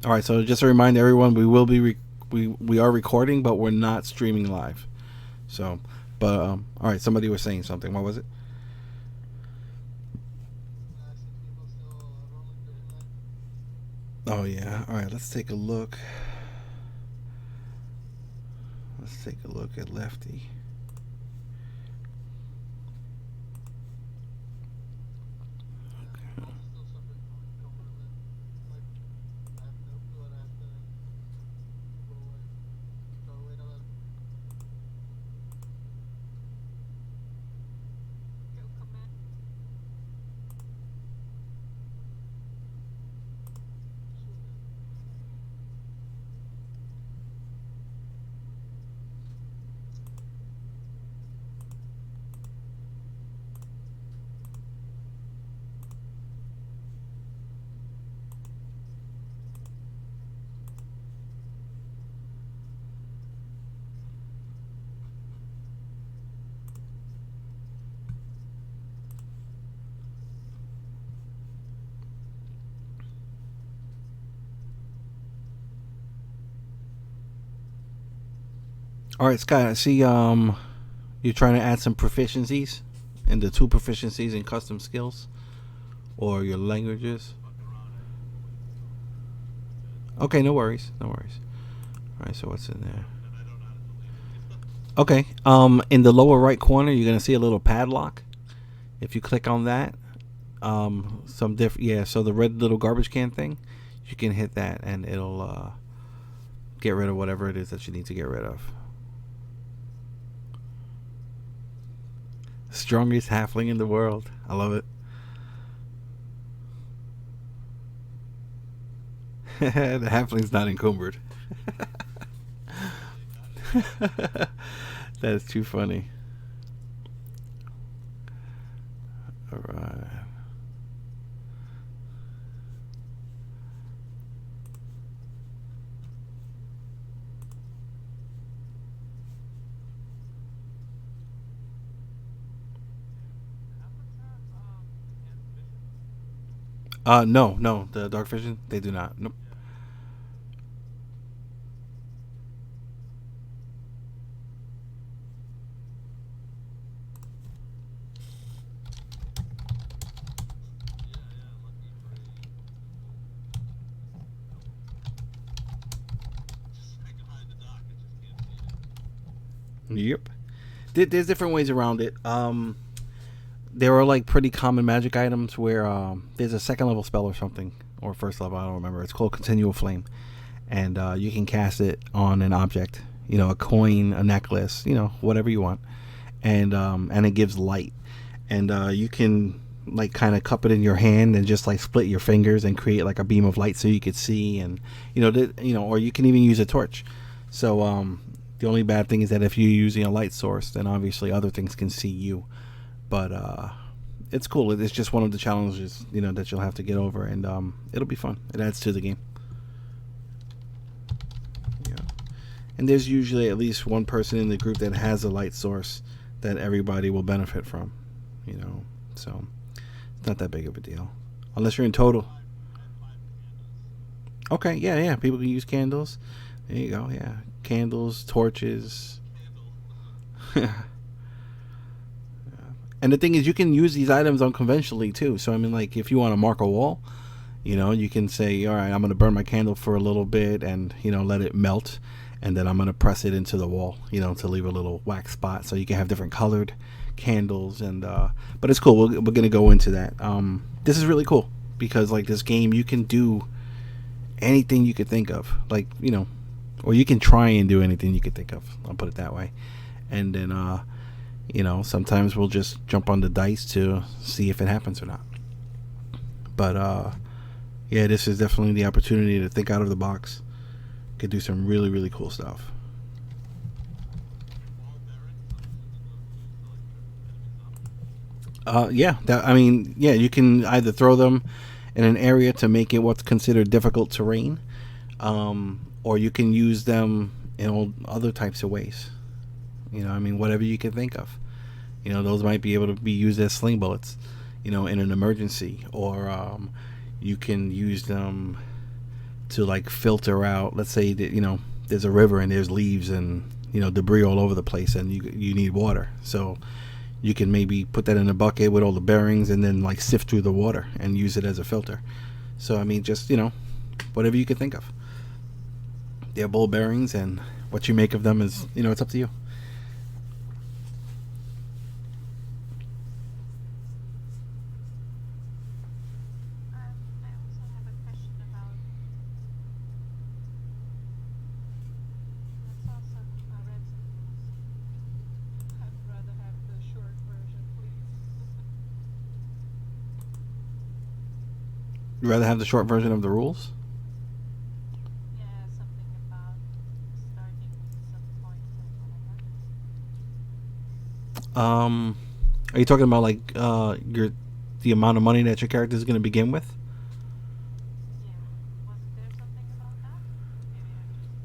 All right, so just a reminder, everyone, we will be we are recording, but we're not streaming live. So, but all right, somebody was saying something. What was it? Oh yeah. All right, let's take a look. Let's take a look at Lefty. All right, Scott. I see. You're trying to add some proficiencies, and the two proficiencies in custom skills or your languages. Okay, no worries. No worries. All right. So what's in there? Okay. In the lower right corner, you're gonna see a little padlock. If you click on that, some different. Yeah. So the red little garbage can thing, you can hit that, and it'll get rid of whatever it is that you need to get rid of. Strongest halfling in the world. I love it. The halfling's not encumbered. That is too funny. All right. No, no, the dark vision they do not. Nope. Yep. There's different ways around it. There are like pretty common magic items where there's a second level spell or something, or first level. I don't remember. It's called Continual Flame, and you can cast it on an object. You know, a coin, a necklace. You know, whatever you want, and it gives light, and you can like kind of cup it in your hand and just like split your fingers and create like a beam of light so you could see, and or you can even use a torch. So the only bad thing is that if you're using a light source, then obviously other things can see you. But it's cool. It's just one of the challenges, that you'll have to get over, and it'll be fun. It adds to the game. Yeah. And there's usually at least one person in the group that has a light source that everybody will benefit from. So it's not that big of a deal, unless you're in total. Okay, yeah, yeah. People can use candles. There you go. Yeah, candles, torches. And the thing is, you can use these items unconventionally too. So I mean, like if you want to mark a wall, you can say, all right, I'm going to burn my candle for a little bit, and let it melt, and then I'm going to press it into the wall, to leave a little wax spot. So you can have different colored candles, and but it's cool. We're going to go into that. This is really cool because like this game, you can do anything you could think of, like or you can try and do anything you could think of. I'll put it that way, and then sometimes we'll just jump on the dice to see if it happens or not. But yeah, this is definitely the opportunity to think out of the box. Could do some really, really cool stuff. Yeah, yeah, you can either throw them in an area to make it what's considered difficult terrain, or you can use them in all other types of ways. Whatever you can think of. Those might be able to be used as sling bullets, in an emergency, or you can use them to like filter out. Let's say that there's a river and there's leaves and debris all over the place, and you need water. So you can maybe put that in a bucket with all the bearings and then like sift through the water and use it as a filter. So I mean, just whatever you could think of. They're ball bearings, and what you make of them is it's up to you. I also have a question about. I saw some read some rules. I'd rather have the short version, please. You'd rather have the short version of the rules? Yeah, something about starting with some points and all that. Um, are you talking about like your the amount of money that your character is going to begin with? Yeah, wasn't there something about that? Maybe I'm just.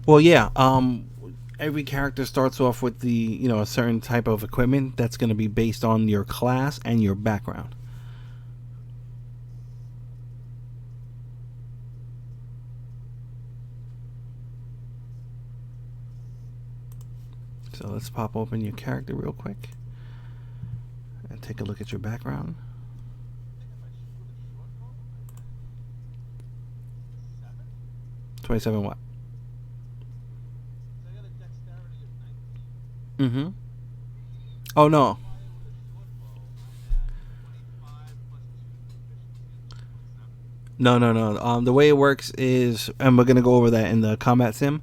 Well, yeah. Every character starts off with the a certain type of equipment that's going to be based on your class and your background. So let's pop open your character real quick and take a look at your background. 27 what? Mm-hmm. Oh no. No, no, no. The way it works is, and we're gonna go over that in the combat sim.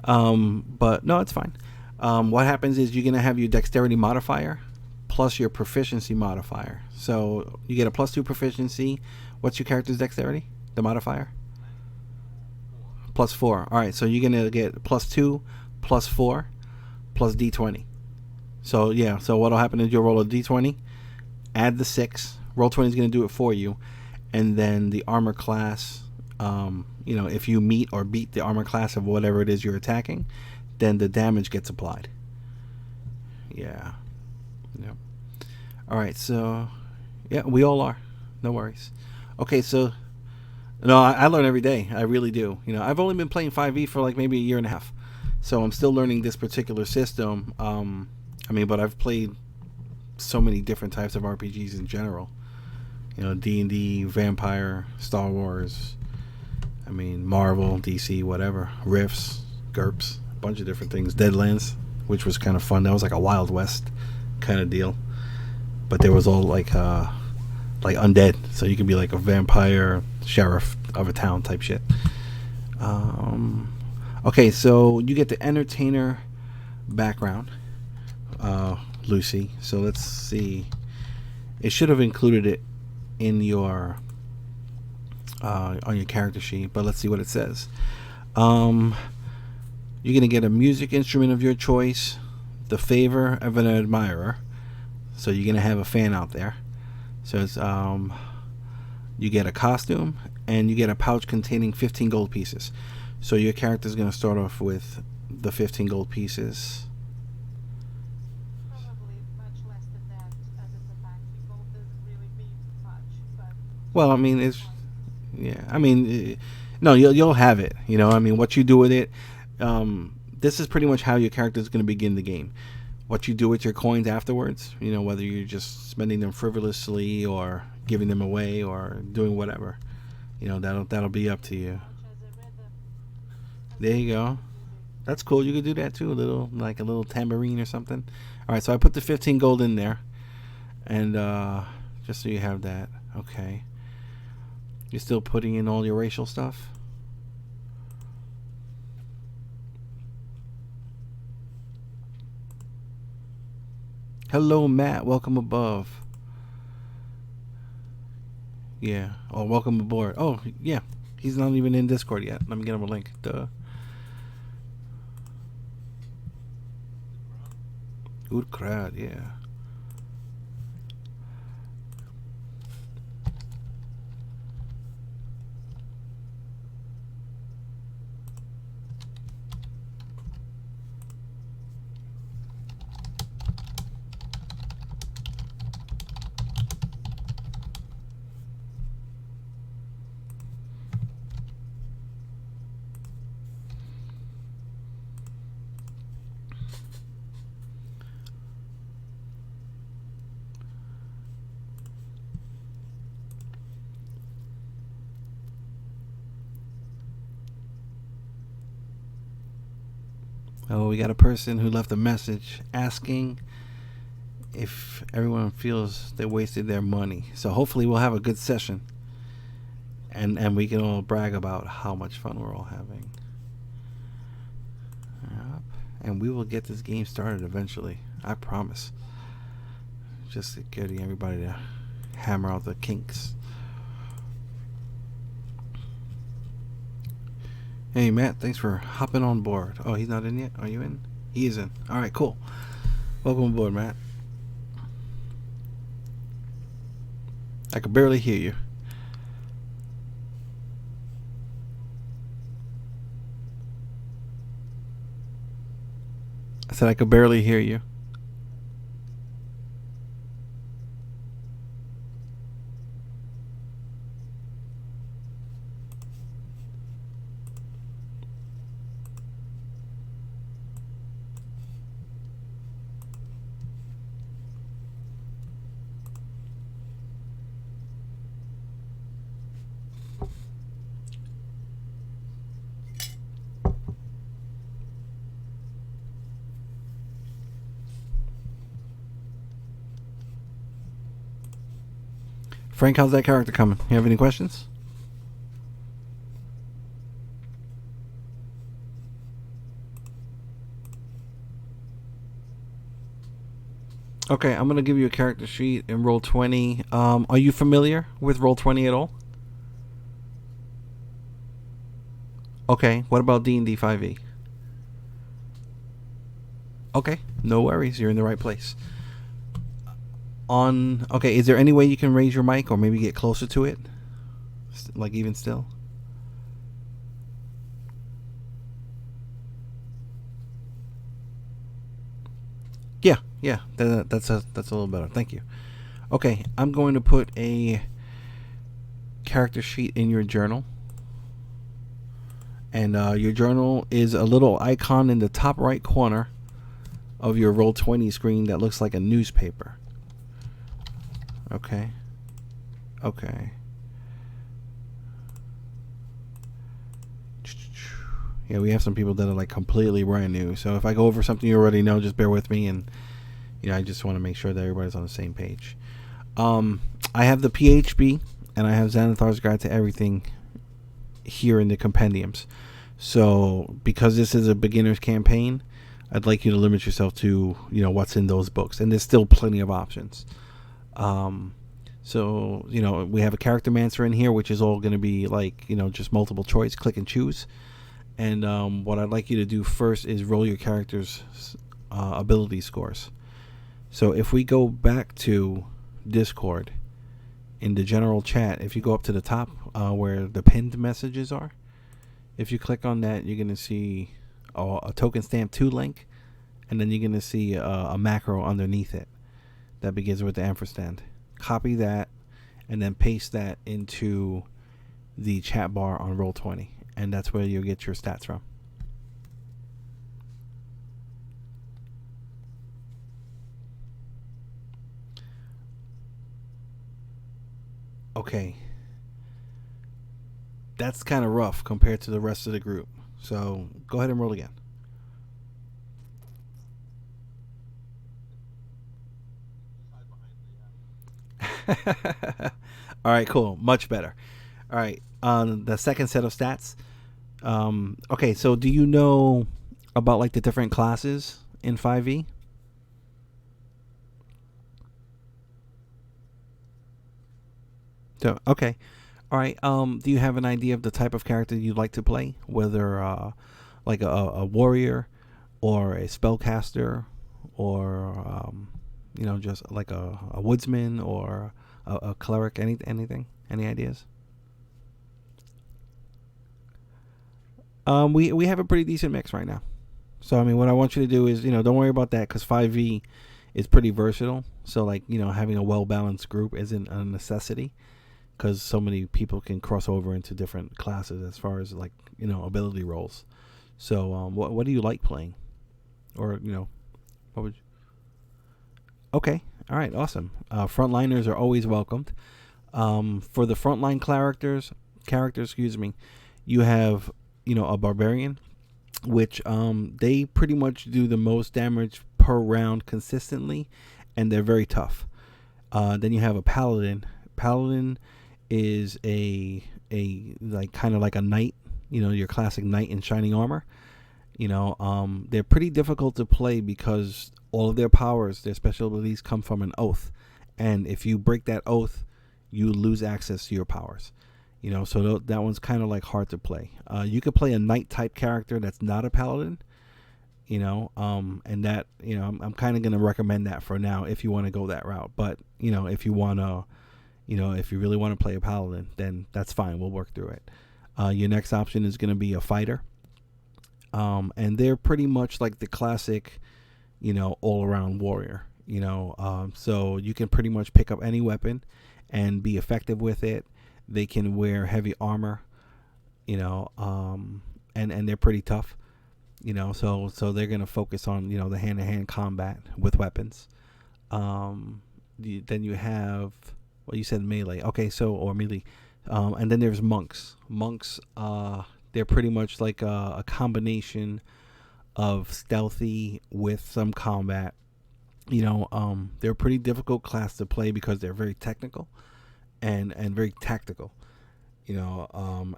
But no, it's fine. What happens is you're gonna have your dexterity modifier plus your proficiency modifier. So you get a +2 proficiency. What's your character's dexterity? The modifier? +4. All right, so you're gonna get +2, +4, plus d20. So yeah, so what'll happen is you'll roll a d20, add the 6. Roll 20 is gonna do it for you, and then the armor class. If you meet or beat the armor class of whatever it is you're attacking, then the damage gets applied. Yeah. Yep. All right. So, yeah, we all are. No worries. Okay. So, no, I learn every day. I really do. I've only been playing 5e for like maybe a year and a half, so I'm still learning this particular system. But I've played so many different types of RPGs in general. D&D, Vampire, Star Wars. Marvel, DC, whatever. Riffs, GURPS, a bunch of different things. Deadlands, which was kind of fun. That was like a Wild West kind of deal. But there was all like undead, so you could be like a vampire sheriff of a town type shit. Okay, so you get the entertainer background, Lucy. So let's see. It should have included it in your on your character sheet, but let's see what it says. You're gonna get a music instrument of your choice, the favor of an admirer. So you're gonna have a fan out there. So it's you get a costume and you get a pouch containing 15 gold pieces. So your character is gonna start off with the 15 gold pieces. Probably much less than that, as it's a fancy gold doesn't really mean much, but Well, just it's one. yeah. No, you'll have it. What you do with it. This is pretty much how your character is going to begin the game. What you do with your coins afterwards. Whether you're just spending them frivolously or giving them away or doing whatever. That'll be up to you. Ouch, as There a you rhythm go. music. That's cool. You could do that too. A little tambourine or something. All right. So I put the 15 gold in there, and just so you have that. Okay. You're still putting in all your racial stuff? Hello, Matt. Welcome above. Yeah. Oh, welcome aboard. Oh, yeah. He's not even in Discord yet. Let me get him a link. Duh. Good crowd, yeah. Oh, we got a person who left a message asking if everyone feels they wasted their money. So hopefully we'll have a good session, and we can all brag about how much fun we're all having. Yep. And we will get this game started eventually. I promise. Just getting everybody to hammer out the kinks. Hey Matt, thanks for hopping on board. Oh, he's not in yet? Are you in? He is in. Alright, cool. Welcome aboard, Matt. I could barely hear you. I said I could barely hear you. Frank, how's that character coming? You have any questions? Okay, I'm gonna give you a character sheet in Roll20. Are you familiar with Roll20 at all? Okay, what about D&D 5e? Okay, no worries. You're in the right place. Okay, is there any way you can raise your mic or maybe get closer to it? Like even still? Yeah, that's a little better. Thank you. Okay, I'm going to put a character sheet in your journal. And your journal is a little icon in the top right corner of your Roll20 screen that looks like a newspaper. Okay. Yeah, we have some people that are like completely brand new. So if I go over something you already know, just bear with me. And I just want to make sure that everybody's on the same page. I have the PHB and I have Xanathar's Guide to Everything here in the compendiums. So because this is a beginner's campaign, I'd like you to limit yourself to what's in those books, and there's still plenty of options. So we have a character mancer in here, which is all going to be like just multiple choice, click and choose. And what I'd like you to do first is roll your character's ability scores. So if we go back to Discord in the general chat, if you go up to the top where the pinned messages are, if you click on that, you're going to see a token stamp 2 link, and then you're going to see a macro underneath it that begins with the ampersand. Copy that and then paste that into the chat bar on Roll20, and that's where you'll get your stats from. Okay. That's kind of rough compared to the rest of the group. So go ahead and roll again. All right, cool. Much better. All right. On the second set of stats. Okay, so do you know about like the different classes in 5e? So, okay. All right. Do you have an idea of the type of character you'd like to play? Whether like a warrior or a spellcaster or just like a woodsman or a cleric, anything? Any ideas? We have a pretty decent mix right now. So I mean, what I want you to do is don't worry about that, because 5e is pretty versatile. So like having a well balanced group isn't a necessity, because so many people can cross over into different classes as far as like ability roles. So what do you like playing, or what would you? Okay, all right, awesome. Frontliners are always welcomed. For the frontline characters, excuse me, you have a barbarian, which they pretty much do the most damage per round consistently, and they're very tough. Then you have a paladin. Paladin is a like kind of like a knight, your classic knight in shining armor. They're pretty difficult to play because all of their powers, their special abilities, come from an oath, and if you break that oath, you lose access to your powers. So that one's kind of like hard to play. You could play a knight type character that's not a paladin, and that I'm kind of gonna recommend that for now if you want to go that route. But if you wanna, if you really want to play a paladin, then that's fine. We'll work through it. Your next option is gonna be a fighter, and they're pretty much like the classic, all around warrior. So you can pretty much pick up any weapon and be effective with it. They can wear heavy armor, and they're pretty tough. So they're gonna focus on the hand to hand combat with weapons. Then you have, well, you said melee. Okay, or melee. And then there's monks. Monks, they're pretty much like a combination of stealthy with some combat. They're a pretty difficult class to play because they're very technical and very tactical. You know, um,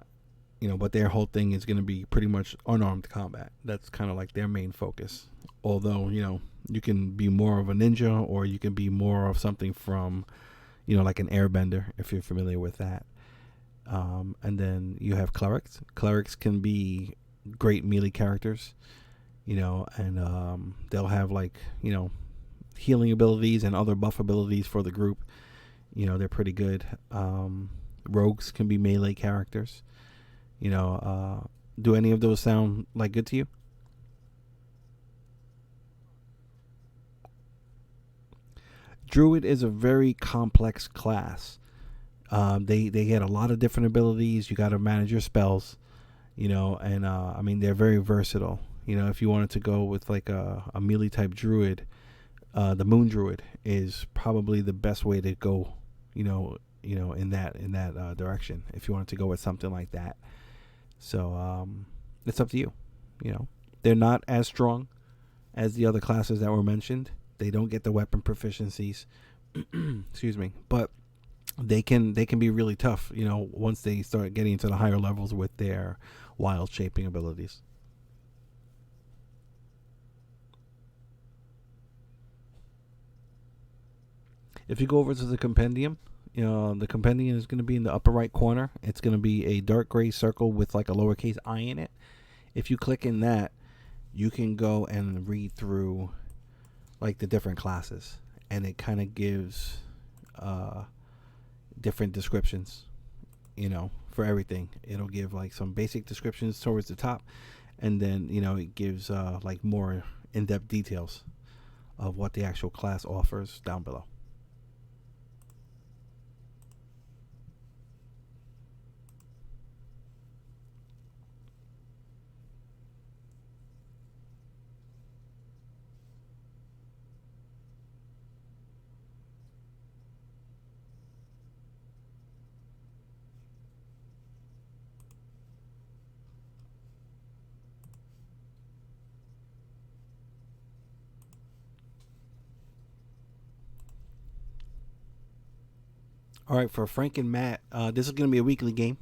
but their whole thing is going to be pretty much unarmed combat. That's kind of like their main focus. Although you can be more of a ninja, or you can be more of something from, like an airbender if you're familiar with that. And then you have clerics. Clerics can be great melee characters, and they'll have like healing abilities and other buff abilities for the group. They're pretty good. Rogues can be melee characters. Do any of those sound like good to you? Druid is a very complex class. They get a lot of different abilities. You got to manage your spells, and I mean they're very versatile. If you wanted to go with like a melee type druid, the moon druid is probably the best way to go. In that direction. If you wanted to go with something like that, so it's up to you. They're not as strong as the other classes that were mentioned. They don't get the weapon proficiencies. Excuse me, but they can be really tough. Once they start getting into the higher levels with their wild shaping abilities. If you go over to the compendium, the compendium is going to be in the upper right corner. It's going to be a dark gray circle with like a lowercase I in it. If you click in that, you can go and read through like the different classes, and it kind of gives uh, different descriptions. For everything, it'll give like some basic descriptions towards the top, and then it gives like more in-depth details of what the actual class offers down below. All right, for Frank and Matt, this is going to be a weekly game,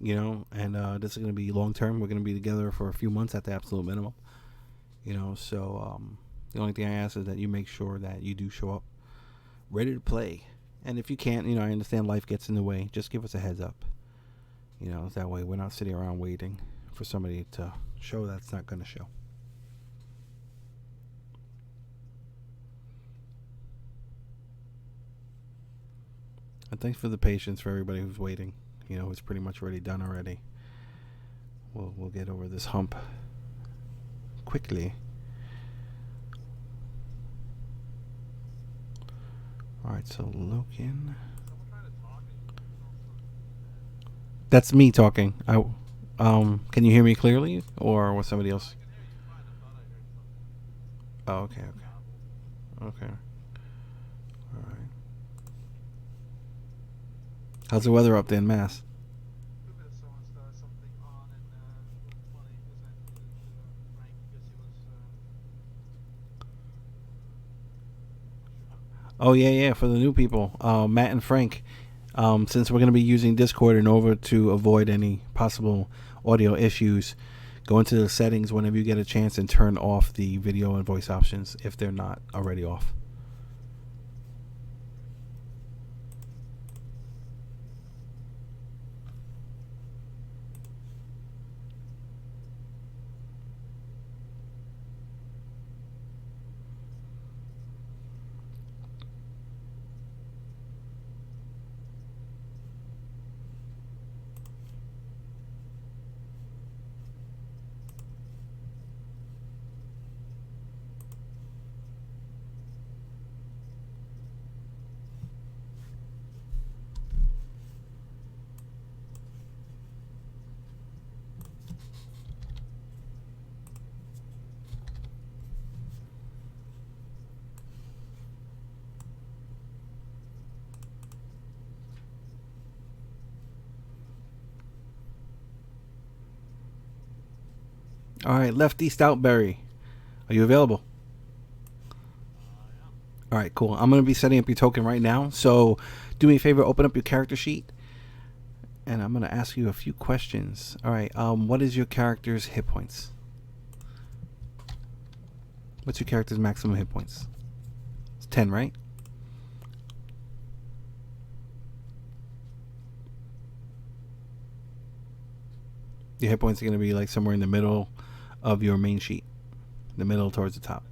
and this is going to be long term. We're going to be together for a few months at the absolute minimum, So the only thing I ask is that you make sure that you do show up ready to play. And if you can't, I understand life gets in the way. Just give us a heads up. That way we're not sitting around waiting for somebody to show that's not going to show. And thanks for the patience for everybody who's waiting. It's pretty much already done already. We'll get over this hump quickly. All right, so Loken. That's me talking. Can you hear me clearly, or was somebody else? Oh, okay, okay. All right. How's the weather up there in Mass? Oh yeah, yeah. For the new people, Matt and Frank. Since we're going to be using Discord in order to avoid any possible audio issues, go into the settings whenever you get a chance and turn off the video and voice options if they're not already off. All right, Lefty Stoutberry, are you available? All right, cool. I'm going to be setting up your token right now. So do me a favor, open up your character sheet, and I'm going to ask you a few questions. All right, what is your character's hit points? What's your character's maximum hit points? It's 10, right? Your hit points are going to be like somewhere in the middle of your main sheet, the middle towards the top.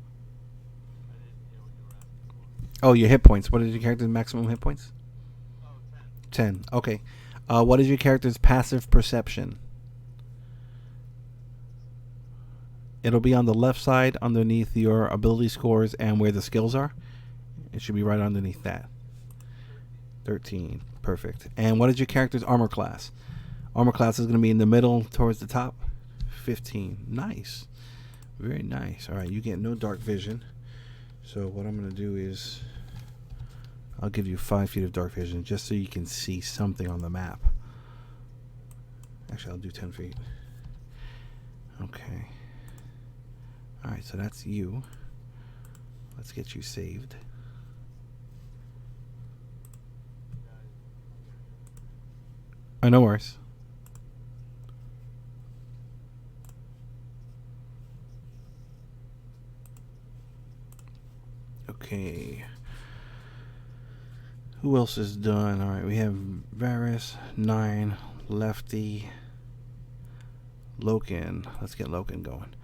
Oh, your hit points. What is your character's maximum hit points? 10. Okay. What is your character's passive perception? It'll be on the left side underneath your ability scores and where the skills are. It should be right underneath that. 13. Perfect. And what is your character's armor class? Armor class is going to be in the middle towards the top. 15. Nice. Very nice. All right, you get no dark vision. So what I'm going to do is I'll give you 5 feet of dark vision just so you can see something on the map. Actually, I'll do 10 feet. Okay. All right, so that's you. Let's get you saved. Oh, no worries. Okay. Who else is done? All right, we have Varys, 9, Lefty, Loken. Let's get Loken going.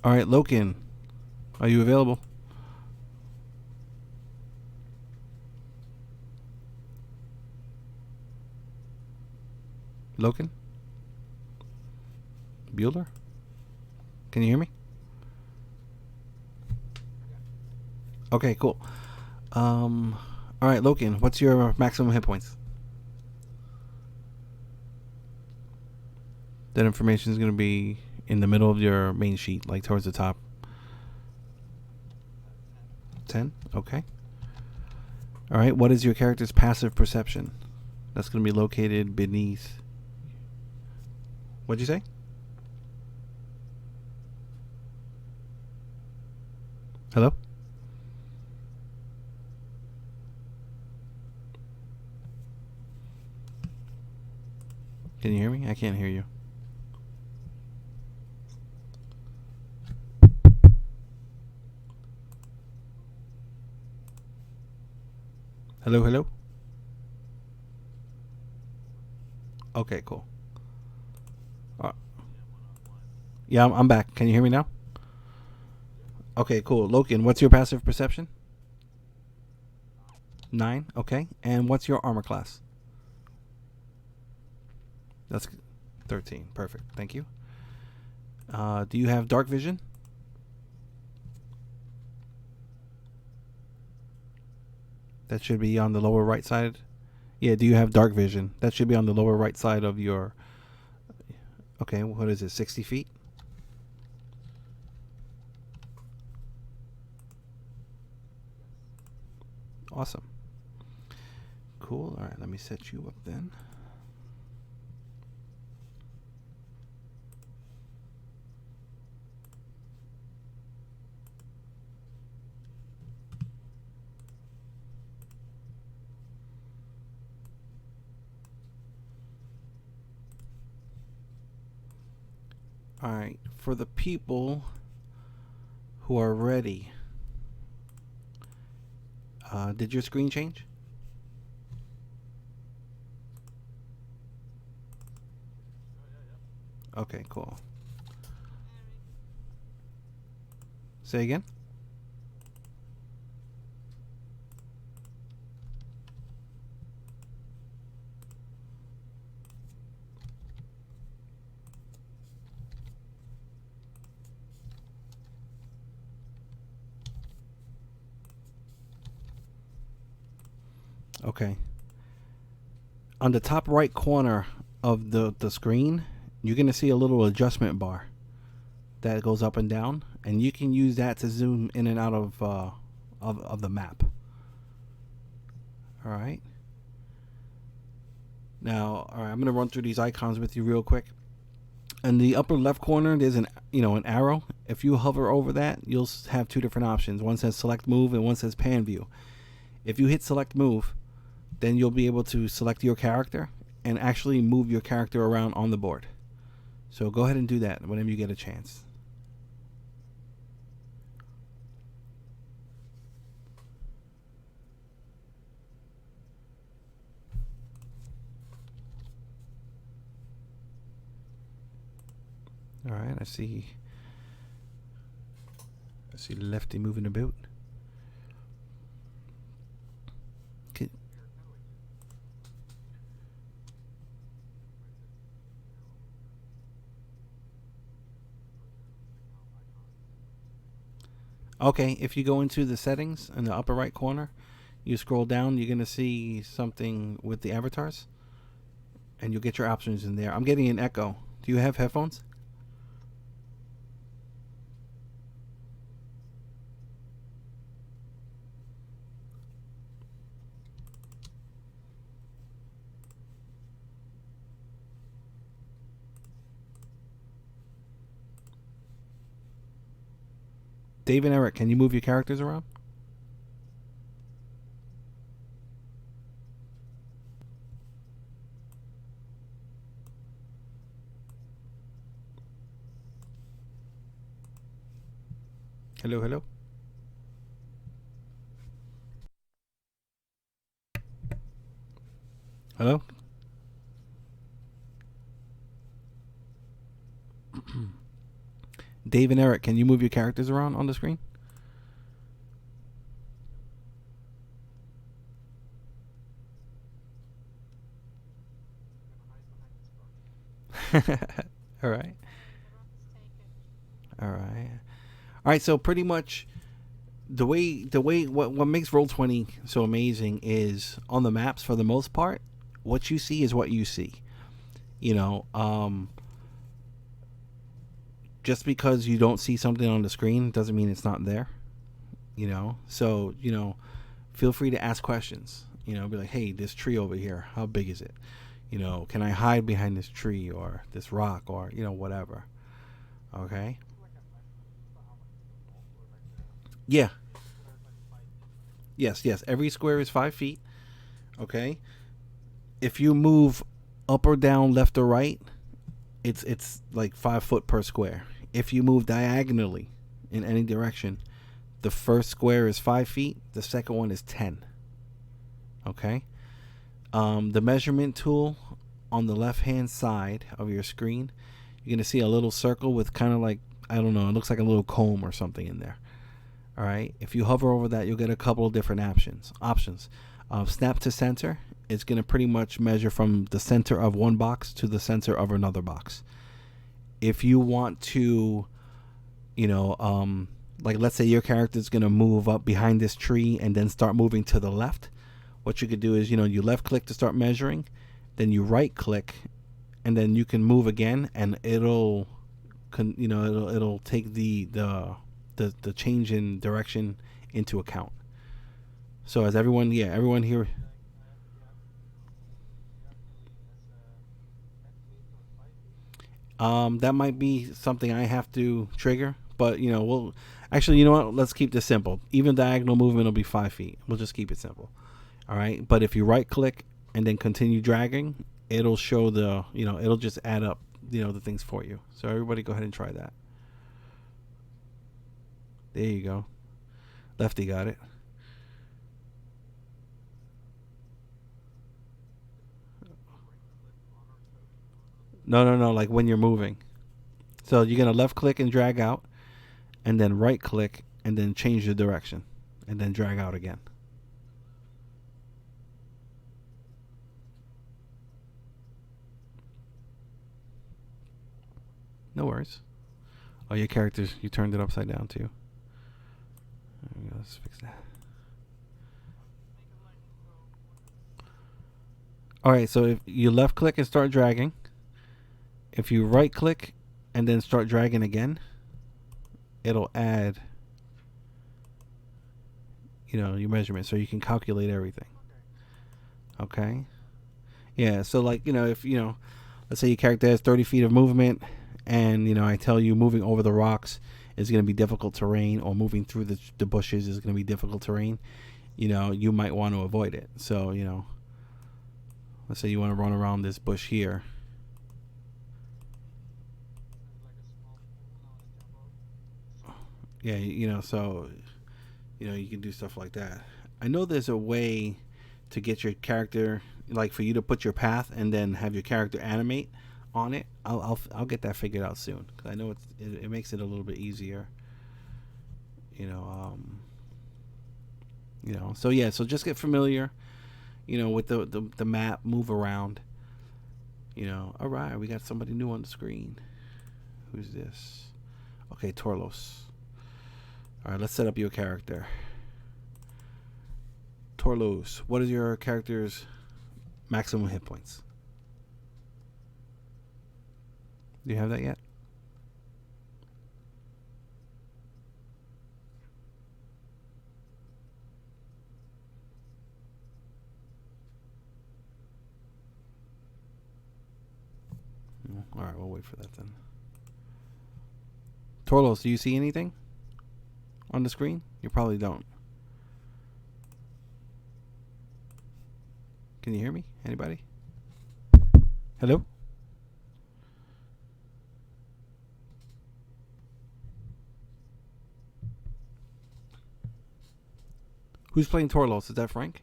All right, Loken, are you available? Loken? Bueller? Can you hear me? Okay, cool. All right, Loken, what's your maximum hit points? That information is going to be in the middle of your main sheet, like towards the top. 10? Okay. All right, what is your character's passive perception? That's going to be located beneath. What'd you say? Hello? Can you hear me? I can't hear you. Hello, hello? Okay, cool. Yeah, I'm back. Can you hear me now? Okay, cool. Loken, what's your passive perception? 9. Okay. And what's your armor class? That's 13. Perfect. Thank you. Do you have dark vision? That should be on the lower right side. Yeah, do you have dark vision? That should be on the lower right side of your. Okay, what is it? 60 feet? Awesome. Cool. All right, let me set you up then. All right, for the people who are ready, did your screen change? Okay, cool. Eric. Say again. Okay. On the top right corner of the screen, you're gonna see a little adjustment bar that goes up and down, and you can use that to zoom in and out of the map. All right. Now, all right, I'm gonna run through these icons with you real quick. In the upper left corner, there's an arrow. If you hover over that, you'll have two different options. One says select move, and one says pan view. If you hit select move, then you'll be able to select your character and actually move your character around on the board. So go ahead and do that whenever you get a chance. All right, I see. I see Lefty moving about. Okay. Okay, if you go into the settings in the upper right corner, you scroll down, you're gonna see something with the avatars, and you'll get your options in there. I'm getting an echo. Do you have headphones? Dave and Eric, can you move your characters around? Hello, hello. Hello? Dave and Eric, can you move your characters around on the screen? All right. Okay, the room is taken. All right. All right, so pretty much the way what makes Roll20 so amazing is on the maps for the most part, what you see is what you see. You know, just because you don't see something on the screen doesn't mean it's not there. So feel free to ask questions. Be like, hey, this tree over here, how big is it? Can I hide behind this tree or this rock or whatever? Okay. Yeah. Yes. Yes. Every square is 5 feet. Okay. If you move up or down, left or right, it's like 5 foot per square. If you move diagonally in any direction, the first square is 5 feet. The second one is 10. Okay. The measurement tool on the left hand side of your screen, you're gonna see a little circle with kind of like, I don't know, it looks like a little comb or something in there. All right. If you hover over that, you'll get a couple of different options. Snap to center is going to pretty much measure from the center of one box to the center of another box. If you want to, like let's say your character is going to move up behind this tree and then start moving to the left, what you could do is, you left click to start measuring, then you right click, and then you can move again, and it'll take the change in direction into account. So as everyone here, that might be something I have to trigger, but we'll actually, let's keep this simple. Even diagonal movement will be 5 feet. We'll just keep it simple. All right. But if you right click and then continue dragging, it'll show it'll just add up the things for you. So everybody, go ahead and try that. There you go. Lefty got it. No, no, no. Like when you're moving. So you're gonna left click and drag out, and then right click and then change the direction, and then drag out again. No worries. Oh, your characters, you turned it upside down too. There we go. Let's fix that. All right. So if you left click and start dragging, if you right click and then start dragging again, it'll add your measurement, so you can calculate everything. Okay. Yeah. So like if let's say your character has 30 feet of movement, and I tell you moving over the rocks is going to be difficult terrain, or moving through the bushes is going to be difficult terrain. You might want to avoid it. So let's say you want to run around this bush here. Yeah. So you can do stuff like that. I know there's a way to get your character, like for you to put your path and then have your character animate on it. I'll get that figured out soon, because I know it makes it a little bit easier. You know, um, So yeah, so just get familiar. With the map, move around. All right, we got somebody new on the screen. Who's this? Okay, Torlos. All right, let's set up your character. Torlos, what is your character's maximum hit points? Do you have that yet? All right, we'll wait for that then. Torlos, do you see anything on the screen? You probably don't. Can you hear me? Anybody? Hello? Who's playing Torlos? Is that Frank?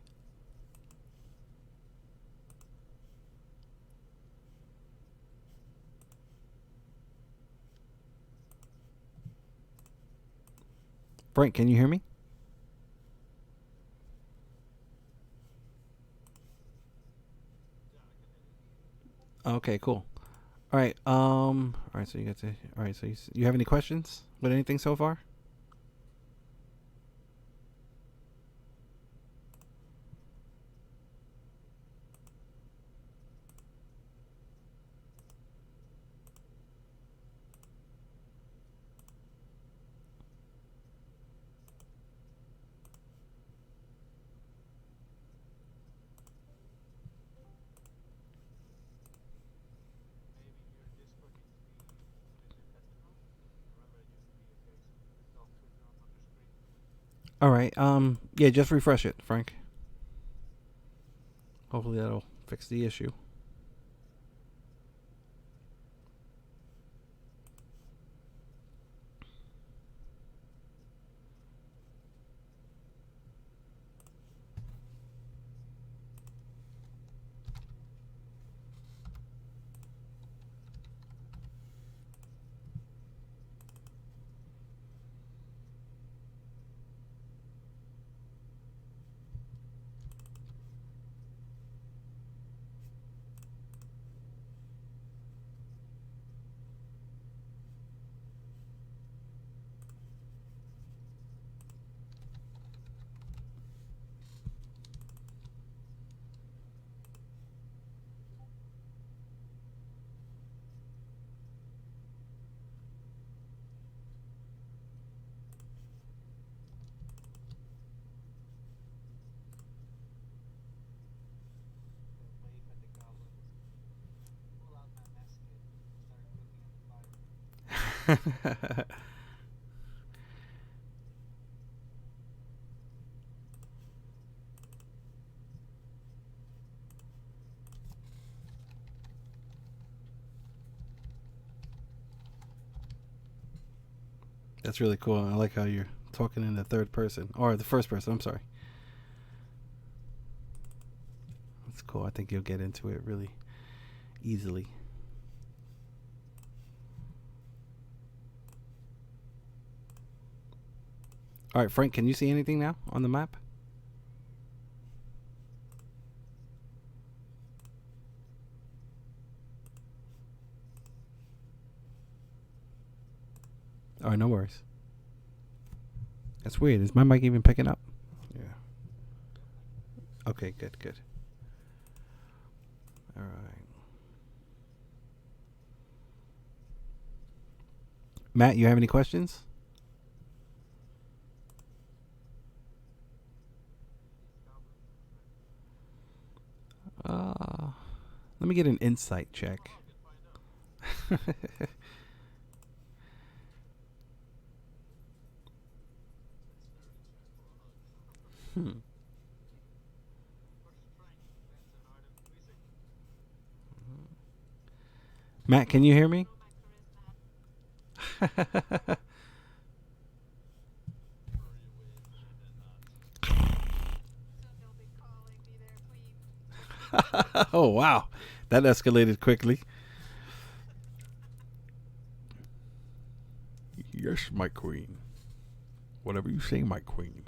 Frank, can you hear me? Okay, cool. All right. All right. So you got to. All right. So you have any questions with anything so far? All right. Yeah. Just refresh it, Frank. Hopefully that'll fix the issue. That's really cool. I like how you're talking in the third person or the first person. I'm sorry. That's cool. I think you'll get into it really easily. All right, Frank, can you see anything now on the map? All right, no worries. That's weird. Is my mic even picking up? Yeah. Okay, good, good. All right. Matt, you have any questions? Uh, Let me get an insight check. Hmm. Matt, can you hear me? Low my charisma. Soon they'll be calling me their queen. Oh wow, that escalated quickly. Yes, my queen. Whatever you say, my queen.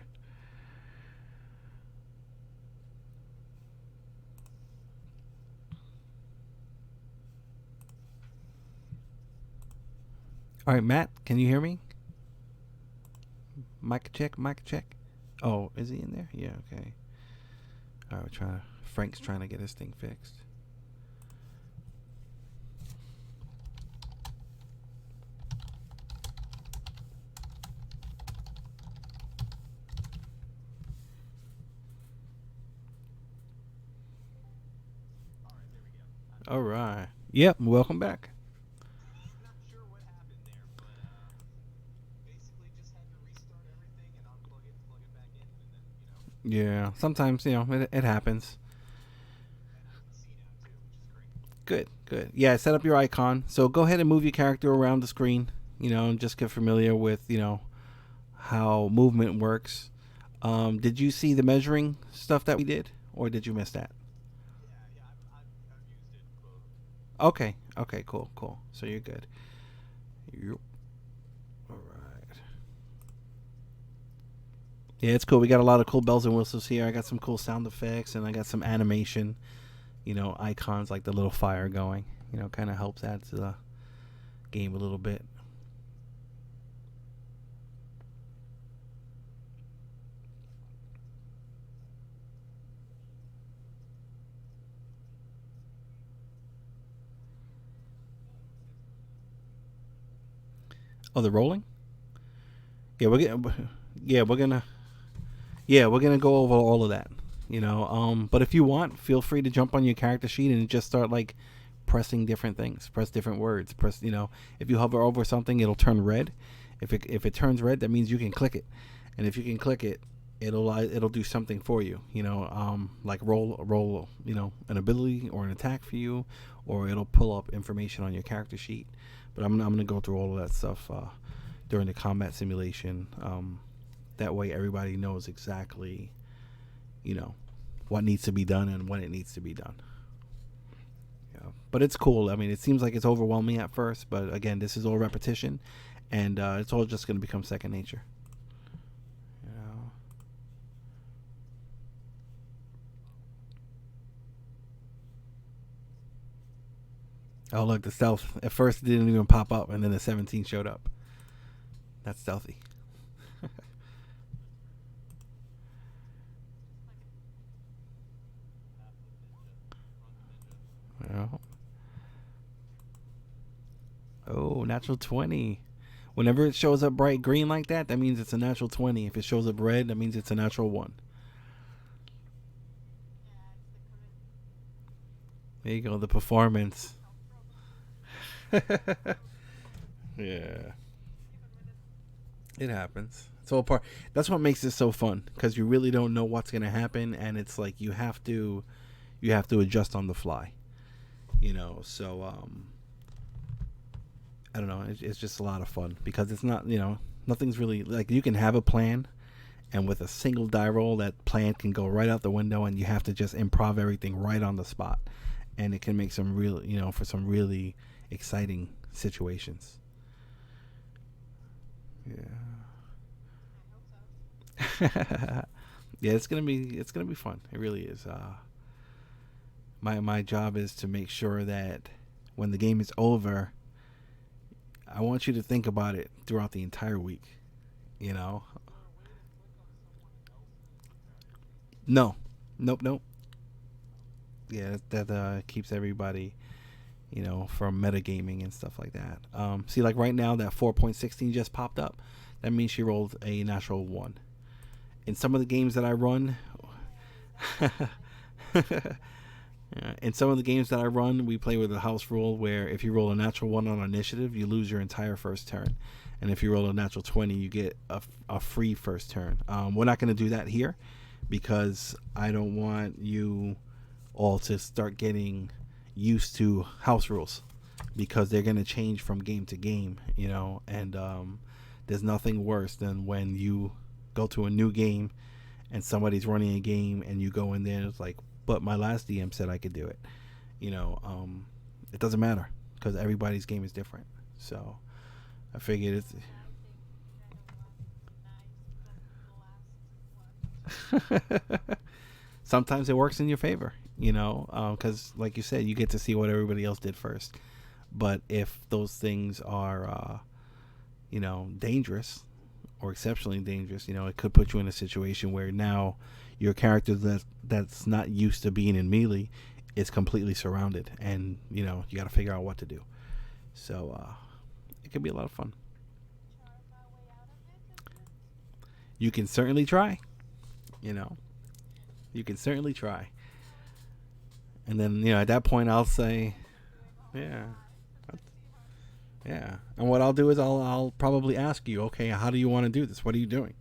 All right, Matt, can you hear me? Mic check, mic check. Oh, is he in there? Yeah, okay. All right, we're trying to. Frank's trying to get his thing fixed. All right. Yep. Welcome back. Yeah. Sometimes it happens. Good. Good. Yeah. Set up your icon. So go ahead and move your character around the screen. And just get familiar with how movement works. Did you see the measuring stuff that we did, or did you miss that? Okay. Okay. Cool. Cool. So you're good. Yep. All right. Yeah, it's cool. We got a lot of cool bells and whistles here. I got some cool sound effects, and I got some animation. Icons like the little fire going. Kind of helps add to the game a little bit. Oh, the rolling. Yeah, we're getting. Yeah, we're gonna. Yeah, we're gonna go over all of that. But if you want, feel free to jump on your character sheet and just start like pressing different things, press different words, press. If you hover over something, it'll turn red. If it turns red, that means you can click it, and if you can click it, it'll do something for you. Like roll an ability or an attack for you, or it'll pull up information on your character sheet. But I'm gonna go through all of that stuff during the combat simulation. That way, everybody knows exactly you know what needs to be done and when it needs to be done. Yeah. But it's cool. I mean, it seems like it's overwhelming at first, but again, this is all repetition, and it's all just going to become second nature. You know? Oh, look, the stealth. At first, it didn't even pop up, and then the 17 showed up. That's stealthy. Well, oh, natural 20. Whenever it shows up bright green like that, that means it's a natural 20. If it shows up red, that means it's a natural 1. Yeah, it's the charisma. There you go, the performance. No problem. Yeah, Even with it. it happens. It's all part. That's what makes it so fun because you really don't know what's gonna happen, and it's like you have to adjust on the fly. So I don't know. It's just a lot of fun because it's not Nothing's really like you can have a plan, and with a single die roll, that plan can go right out the window, and you have to just improv everything right on the spot, and it can make some real, for some really exciting situations. I hope so. Yeah. Yeah, it's gonna be fun. It really is. My job is to make sure that when the game is over, I want you to think about it throughout the entire week. You know, Is there a way to click on someone else's character sheet? no, nope, nope. Oh, Yeah, that keeps everybody, from metagaming and stuff like that. See, like right now, that 4.16 just popped up. That means she rolled a natural one. In some of the games that I run, in some of the games that I run, we play with a house rule where if you roll a natural one on initiative, you lose your entire first turn, and if you roll a natural 20, you get a free first turn. We're not going to do that here because I don't want you all to start getting used to house rules because they're going to change from game to game, and there's nothing worse than when you go to a new game and somebody's running a game and you go in there and it's like, but my last DM said I could do it. It doesn't matter because everybody's game is different. So I figured it's. Yeah, I think shadow one would be nice from the last one. Sometimes it works in your favor, because like you said, you get to see what everybody else did first. But if those things are, dangerous or exceptionally dangerous, it could put you in a situation where now your character that's not used to being in melee is completely surrounded, and you got to figure out what to do. So it could be a lot of fun. Charm my way out of it a bit. You can certainly try. You know, you can certainly try. And then at that point I'll say, Doing all the yeah, time. That's pretty hard. yeah. And what I'll do is I'll probably ask you, okay, how do you want to do this? What are you doing?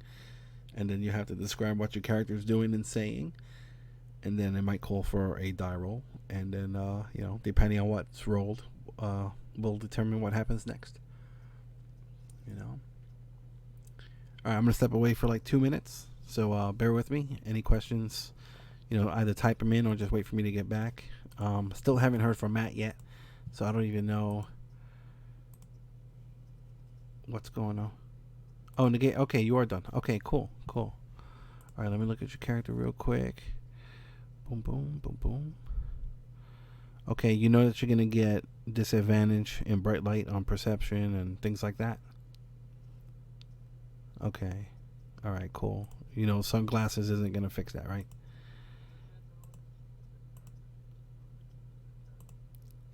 And then you have to describe what your character is doing and saying, and then it might call for a die roll, and then depending on what's rolled, will determine what happens next. You know. All right, I'm gonna step away for like 2 minutes, so bear with me. Any questions? Either type them in or just wait for me to get back. Still haven't heard from Matt yet, so I don't even know what's going on. Oh, negate. Okay, you are done. Okay, cool, cool. All right, let me look at your character real quick. Boom, boom, boom, boom. Okay, you know that you're gonna get disadvantage in bright light on perception and things like that. Okay. All right, cool. Sunglasses isn't gonna fix that, right? you can't go into the settings.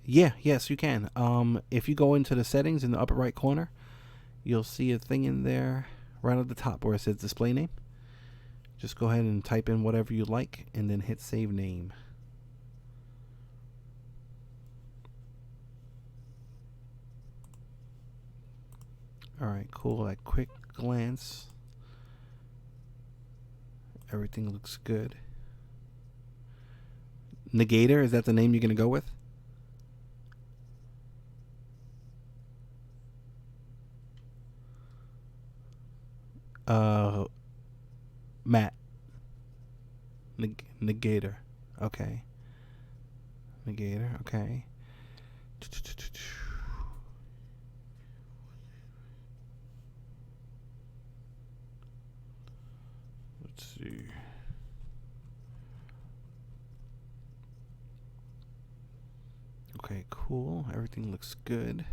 Yeah, yes, you can. If you go into the settings in the upper right corner, you'll see a thing in there right at the top where it says display name. Just go ahead and type in whatever you like and then hit save name. All right, cool. At quick glance, everything looks good. Negator, is that the name you're going to go with? Uh, Matt. Negator. Okay. Negator. Okay. Let's see. Okay, cool. Everything looks good.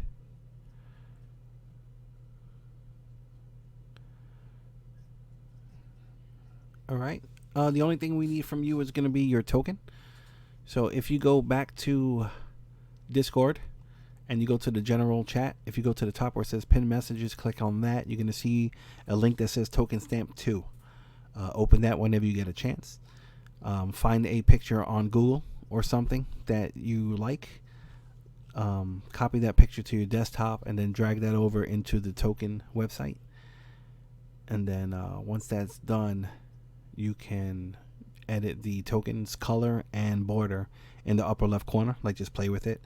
All right. The only thing we need from you is going to be your token. So if you go back to Discord and you go to the general chat, if you go to the top where it says pin messages, click on that. You're going to see a link that says token stamp 2. Open that whenever you get a chance. Find a picture on Google or something that you like. Copy that picture to your desktop and then drag that over into the token website. And then once that's done, you can edit the token's color and border in the upper left corner. Like, just play with it,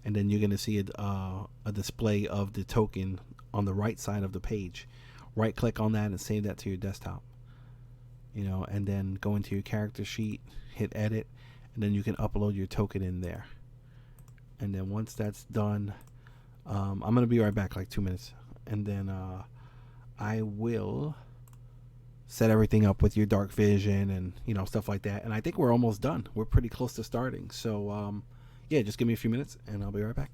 and then you're going to see a display of the token on the right side of the page right click on that and save that to your desktop. And then go into your character sheet, hit edit, and then you can upload your token in there. And then once that's done, I'm gonna be right back, like 2 minutes, and then I will set everything up with your dark vision and stuff like that. And I think we're almost done. We're pretty close to starting. So yeah, just give me a few minutes, and I'll be right back.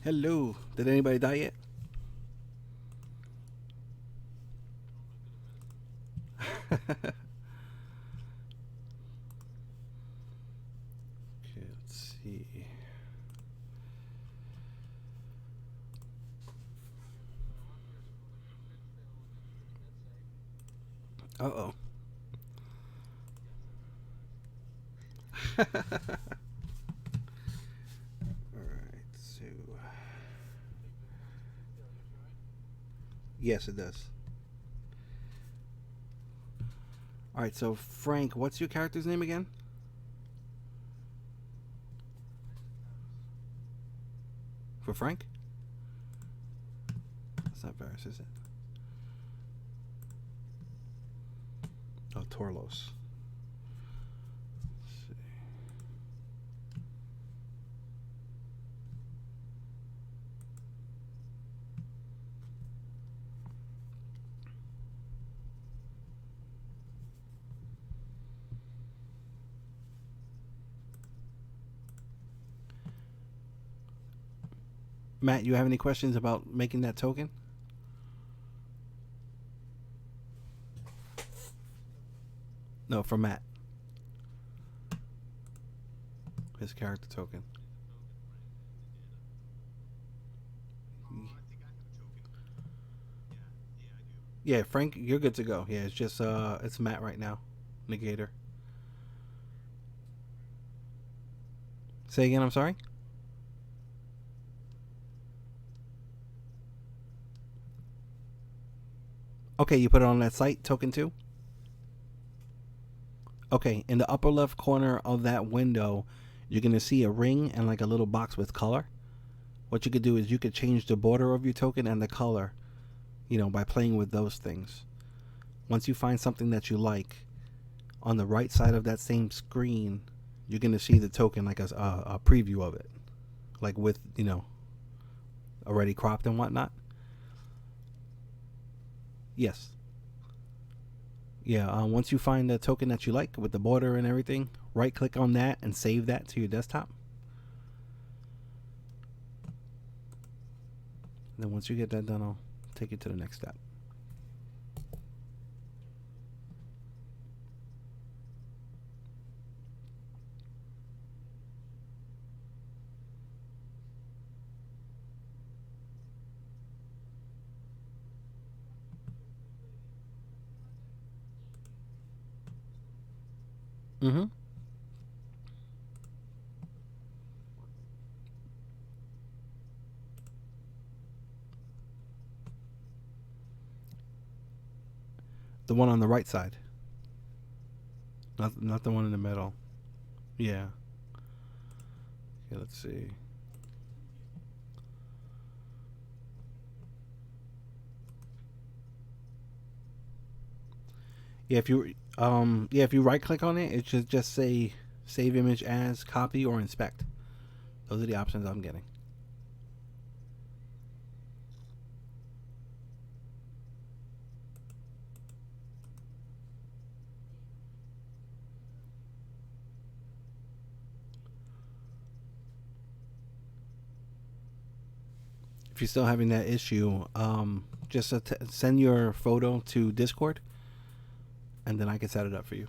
Hello. Did anybody die yet? I don't know, get a medicine. Okay, let's see. One person on the cockpit still is dead safe. Uh oh. Yes, that's very nice. Alright, so. It wants to speak to others, right? Yes, it does. Alright, so Frank, what's your character's name again? Mrs. Harris. For Frank? That's not Varys, is it? Oh, Torlos. Let's see. Matt, you have any questions about making that token? No, for Matt. His character token. Make the token, Frank, the negator. Yeah, Frank, you're good to go. Yeah, it's just it's Matt right now. Negator. Say again, I'm sorry? Okay, you put it on that site, token 2? Okay, in the upper left corner of that window, you're going to see a ring and like a little box with color. What you could do is you could change the border of your token and the color, by playing with those things. Once you find something that you like, on the right side of that same screen, you're going to see the token like a preview of it. Like with, already cropped and whatnot. Yes. Yeah, once you find the token that you like with the border and everything, right click on that and save that to your desktop. And then once you get that done, I'll take you to the next step. Mm-hmm. The one on the right side. Not the one in the middle. Yeah. Okay, let's see. If you right click on it, it should just say save image as, copy, or inspect. Those are the options I'm getting. If you're still having that issue, just send your photo to Discord, and then I can set it up for you.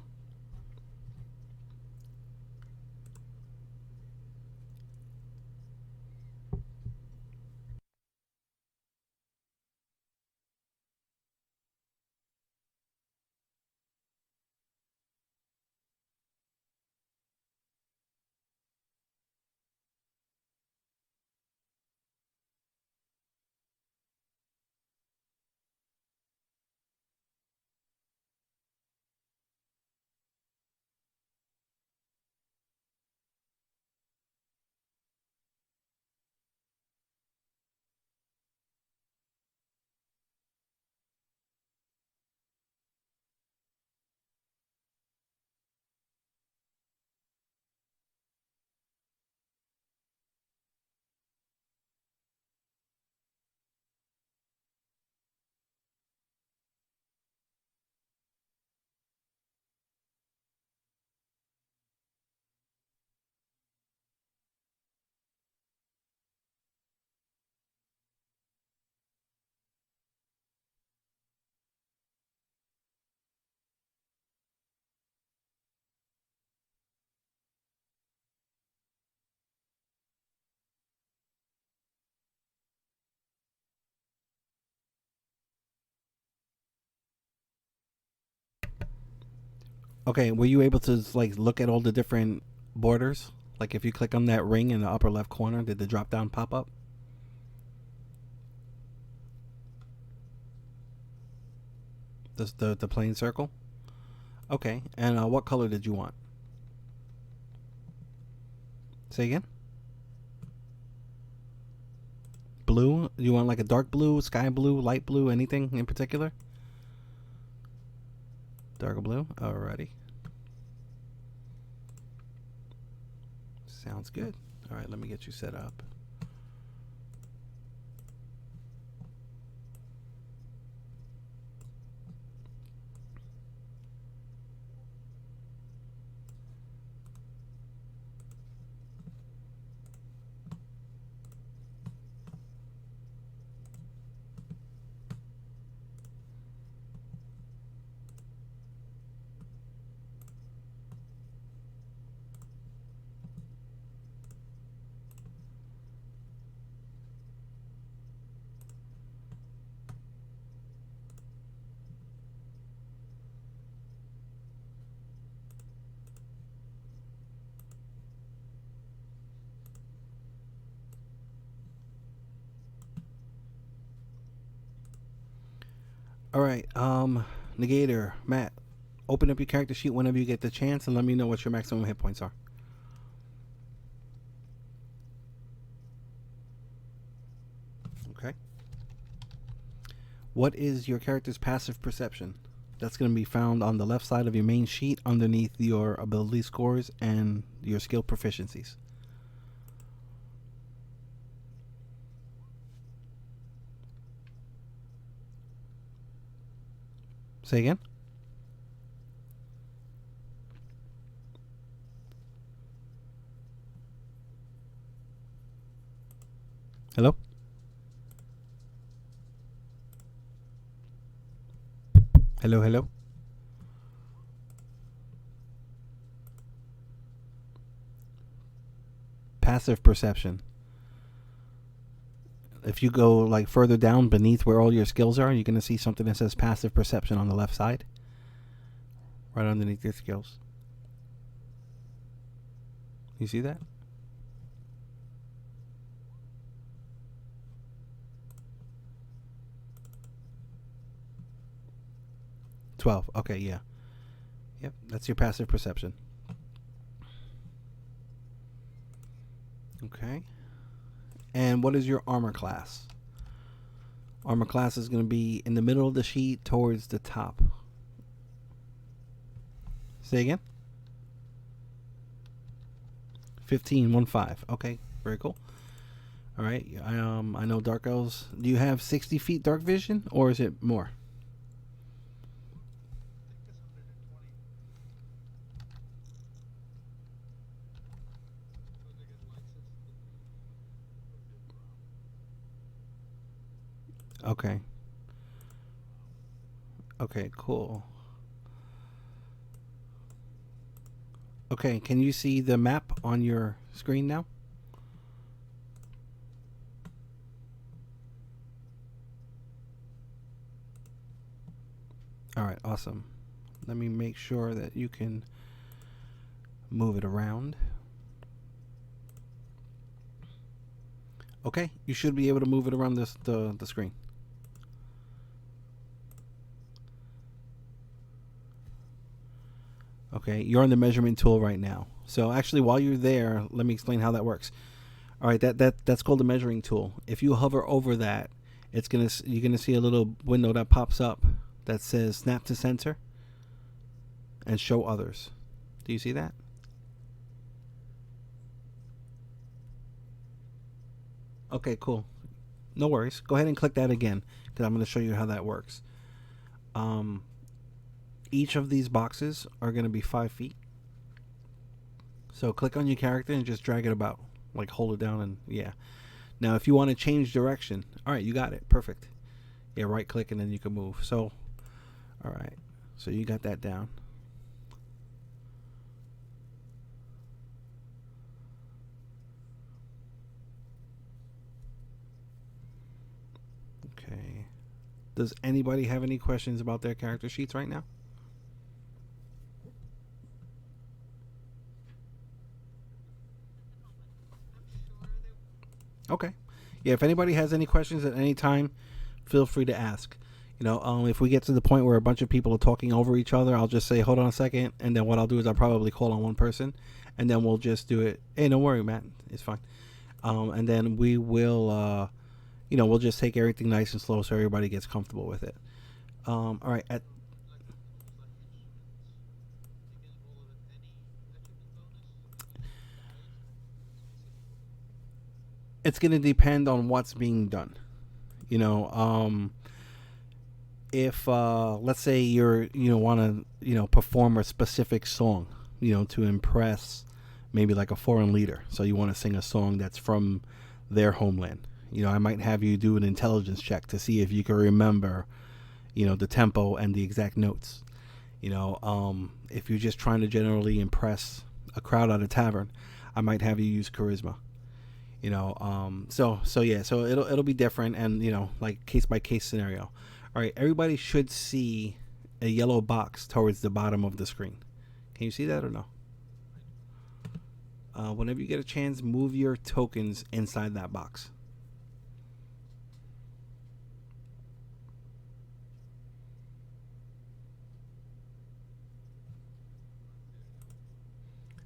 Okay, were you able to like look at all the different borders? Like if you click on that ring in the upper left corner, did the drop down pop up? The plain circle? Okay, and what color did you want? Say again? Blue? You want like a dark blue, sky blue, light blue, anything in particular? Dark blue? Alrighty. Sounds good. Alright, let me get you set up. Alright, Negator, Matt, open up your character sheet whenever you get the chance and let me know what your maximum hit points are. Okay. What is your character's passive perception? That's going to be found on the left side of your main sheet underneath your ability scores and your skill proficiencies. Say again? Hello? Hello, hello? Passive perception. If you go like further down beneath where all your skills are, you're going to see something that says passive perception on the left side. Right underneath your skills. You see that? $12. Okay, yeah. Yep, that's your passive perception. Okay. And what is your armor class? Armor class is going to be in the middle of the sheet towards the top. Say again? 15, 1-5. Okay, very cool. All right. I know Dark Elves. Do you have 60 feet dark vision, or is it more? Okay. Okay, cool. Okay, can you see the map on your screen now? All right, awesome. Let me make sure that you can move it around. Okay, you should be able to move it around the screen. Okay, you're on the measurement tool right now. So actually, while you're there, let me explain how that works. All right, that's called the measuring tool. If you hover over that, you're gonna see a little window that pops up that says Snap to Center and Show Others. Do you see that? Okay, cool. No worries. Go ahead and click that again because I'm going to show you how that works. Um, each of these boxes are going to be 5 feet. So click on your character and just drag it about. Like hold it down and yeah. Now if you want to change direction, all right, you got it. Perfect. Yeah, right click and then you can move. So, all right. So you got that down. Okay. Does anybody have any questions about their character sheets right now? Yeah, if anybody has any questions at any time, feel free to ask. If we get to the point where a bunch of people are talking over each other, I'll just say, hold on a second. And then what I'll do is I'll probably call on one person. And then we'll just do it. Hey, don't worry, Matt. It's fine. And then we will, we'll just take everything nice and slow so everybody gets comfortable with it. All right. It's going to depend on what's being done. You know, if let's say want to perform a specific song, to impress maybe like a foreign leader, so you want to sing a song that's from their homeland. I might have you do an intelligence check to see if you can remember the tempo and the exact notes. If you're just trying to generally impress a crowd at a tavern, I might have you use charisma. So it'll be different, and like case by case scenario. All right, everybody should see a yellow box towards the bottom of the screen. Can you see that or no? Whenever you get a chance, move your tokens inside that box.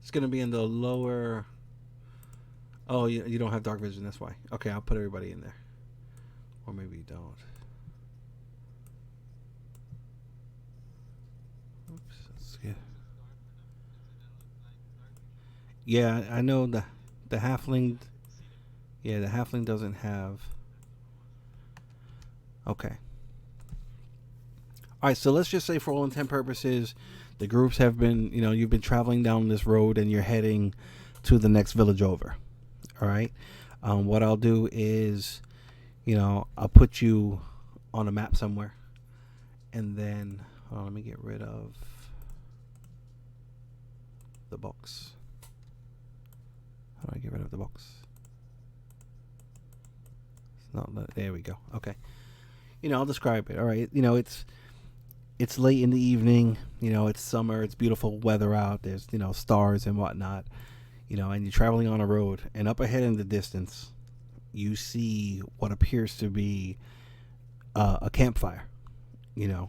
It's going to be in the lower. Oh, you don't have dark vision, that's why. Okay, I'll put everybody in there. Or maybe you don't. Oops, that's good. Yeah, I know the halfling. Yeah, the halfling doesn't have. Okay. All right, so let's just say, for all intent purposes, the groups have been, you've been traveling down this road and you're heading to the next village over. All right. What I'll do is, I'll put you on a map somewhere, and then let me get rid of the box. How do I get rid of the box? It's not. There we go. Okay. I'll describe it. All right. It's late in the evening. It's summer. It's beautiful weather out. There's stars and whatnot. And you're traveling on a road, and up ahead in the distance, you see what appears to be a campfire. And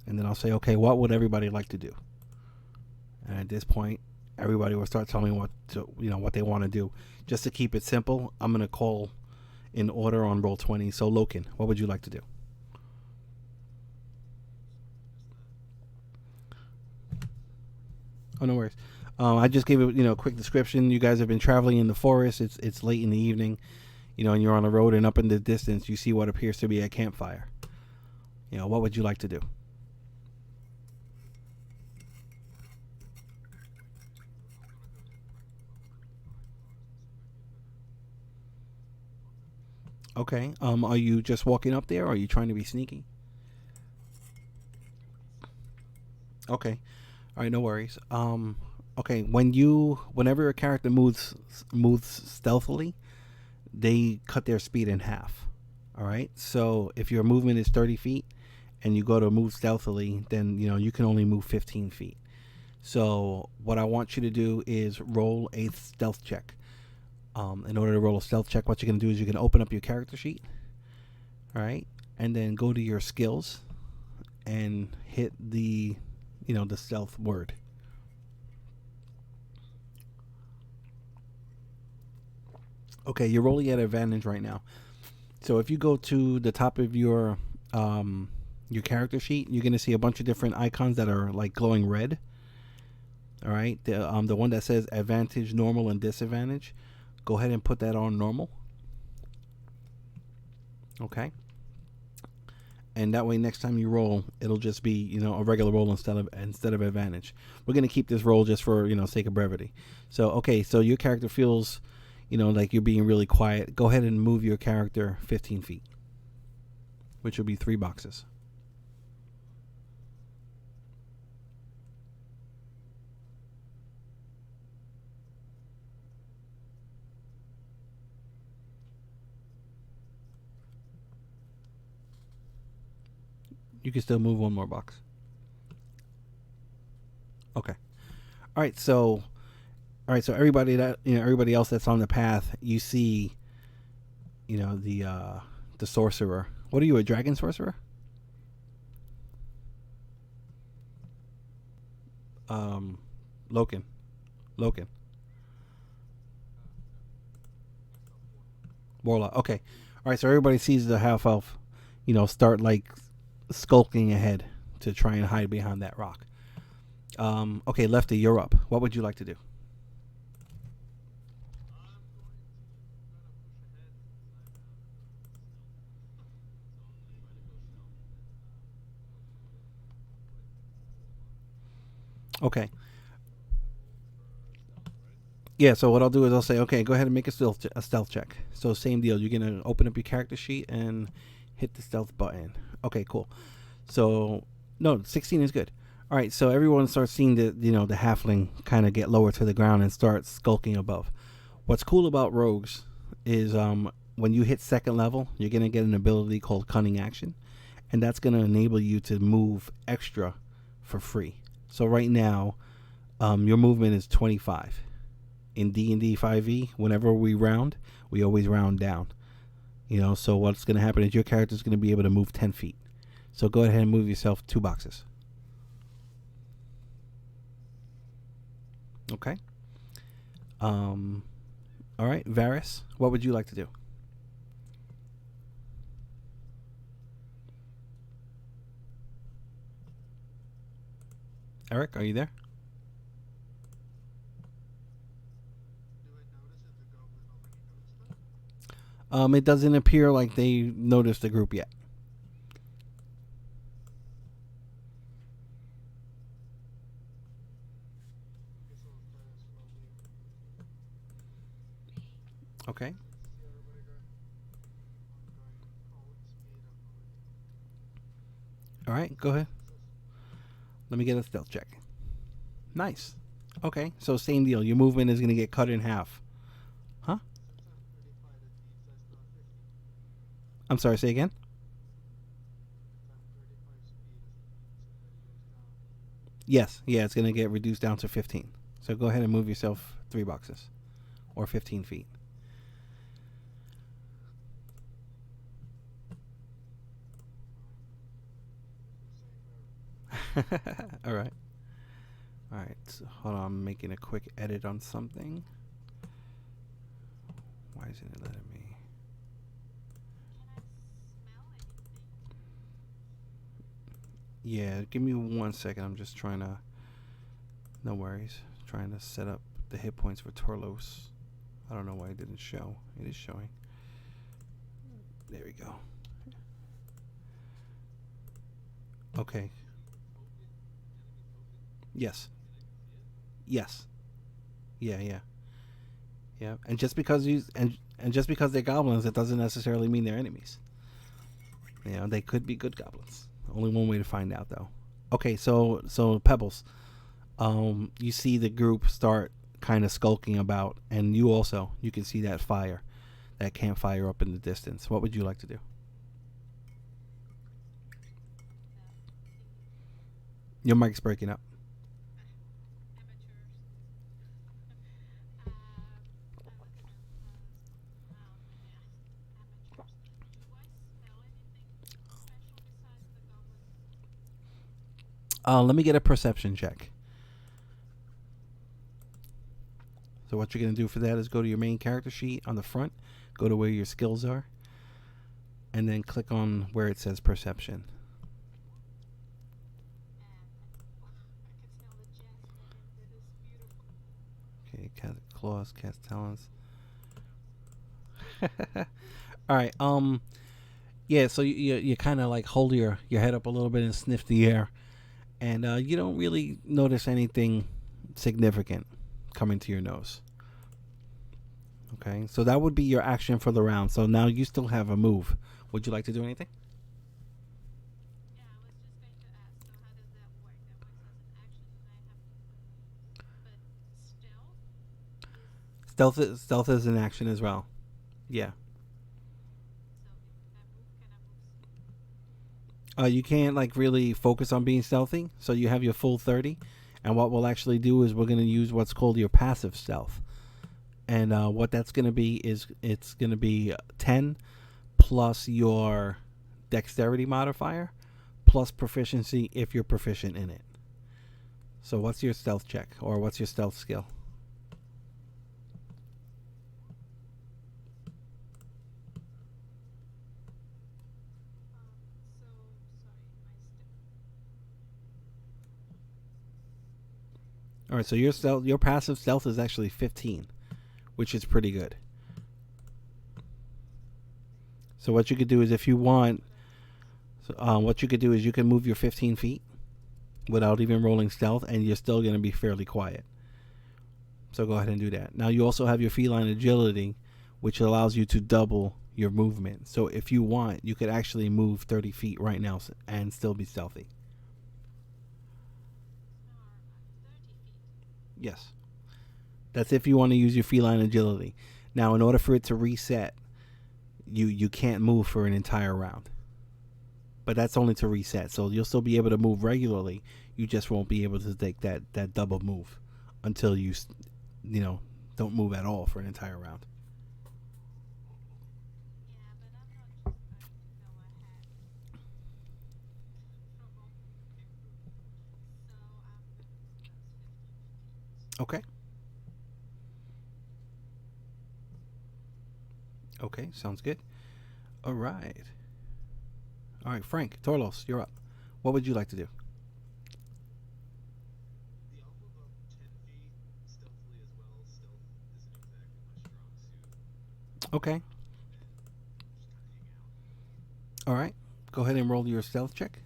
then I'll say, okay, what would everybody like to do? And at this point, everybody will start telling me what they want to do. Just to keep it simple, I'm gonna call in order on roll 20. So Loken, what would you like to do? Oh, no worries. I just gave it, a quick description. You guys have been traveling in the forest. It's late in the evening, and you're on a road, and up in the distance, you see what appears to be a campfire. What would you like to do? Okay. Are you just walking up there, or are you trying to be sneaky? Okay. All right. No worries. Okay. Whenever a character moves stealthily, they cut their speed in half. All right. So if your movement is 30 feet, and you go to move stealthily, then you can only move 15 feet. So what I want you to do is roll a stealth check. In order to roll a stealth check, what you're going to do is you can open up your character sheet, all right, and then go to your skills and hit the stealth word. Okay, you're rolling at advantage right now. So if you go to the top of your character sheet, you're going to see a bunch of different icons that are like glowing red. All right, the one that says advantage, normal, and disadvantage. Go ahead and put that on normal. Okay. And that way, next time you roll, it'll just be a regular roll instead of advantage. We're gonna keep this roll just for sake of brevity. So okay, so your character feels like you're being really quiet. Go ahead and move your character 15 feet, which will be 3 boxes. You can still move one more box. Okay. All right. So, everybody else that's on the path, you see the sorcerer. What are you, a dragon sorcerer? Um, Loken. Loken. Myself warlock. Warlock. Okay. All right. So everybody sees the half elf, start like skulking ahead to try and hide behind that rock. Okay, Lefty, you're up. What would you like to do? I'm going to kind of push ahead since I have stealth. So I'm gonna try to go stealth and hopefully avoid Warlock. Okay. I rolled for stealth, right? Yeah. So what I'll do is I'll say, okay, go ahead and make a stealth check. So same deal. You're gonna open up your character sheet and hit the stealth button. Okay, cool. So no, 16 is good. All right. So everyone starts seeing the halfling kind of get lower to the ground and start skulking above. What's cool about rogues is when you hit second level, you're gonna get an ability called Cunning Action, and that's gonna enable you to move extra for free. So right now, your movement is 25. In D&D 5e, whenever we round, we always round down. So what's gonna happen is your character is gonna be able to move 10 feet. So go ahead and move yourself 2 boxes. Okay. Um. All right, Varys, what would you like to do? Eric, are you there? Do I notice if the goblin already noticed that? It doesn't appear like they noticed the group yet. I guess I'll try to slowly move. Okay. I see everybody going. I'm going crawling speed. I'm moving All right, go ahead. 2 boxes. Let me get a stealth check. Nice. Okay, so same deal. Your movement is gonna get cut in half. Huh? Since I'm 35, that means I still have 50. I'm sorry. Say again. Since I'm 35 speed, does it mean somebody goes down? Yes. Yeah, it's gonna get reduced down to 15. So go ahead and move yourself 3 boxes, or 15 feet. Fine. Just for safe. All right. All right. So hold on. I'm making a quick edit on something. Why isn't it letting me? Can I smell anything? Yeah. Give me 1 second. I'm just trying to. No worries. Trying to set up the hit points for Torlos. I don't know why it didn't show. It is showing. There we go. Okay. The token, enemy token, Yes. can I see it? Yes. Yeah. Yeah. Yeah. And just because just because they're goblins, it doesn't necessarily mean they're enemies. They could be good goblins. Only one way to find out, though. Okay. So Pebbles. You see the group start kind of skulking about, and you can see that campfire up in the distance. What would you like to do? The thingy. Your mic's breaking up. Amateurs. Amateur. Yeah. Amateurs. Do I smell anything special besides the goblins? Let me get a perception check. So what you're gonna do for that is go to your main character sheet on the front, go to where your skills are, and then click on where it says perception. I can smell the jasmine. That is beautiful. Okay, cast claws, cast talents. All right. Yeah. So you kind of like hold your head up a little bit and sniff the air, and you don't really notice anything significant coming to your nose. Okay. So that would be your action for the round. So now you still have a move. Would you like to do anything? Yeah, I was just going to ask. So how does that work? That works as an action, and I have to move. But stealth is Stealth is an action as well. Yeah. so if I move, can I move? You can't like really focus on being stealthy, so you have your full 30. And what we'll actually do is we're going to use what's called your passive stealth. and what that's going to be is it's going to be 10 plus your dexterity modifier plus proficiency if you're proficient in it. So what's your stealth check or what's your stealth skill? So sorry, All right, so your passive stealth is actually 15, which is pretty good. So what you could do is if you want, what you could do is you can move your 15 feet without even rolling stealth, and you're still going to be fairly quiet. So go ahead and do that. Now you also have your feline agility, which allows you to double your movement. So if you want, you could actually move 30 feet right now and still be stealthy. Star at 30 feet. Yes. That's if you want to use your feline agility. Now, in order for it to reset, you can't move for an entire round. But that's only to reset. So you'll still be able to move regularly. You just won't be able to take that double move until you don't move at all for an entire round. Yeah, but I'm not just going to go ahead from all came through. So I'm going to move those 15 feet. Okay. Okay, sounds good. All right. All right, Frank, Torlos, you're up. What would you like to do? Yeah, I'll move up 10 feet stealthily as well. Stealth isn't exactly my strong suit, Okay. and just kind of hang out. All right. Go ahead and roll your stealth check,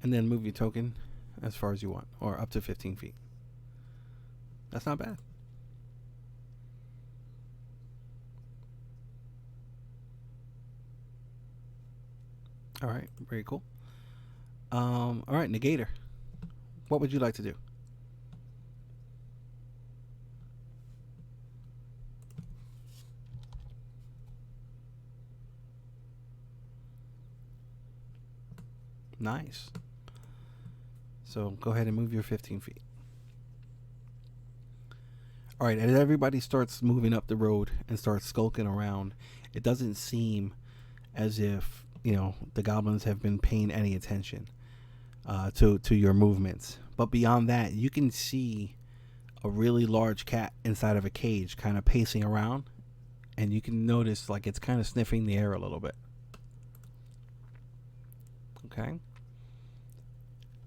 and then move your token as far as you want, or up to 15 feet. That's not bad. All right, very cool. All right, Negator. What would you like to do? Nice. So go ahead and move your 15 feet. All right, as everybody starts moving up the road and starts skulking around, it doesn't seem as if the goblins have been paying any attention to your movements. But beyond that, you can see a really large cat inside of a cage, kind of pacing around, and you can notice like it's kind of sniffing the air a little bit. Okay.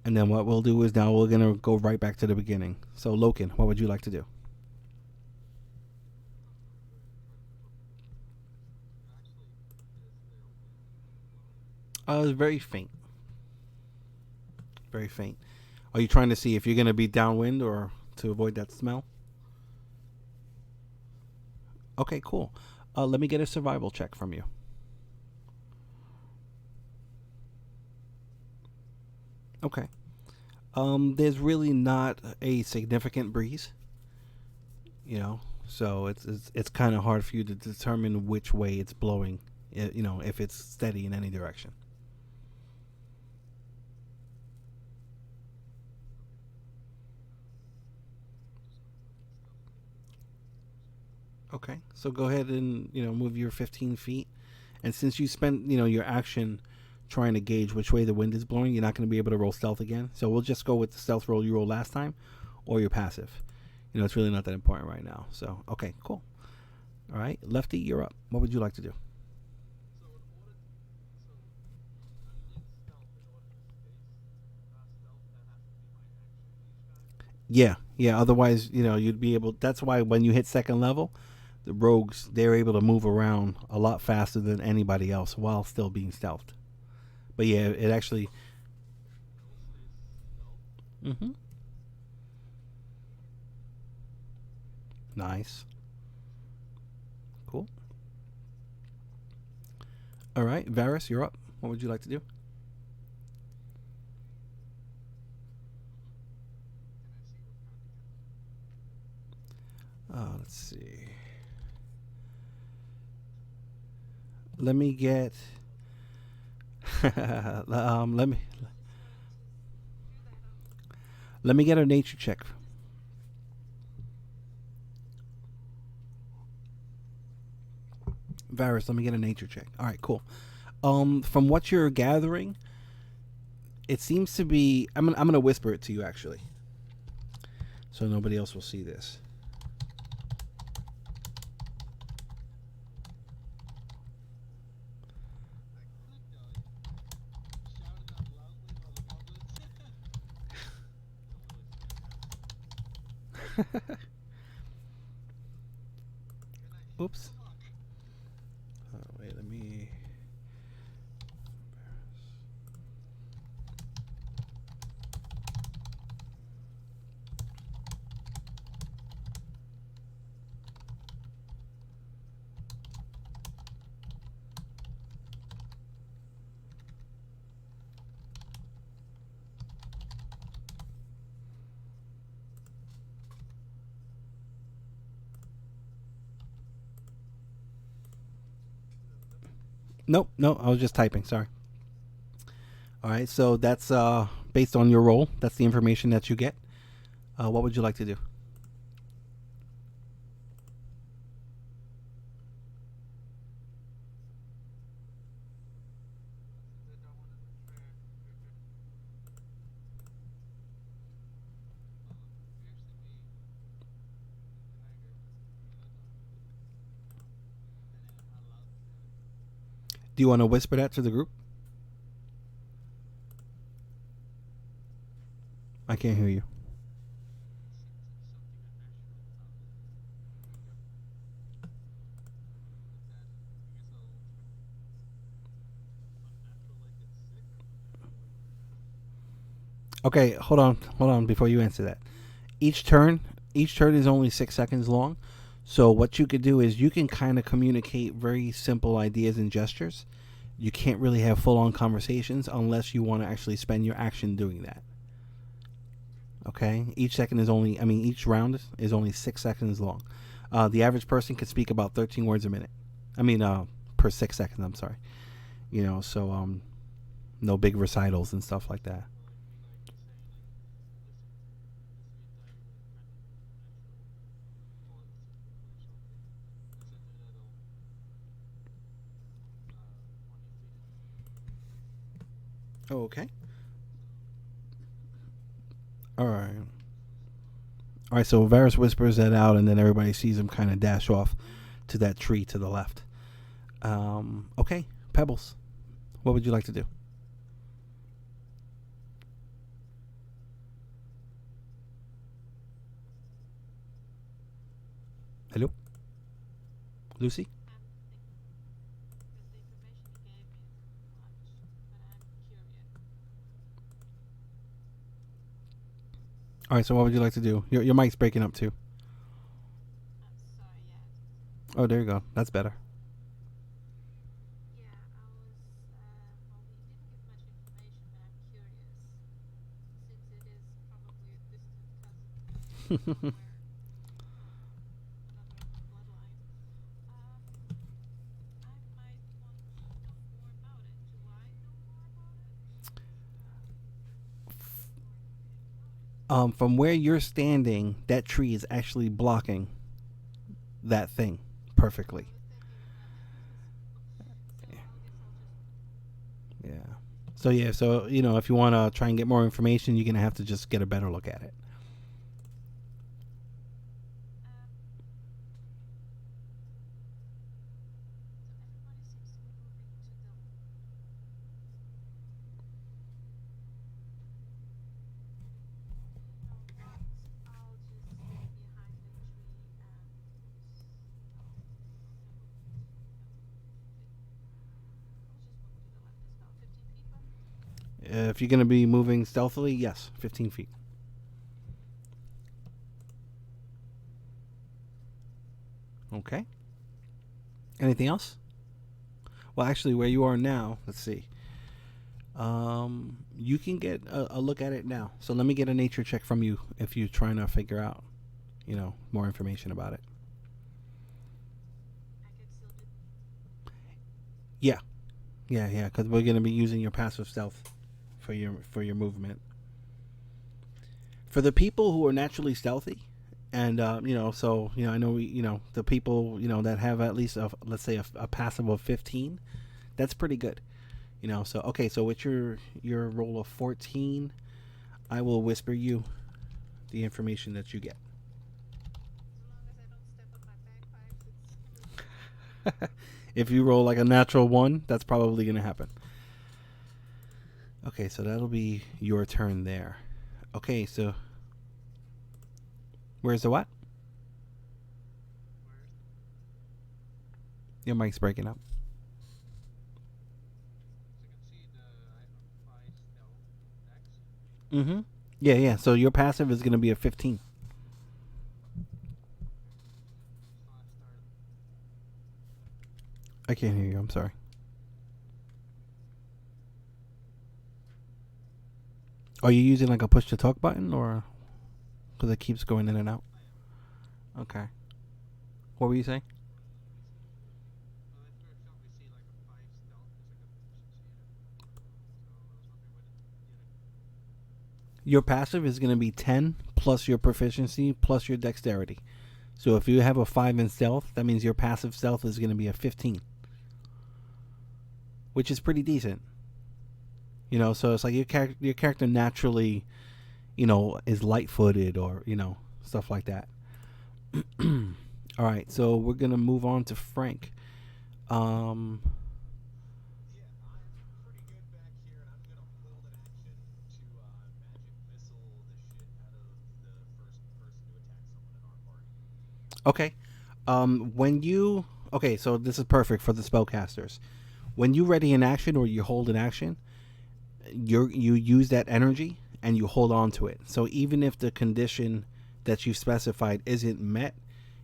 And then what we'll do is now we're gonna go right back to the beginning. So Loken, what would you like to do? It's very faint. Very faint. Are you trying to see if you're gonna be downwind or to avoid that smell? Okay, cool. Let me get a survival check from you. Okay. There's really not a significant breeze, so it's kind of hard for you to determine which way it's blowing, if it's steady in any direction. Okay, so go ahead and move your 15 feet, and since you spent your action trying to gauge which way the wind is blowing, you're not going to be able to roll stealth again. So we'll just go with the stealth roll you rolled last time, or your passive. It's really not that important right now. So okay, cool. All right, Lefty, you're up. What would you like to do? So in order, so I need stealth in order to space. Stealth that has to be my action each time. Yeah, yeah. Otherwise, you'd be able. That's why when you hit second level, the rogues they're able to move around a lot faster than anybody else while still being stealthed. But yeah, it actually. No space stealth. Mm-hmm. Nice. Cool. All right, Varys, you're up. What would you like to do? Can I see what kind of Let's see. Let me get. Let me Just do that on. let me get a nature check. Varus, let me get a nature check. All right, cool. From what you're gathering, it seems to be. I'm gonna whisper it to you actually, so nobody else will see this. I could tell you. Shout it out loudly while the goblins. The only way to get past. Can I shoot Oops. the luck? Wait, let me. Nope, no, I was just typing. Sorry. All right, so that's based on your role. That's the information that you get. What would you like to do? Since I don't want to betray, fiercely me. Can I hear it? Depending on how loud they say it. Do you want to whisper that to the group? I can't hear you. It seems like something unnatural about it. Yep. With that, I guess I'll unnatural like it's sick or unnatural like Okay, hold on. Before you answer that, each turn, each turn is only 6 seconds long. So what you could do is you can kind of communicate very simple ideas and gestures. You can't really have full-on conversations unless you want to actually spend your action doing that. Okay, each second is only, I mean, each round is only 6 seconds long. The average person can speak about 13 words a minute. I mean, per 6 seconds. I'm sorry. So no big recitals and stuff like that. so it'd be like me saying like listen this would be entirely like random unnatural thoughts or something. And something that'll 20 feet into me. Oh, okay. So All right. just listen. All right. So Varus whispers that out, and then everybody sees him kind of dash off to that tree to the left. Okay, Pebbles. What would you like to do? Hello, Lucy. I'm thinking because the information he gave me is much, but I'm curious. All right. So what would you like to do? Your mic's breaking up too. I'm sorry, yes. Oh, there you go. That's better. Yeah, I was, well, he didn't give much information, but I'm curious. Since it is probably a distant cousin somewhere from another bloodline, I might want to know more about it. Do I know more about it? Do I know more information about it? From where you're standing, that tree is actually blocking that thing perfectly. I was thinking if not, then impossible. So I guess I'll just wait. Yeah. So yeah. So if you want to try and get more information, you're gonna have to just get a better look at it. Um, so everybody seems to be moving to the You know what? I'll just stay behind the tree and have a look. I'll just move to the left as well. 15 feet from me? If you're gonna be moving stealthily, yes, 15 feet. Okay. Anything else? Well, actually, where you are now, let's see. You can get a look at it now. So let me get a nature check from you if you're trying to figure out, more information about it. I can still do. Yeah, yeah. Because we're gonna be using your passive stealth for your movement. For the people who are naturally stealthy, And so I know the people that have at least let's say a passive of 15, that's pretty good. So okay, so with your roll of 14, I will whisper you the information that you get. As long as I don't step on my bagpipes, it's completely fine. If you roll like a natural one, that's probably gonna happen. Okay, so that'll be your turn there. Okay, so where's the what? Where's Your mic's breaking up. so you can see the I have 5 stealth dex. Mm-hmm. Yeah, yeah. So your passive is gonna be a 15. Okay. So I start. I can't hear you. I'm sorry. Are you using like a push to talk button or because it keeps going in and out? I am. Okay. What were you saying? Well, I first we see like a 5 stealth is like a proficiency in it. So I was wondering what the other. Your passive is gonna be 10 plus your proficiency plus your dexterity. So if you have a 5 in stealth, that means your passive stealth is gonna be a 15, which is pretty decent. So it's like your character naturally, is light-footed or stuff like that. All right, so we're gonna move on to Frank. Um, Yeah, I'm pretty good back here, and I'm gonna hold an action to magic missile the shit out of the first person to attack someone in our party. okay. When you okay, so this is perfect for the spellcasters. When you ready an action or you hold an action, you use that energy and you hold on to it. So even if the condition that you specified isn't met,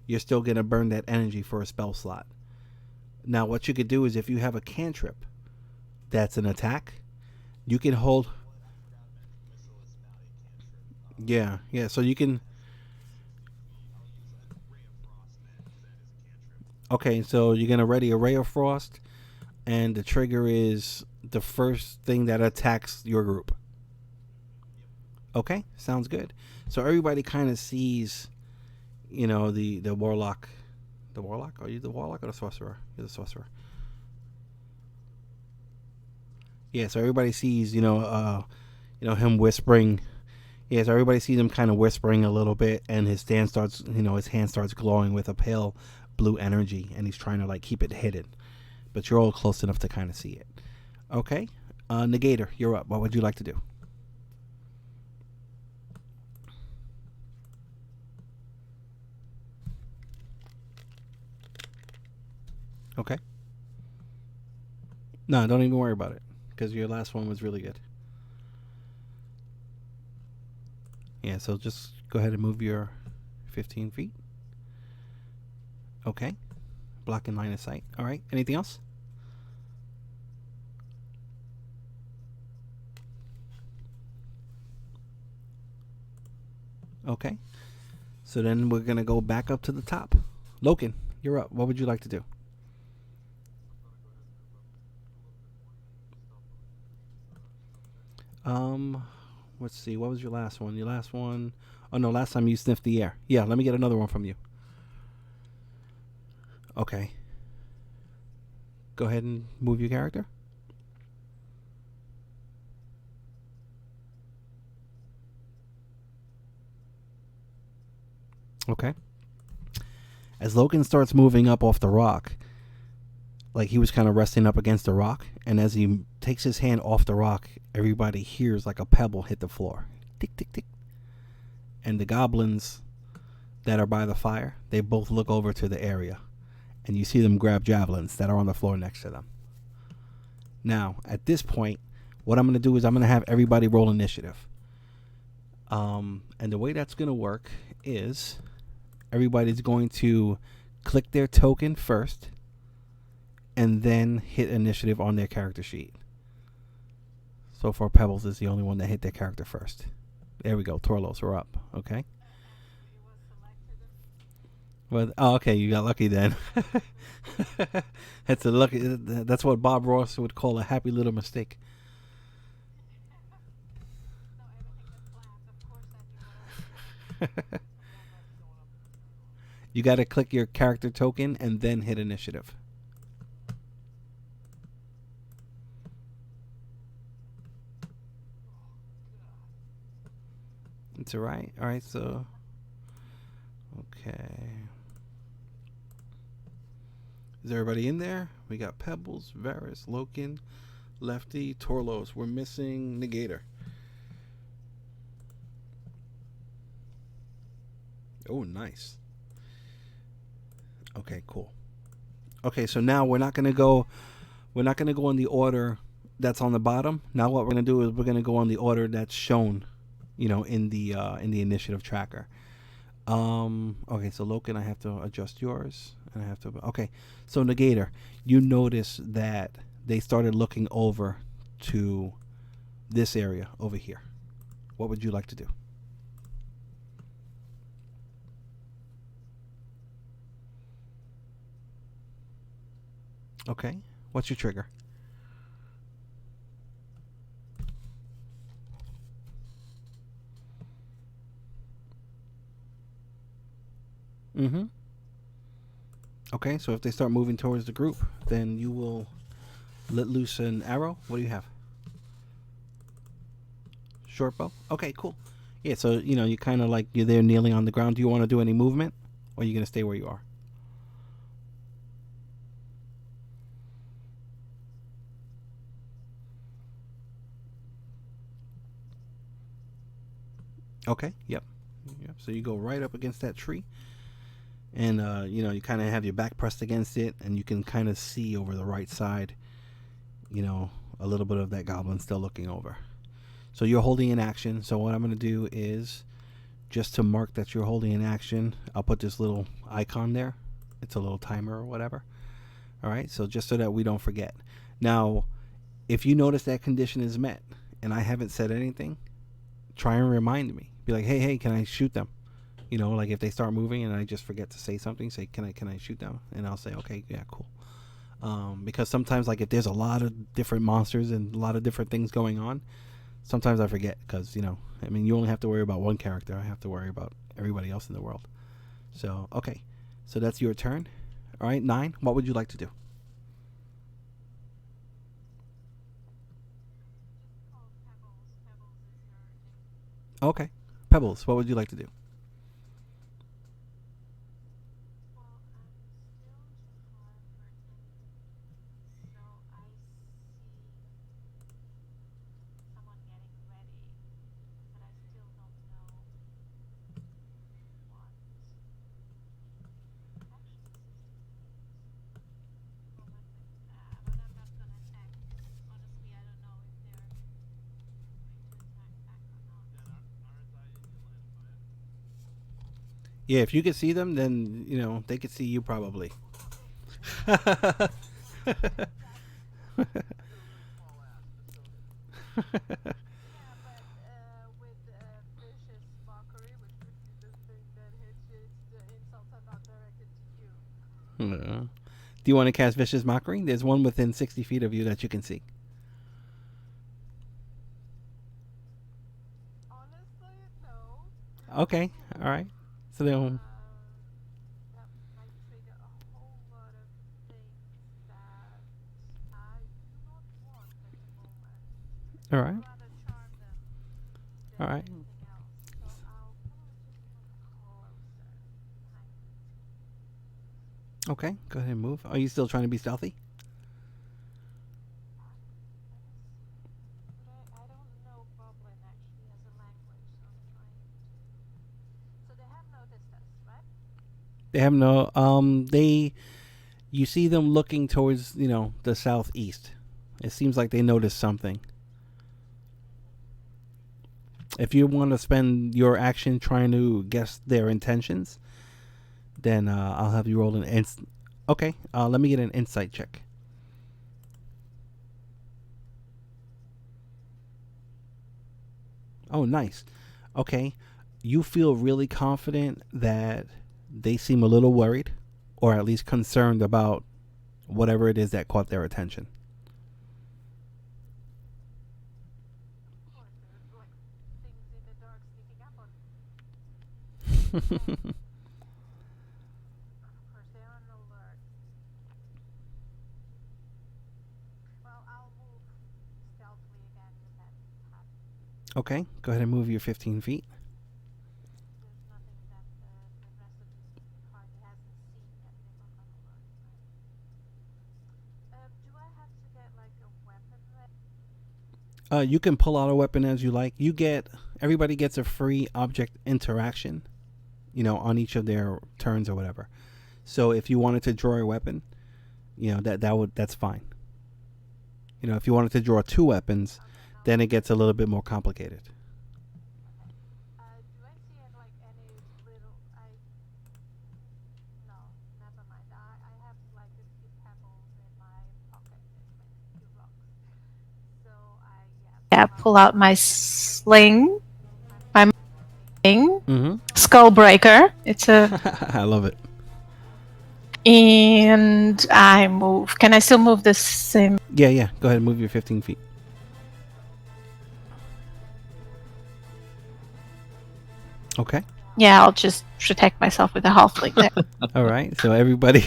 you're still gonna burn that energy for a spell slot. Now, what you could do is if you have a cantrip that's an attack, you can Oh, hold. you know what? I forgot magic missile is not a cantrip. Yeah, yeah. So you can. As I'll use a ray of frost then, because that is a cantrip. Okay, so you're gonna ready a ray of frost, and the trigger is the first thing that attacks your group. Yep. Okay, sounds good. So everybody kind of sees, the warlock. The warlock? Are you the warlock or the sorcerer? You're the sorcerer. Yeah. So everybody sees, him whispering. Yeah. So everybody sees him kind of whispering a little bit, and his hand starts glowing with a pale blue energy, and he's trying to like keep it hidden. But you're all close enough to kind of see it. Okay. Negator, you're up. What would you like to do? Okay. No, don't even worry about it because your last one was really good. Yeah, so just go ahead and move your 15 feet. Okay. Blocking line of sight. All right. Anything else? Okay. So then we're going to go back up to the top. Loken, you're up. What would you like to do? I'm gonna go ahead and move up a little bit more stealthily. Stealth check. Um, let's see. What was your last one? Your last one. Oh no, last time you sniffed the air. Yeah, let me get another one from you. Okay. Go ahead and move your character. Okay. As Logan starts moving up off the rock, like he was kind of resting up against the rock, and as he takes his hand off the rock, everybody hears like a pebble hit the floor. Tick, tick, tick. And the goblins that are by the fire, they both look over to the area, and you see them grab javelins that are on the floor next to them. Now, at this point, what I'm going to do is I'm going to have everybody roll initiative. And the way that's going to work is everybody's going to click their token first and then hit initiative on their character sheet. So far, Pebbles is the only one that hit their character first. There we go. Torlos, we're up. Okay. Actually, it was selected. Well, okay, you got lucky then. That's a lucky. That's what Bob Ross would call a happy little mistake. No, everything was planned. Of course, I knew what I was doing. You got to click your character token and then hit initiative. It's alright. Alright, so. Okay. Is everybody in there? We got Pebbles, Varus, Loken, Lefty, Torlos. We're missing Negator. Oh, nice. Okay, cool. Okay, so now we're not gonna go in the order that's on the bottom. Now what we're gonna do is we're gonna go on the order that's shown, in the initiative tracker. Okay, so Loken, I have to adjust yours, and I have to. Okay, so Negator, you notice that they started looking over to this area over here. What would you like to do? Okay, what's your trigger? Mm-hmm. Okay, so if they start moving towards the group, then you will let loose an arrow. What do you have? Short bow? Okay, cool. Yeah, so, you kind of like you're there kneeling on the ground. Do you want to do any movement? Or are you going to stay where you are? Okay, yep. So you go right up against that tree. And, you kind of have your back pressed against it. And you can kind of see over the right side, a little bit of that goblin still looking over. So you're holding an action. So what I'm going to do is, just to mark that you're holding an action, I'll put this little icon there. It's a little timer or whatever. All right, so just so that we don't forget. Now, if you notice that condition is met and I haven't said anything, try and remind me. Be like, hey, can I shoot them? Like if they start moving and I just forget to say something, say, can I shoot them? And I'll say, okay, yeah, cool. Because sometimes, like if there's a lot of different monsters and a lot of different things going on, sometimes I forget because, you only have to worry about one character. I have to worry about everybody else in the world. So, okay. So that's your turn. All right, 9. What would you like to do? Just call Pebbles. Pebbles is her name. Okay. Pebbles, what would you like to do? Well, I'm still harvarding, so I see someone getting ready, but I still don't know what. Actually, 60 feet. Well, but I'm not gonna attack. Honestly, I don't know if they're going to attack back or not. Dan, aren't I in your line of fire? Yeah, if you could see them, then, they could see you probably. You're a really small ass, but it's okay. Yeah, but with vicious mockery, which would be the thing that hits you, the insults are not directed to you. Do you want to cast Vicious Mockery? There's one within 60 feet of you that you can see. Honestly, no. Okay, all right. So then, That might trigger a whole lot of things that I do not want at the moment. all I'd right, rather charm them than all right. anything else. So I'll probably just move closer behind the team. Okay, go ahead and move. Are you still trying to be stealthy? Let me see. I don't know Goblin actually as a language, so I'm trying to. So they have noticed us, right? They have no. You see them looking towards, the southeast. It seems like they noticed something. If you want to spend your action trying to guess their intentions, then I'll have you roll an Okay, let me get an insight check. Oh, nice. Okay, you feel really confident that they seem a little worried, or at least concerned about whatever it is that caught their attention. What, like things in the dark sneaking up on me? Okay, go ahead and move your 15 feet. There's nothing that the rest of this party hasn't seen that they were gonna learn tonight. Do I have to get like a weapon ready? You can pull out a weapon as you like. Everybody gets a free object interaction, on each of their turns or whatever. So if you wanted to draw a weapon, that's fine. If you wanted to draw two weapons, then it gets a little bit more complicated. Do I see like any little? No, never mind. I have like a few pebbles in my pocket and maybe a few rocks. So I pull out my sling, my sling, Mm-hmm. skull breaker. It's a I love it. and I move. Can I still move the same? Yeah. Go ahead and move your 15 feet. Okay. Yeah, I'll just protect myself with a halfling there. All right. So everybody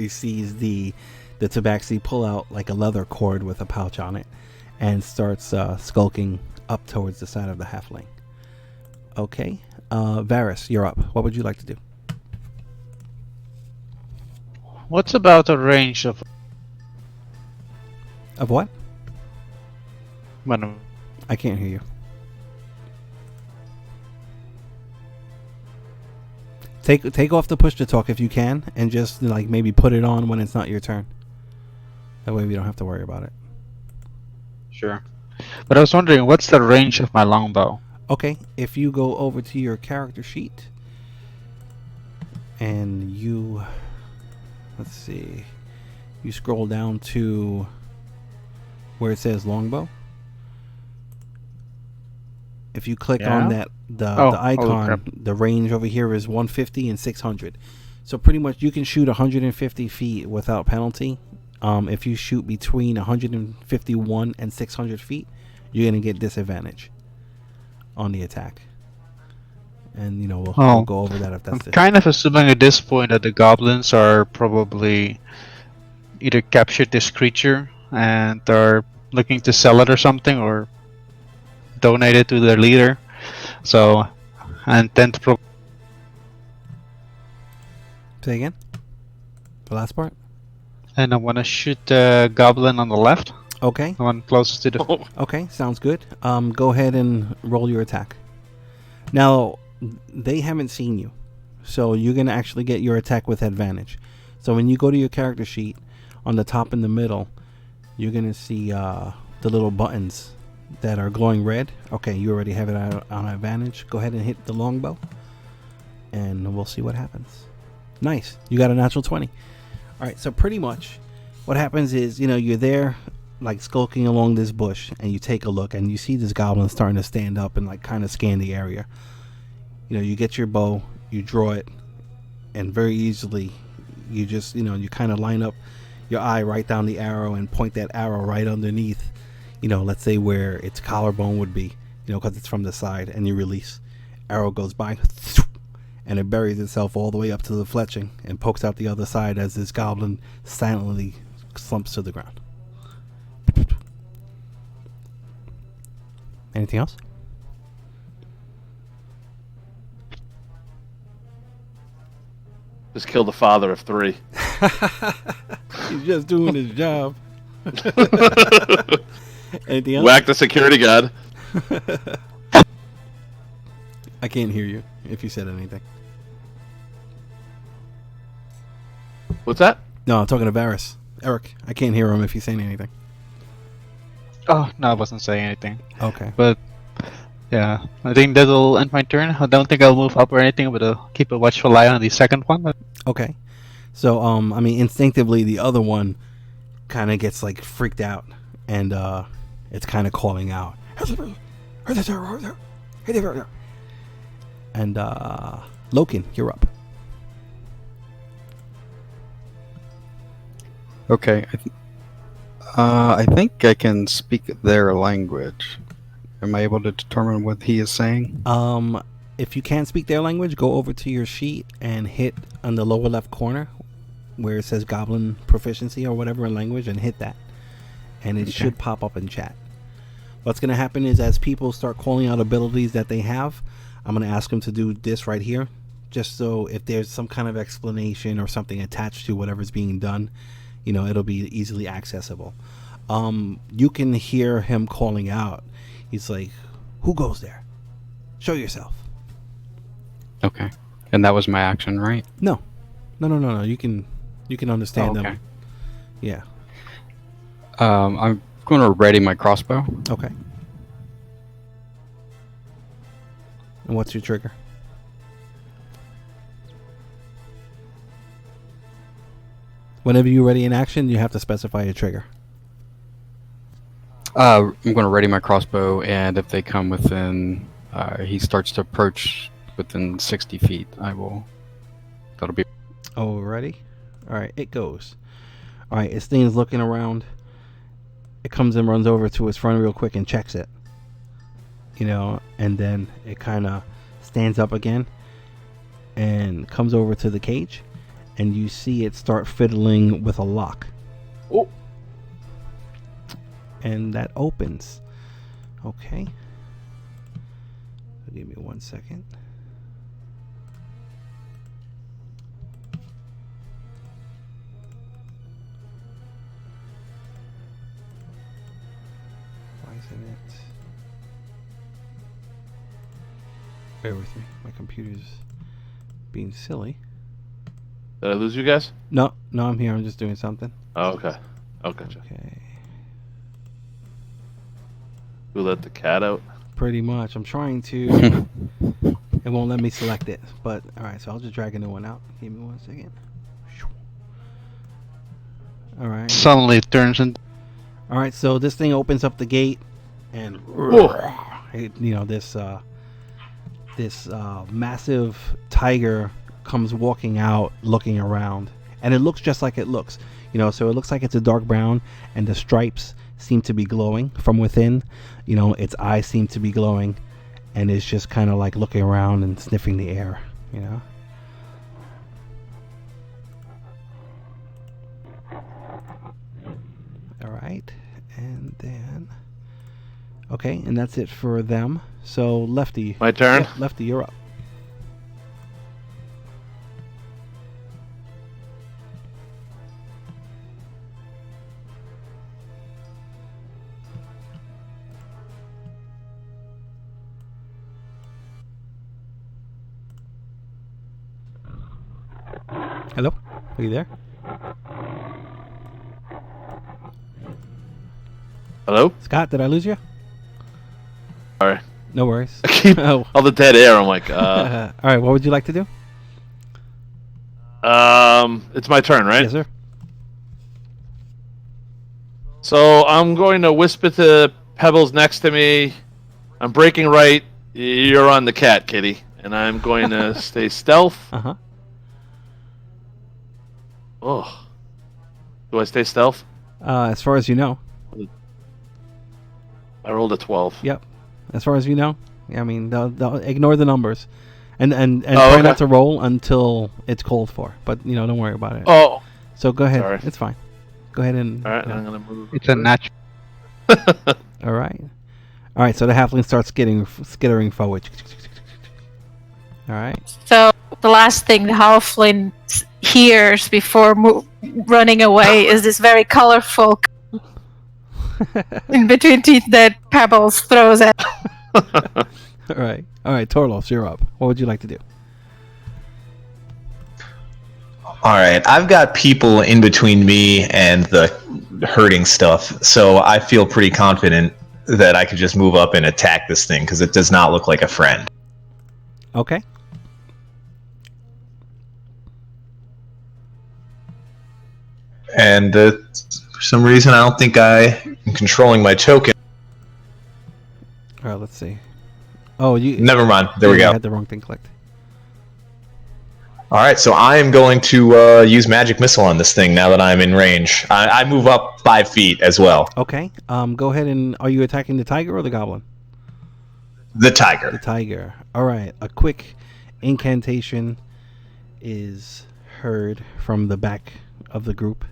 sees the tabaxi pull out like a leather cord with a pouch on it, and starts skulking up towards the side of the halfling. Okay. Varys, you're up. What would you like to do? What's about the range of Of what? when I can't hear you. Take off the push to talk if you can, and just like maybe put it on when it's not your turn. That way we don't have to worry about it. Sure. But I was wondering, what's the range of my longbow? Okay, if you go over to your character sheet and let's see, you scroll down to where it says longbow. If you click on that the icon, crap. the range over here is 150 and 600. So pretty much you can shoot 150 feet without penalty. If you shoot between 151 and 600 feet, you're gonna get disadvantage on the attack. And we'll go over that if I'm that's it. kind of assuming at this point that the goblins are probably either captured this creature and are looking to sell it or something, or donate it to their leader. So I intend to Say again. The last part. and I want to shoot the goblin on the left, Okay. the one closest to the. Okay. Sounds good. Go ahead and roll your attack. Now they haven't seen you, so you're gonna actually get your attack with advantage. So when you go to your character sheet, on the top in the middle, you're gonna see the little buttons that are glowing red. Okay, you already have it on advantage. Go ahead and hit the longbow, and we'll see what happens. Nice, you got a natural 20. All right, so pretty much what happens is, you're there like skulking along this bush, and you take a look and you see this goblin starting to stand up and like kind of scan the area. You get your bow, you draw it, and very easily you just you kind of line up your eye right down the arrow and point that arrow right underneath, let's say where its collarbone would be, because it's from the side, and you release. Arrow goes by, and it buries itself all the way up to the fletching and pokes out the other side as this goblin silently slumps to the ground. Anything else? Just kill the father of 3. He's just doing his job. Anything else? Whack the security guard. I can't hear you if you said anything. What's that? No, I'm talking to Varys. Eric, I can't hear him if he's saying anything. Oh no, I wasn't saying anything. Okay. But yeah, I think that'll end my turn. I don't think I'll move up or anything, but I'll keep a watchful eye on the second one. Okay. So, instinctively, the other one kind of gets like freaked out, and it's kind of calling out. And Loken, you're up. Okay. I think I can speak their language. Am I able to determine what he is saying? If you can't speak their language, go over to your sheet and hit on the lower left corner where it says Goblin Proficiency or whatever in language, and hit that, and it should pop up in chat. What's going to happen is as people start calling out abilities that they have, I'm going to ask them to do this right here, just so if there's some kind of explanation or something attached to whatever's being done, it'll be easily accessible. You can hear him calling out. He's like, "Who goes there? Show yourself." Okay. And that was my action, right? No. You can understand okay. them. Yeah. I'm going to ready my crossbow. Okay. And what's your trigger? Whenever you're ready in action, you have to specify your trigger. I'm going to ready my crossbow, and if they come within, he starts to approach within 60 feet, that'll be... Oh, ready? Alright, it goes. Alright, this thing is looking around. It comes and runs over to its front real quick and checks it. And then it kind of stands up again and comes over to the cage, and you see it start fiddling with a lock. Oh. And that opens. Okay. Give me 1 second. Why isn't it? Bear with me. My computer's being silly. Did I lose you guys? No, I'm here. I'm just doing something. Oh, okay. Oh, gotcha. Okay. Who let the cat out? Pretty much. I'm trying to. It won't let me select it. But, alright, so I'll just drag a new one out. Give me 1 second. Alright. Suddenly it turns into... Alright, so this thing opens up the gate, and this massive tiger comes walking out, looking around, and it looks just like it looks. So it looks like it's a dark brown, and the stripes seem to be glowing from within. Its eyes seem to be glowing, and it's just kind of like looking around and sniffing the air. Alright, and then... Okay, and that's it for them. So, Lefty. My turn? Yeah, Lefty, you're up. Hello? Are you there? Hello? Scott, did I lose you? Sorry. No worries. I keep Oh. all the dead air. I'm like, Alright, what would you like to do? it's my turn, right? Yes, sir. So I'm going to whisper to Pebbles next to me. I'm breaking right. You're on the cat, kitty. And I'm going to stay stealth. Uh-huh. Oh. Do I stay stealth? As far as you know. I rolled a 12. Yep. As far as you know. I mean, they'll ignore the numbers. And Oh, try okay. not to roll until it's called for. But, don't worry about it. Oh. So go ahead. Sorry. It's fine. Go ahead and... All right, I'm going to move. It's a natural... Alright. Alright, so the halfling starts skittering forward. Alright. So the last thing the halfling hears before running away is this very colorful in between teeth that Pebbles throws at. Alright. Alright, Torlos, you're up. What would you like to do? Alright, I've got people in between me and the hurting stuff, so I feel pretty confident that I could just move up and attack this thing, because it does not look like a friend. Okay. And for some reason, I don't think I am controlling my token. Alright, let's see. Oh, you... Never mind, there we I go. had the wrong thing clicked. Alright, so I am going to use Magic Missile on this thing now that I'm in range. I move up 5 feet as well. Okay. Go ahead and... Are you attacking the tiger or the goblin? The The tiger. tiger. Alright, a quick incantation is heard from the back of the group,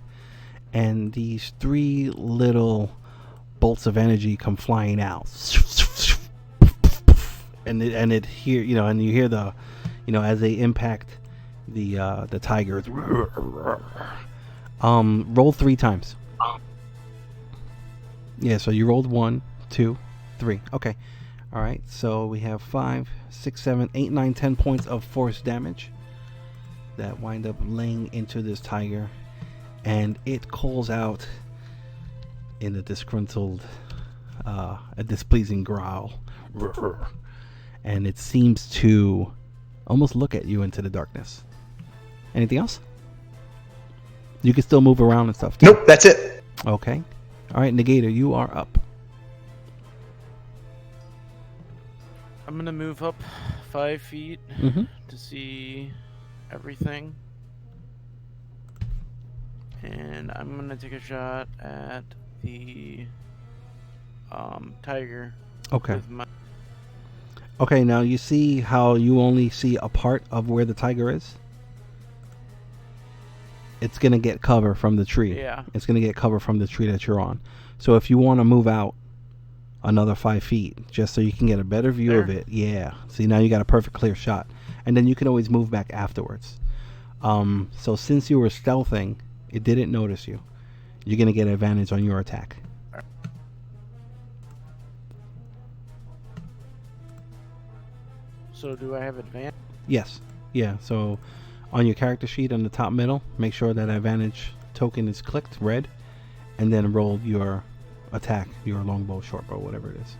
and these 3 little bolts of energy come flying out, and it here, and you hear the, as they impact the tiger. Roll 3 times. Yeah, so you rolled 1, 2, 3. Okay. All right. So we have 5, 6, 7, 8, 9, 10 points of force damage that wind up laying into this tiger, and it calls out in a disgruntled, a displeasing growl, and it seems to almost look at you into the darkness. Anything else? You can still move around and stuff too. Nope, that's it. Okay. All right, Negator, you are up. I'm gonna move up 5 feet Mm-hmm. to see everything. And I'm gonna take a shot at the tiger. Okay. With my Okay, now you see how you only see a part of where the tiger is? It's going to get cover from the tree. Yeah. It's going to get cover from the tree that you're on. So if you want to move out another 5 feet, just so you can get a better view of it. Yeah. See, now you got a perfect clear shot. And then you can always move back afterwards. So since you were stealthing, it didn't notice you. You're going to get advantage on your attack. So do I have advantage? Yes. Yeah, so on your character sheet in the top middle, make sure that advantage token is clicked, red, and then roll your attack, your longbow, shortbow, whatever it is.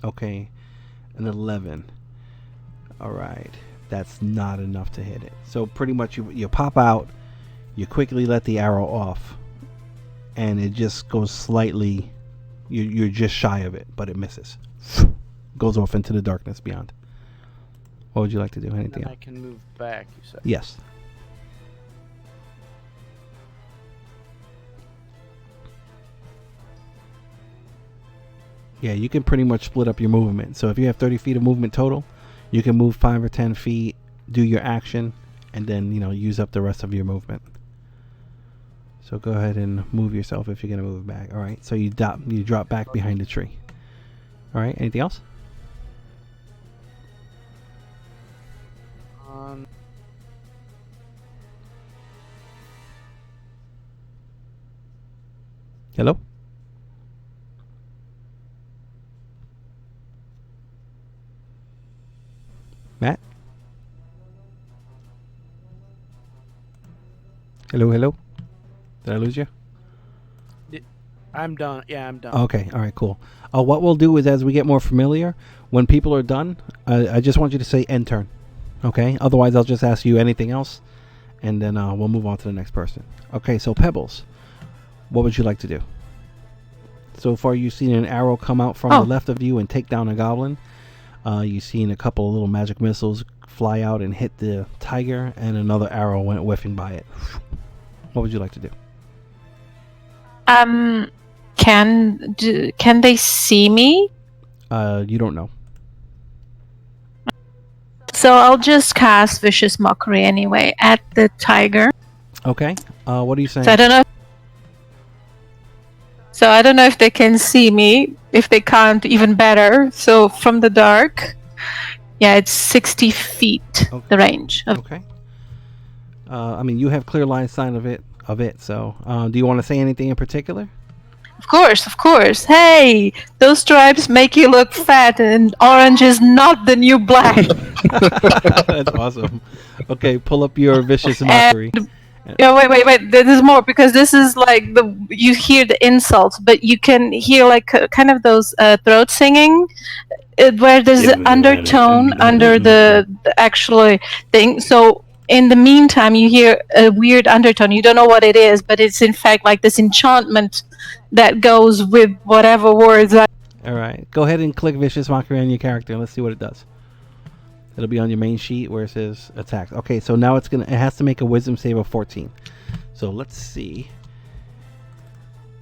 Okay, an 11. Alright, that's not enough to hit it. So pretty much you pop out, you quickly let the arrow off, and it just goes slightly, you're just shy of it, but it misses. Goes off into the darkness beyond. What would you like to do? Anything And I else? can move back, you said. Yes. Yeah, you can pretty much split up your movement. So if you have 30 feet of movement total, you can move 5 or 10 feet, do your action, and then, use up the rest of your movement. So go ahead and move yourself if you're going to move back. All right, so you drop back behind the tree. All right, anything else? Hello? Matt? Hello? Did I lose you? I'm done. Yeah, I'm done. Okay, all right, cool. What we'll do is as we get more familiar, when people are done, I just want you to say end turn. Okay? Otherwise, I'll just ask you anything else, and then we'll move on to the next person. Okay, so Pebbles, what would you like to do? So far, you've seen an arrow come out from the left of you and take down a goblin. You've seen a couple of little magic missiles fly out and hit the tiger, and another arrow went whiffing by it. What would you like to do? Can they see me? You don't know. So I'll just cast Vicious Mockery anyway at the tiger. Okay. What are you saying? So I don't know. So I don't know if they can see me. If they can't, even better. So from the dark, yeah, it's 60 feet. Okay. The range. Okay. You have clear line of sight of it. So, do you want to say anything in particular? Of course. Hey, those stripes make you look fat, and orange is not the new black. That's awesome. Okay, pull up your Vicious Mockery. Yeah, wait. There's more, because this is like you hear the insults, but you can hear like kind of those throat singing, where there's the undertone under the actual thing. So in the meantime, you hear a weird undertone. You don't know what it is, but it's in fact like this enchantment that goes with whatever words. All right, go ahead and click Vicious Mockery on your character, and let's see what it does. It'll be on your main sheet where it says attacks. Okay, so now it has to make a wisdom save of 14. So let's see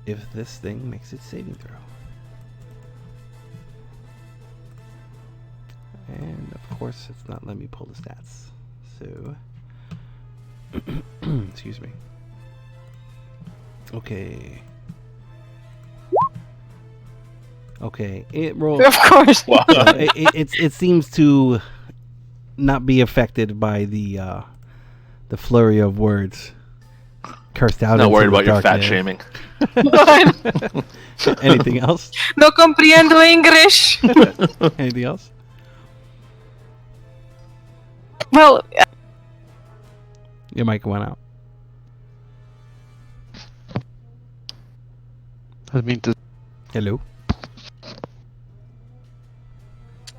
if this thing makes its saving throw. And of course, it's not letting me pull the stats. So, excuse me. Okay. Okay, it rolls. Of course. It seems to not be affected by the flurry of words cursed out. Not into worried the about your fat darkness. shaming. Anything else? No comprendo English. Anything else? Well, Your mic went out. I mean, Hello.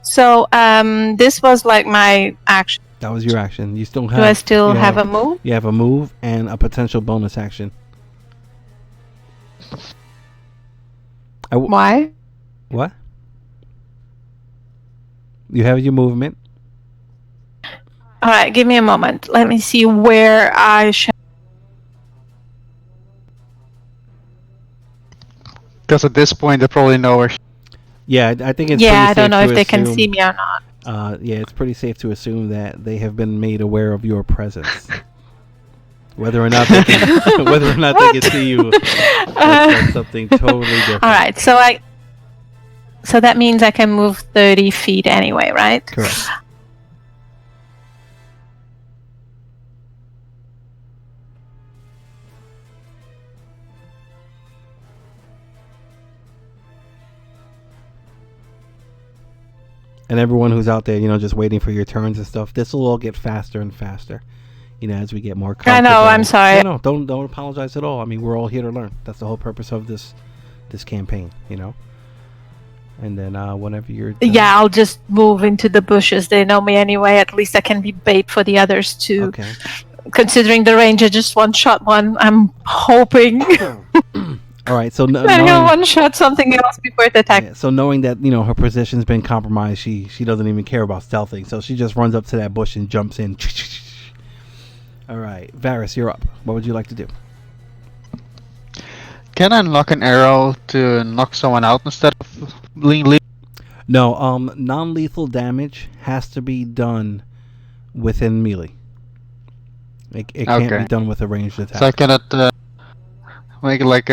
so this was like my action. That was your action. You still have. Do I still you have a move? You have a move and a potential bonus action. Why? What? You have your movement. All right, give me a moment. Let me see where I should. because at this point they probably know where. Yeah, I think it's. Yeah, pretty I don't safe know to if they can assume- see me or not. Yeah, it's pretty safe to assume that they have been made aware of your presence. Whether or not they can, whether or not they can see you, that's something totally different. All right, so that means I can move 30 feet anyway, right? Correct. And everyone who's out there, just waiting for your turns and stuff, this will all get faster and faster. As we get more I comfortable. know, I'm sorry. No, don't apologize at all. I mean, we're all here to learn. That's the whole purpose of this campaign, And then whenever you're done, Yeah, I'll just move into the bushes. They know me anyway. At least I can be bait for the others too. Okay. Considering the range, I just one-shot one. I'm hoping All right. So that he'll one-shot something else before it attacks. yeah, so knowing that her position's been compromised, she doesn't even care about stealthing. So she just runs up to that bush and jumps in. All right, Varys, you're up. What would you like to do? Can I unlock an arrow to knock someone out instead of being No, non-lethal damage has to be done within melee. It can't Okay. be done with a ranged attack. So I cannot make like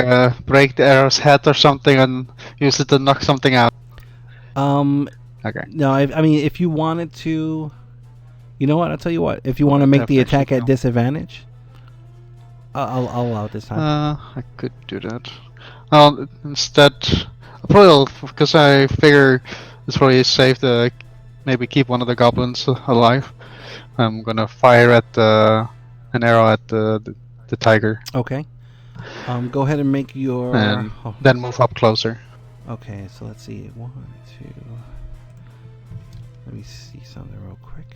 break the arrow's head or something and use it to knock something out. Okay. No, I mean, if you wanted to, you know what? I'll tell you what. If you want to make the attack at disadvantage, I'll allow it this time. I could do that. Instead, because I figure it's probably safe to maybe keep one of the goblins alive. I'm gonna fire at an arrow at the tiger Okay. Go ahead and make your. and then move up closer. Okay, so let's see. 1, 2. Let me see something real quick.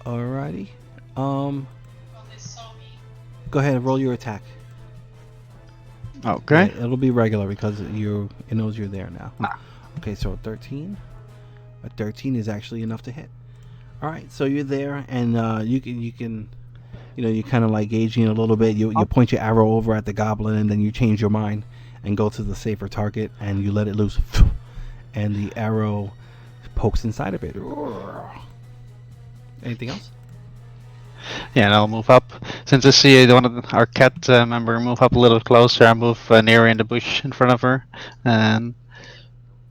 Alrighty. Go ahead and roll your attack. Okay. Yeah, it'll be regular because it knows you're there now. Ah. Okay, so 13. A 13 is actually enough to hit. All right, so you're there, and you can, you kind of like gauging a little bit. You point your arrow over at the goblin, and then you change your mind and go to the safer target, and you let it loose, and the arrow pokes inside of it. Anything else? Yeah, and I'll move up. Since I see one of our cat member move up a little closer, I move nearer in the bush in front of her, and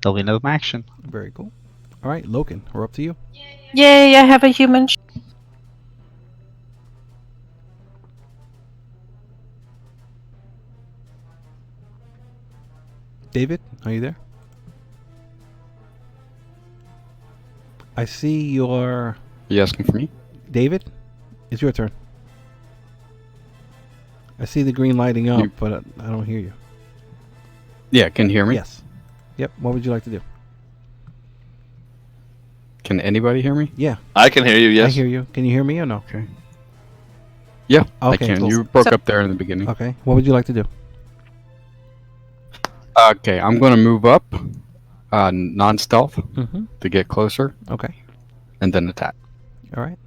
there'll be another action. Very cool. All right, Loken, we're up to you. Yay, I have a human. David, are you there? I see your... You asking for me? David, it's your turn. I see the green lighting up, but I don't hear you. Yeah, can you hear me? Yes. Yep, what would you like to do? Can anybody hear me? Yeah. I can hear you, yes. I hear you. Can you hear me or no? Okay. Yeah, I Okay, can. cool. You broke up there in the beginning. Okay, what would you like to do? Okay, I'm going to move up, non-stealth, Mm-hmm. to get closer, Okay, and then attack. all right.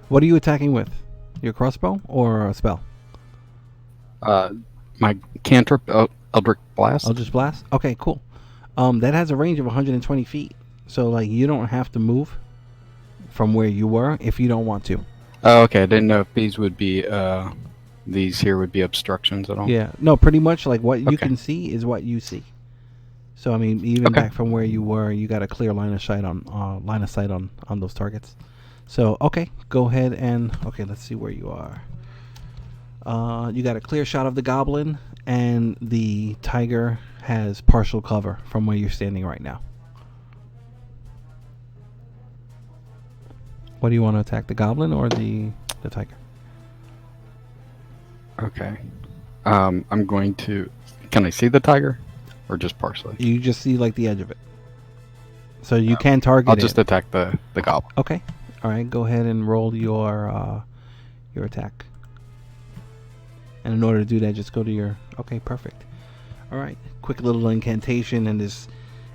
What are you attacking with? Your crossbow or a spell? My cantrip, Eldritch Blast. Eldritch Blast. Okay, cool. That has a range of 120 feet, so like you don't have to move from where you were if you don't want to. Oh, okay. I didn't know if these would be these here would be obstructions at all. Yeah, no, pretty much like what you Okay. can see is what you see. So I mean, even Okay. back from where you were, you got a clear line of sight on those targets. So okay, go ahead and let's see where you are. You got a clear shot of the goblin, and the tiger has partial cover from where you're standing right now. What do you want to attack, the goblin or the tiger? Okay. I'm going to. Can I see the tiger, or just partially? You just see like the edge of it, so you can target I'll it. just attack the goblin. Okay. All right. Go ahead and roll your attack. And in order to do that, just go to your. Okay, perfect. All right. Quick little incantation, and this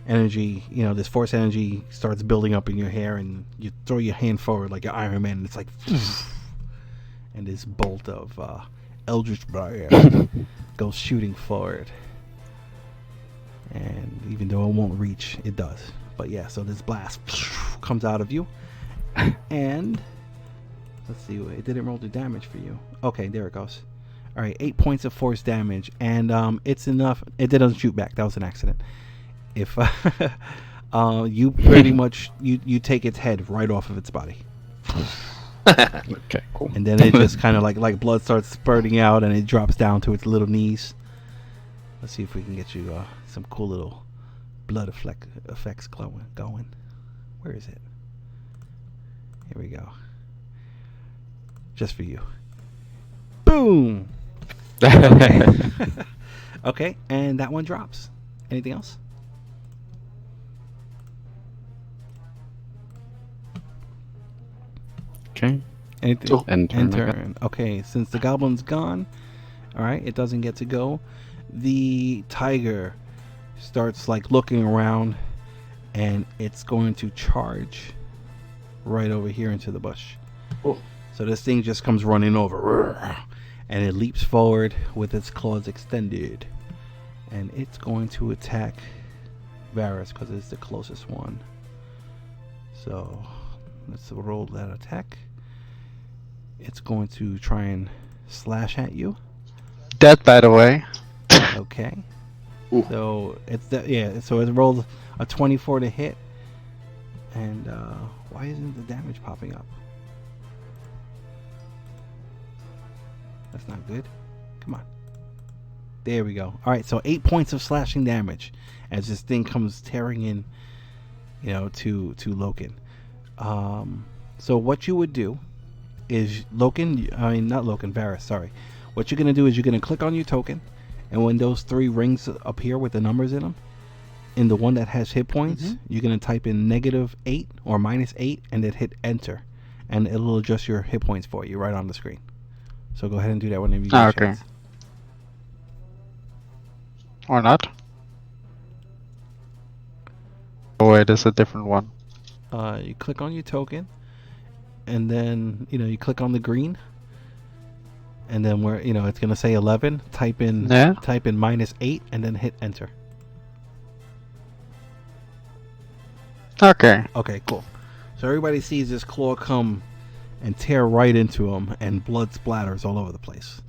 energy, this force energy starts building up in your hair, and you throw your hand forward like your Iron Man, and it's like, and this bolt of Eldritch Blast goes shooting forward. And even though it won't reach, it does. But yeah, so this blast comes out of you, and let's see, it didn't roll the damage for you. Okay, there it goes. All right, 8 points of force damage, and it's enough. It didn't shoot back. That was an accident. If you pretty much you take its head right off of its body. Okay, cool. And then it just kind of like blood starts spurting out, and it drops down to its little knees. Let's see if we can get you some cool little blood effects going. Where is it? Here we go. Just for you. Boom. Okay. Okay, and that one drops. Anything else? Okay. Anything? End turn, End I got- turn. Okay, since the goblin's gone, all right, it doesn't get to go. The tiger starts like looking around, and it's going to charge right over here into the bush. Oh. So this thing just comes running over, and it leaps forward with its claws extended, and it's going to attack Varus because it's the closest one. So let's roll that attack. It's going to try and slash at you. Dead, by the way. Okay. Ooh. So so it rolled a 24 to hit. And why isn't the damage popping up? That's not good. Come on. There we go. All right, so 8 points of slashing damage as this thing comes tearing in, to Loken. So what you would do is Varus, sorry. What you're going to do is you're going to click on your token, and when those 3 rings appear with the numbers in them, in the one that has hit points, you're going to type in -8 or -8 and then hit enter, and it'll adjust your hit points for you right on the screen. So go ahead and do that whenever you get a Okay. chance. Or not. Oh wait, it's a different one. You click on your token, and then you click on the green, and then where it's gonna say 11. Type in -8 and then hit enter. Okay. Okay, cool. So everybody sees this claw come and tear right into him, and blood splatters all over the place.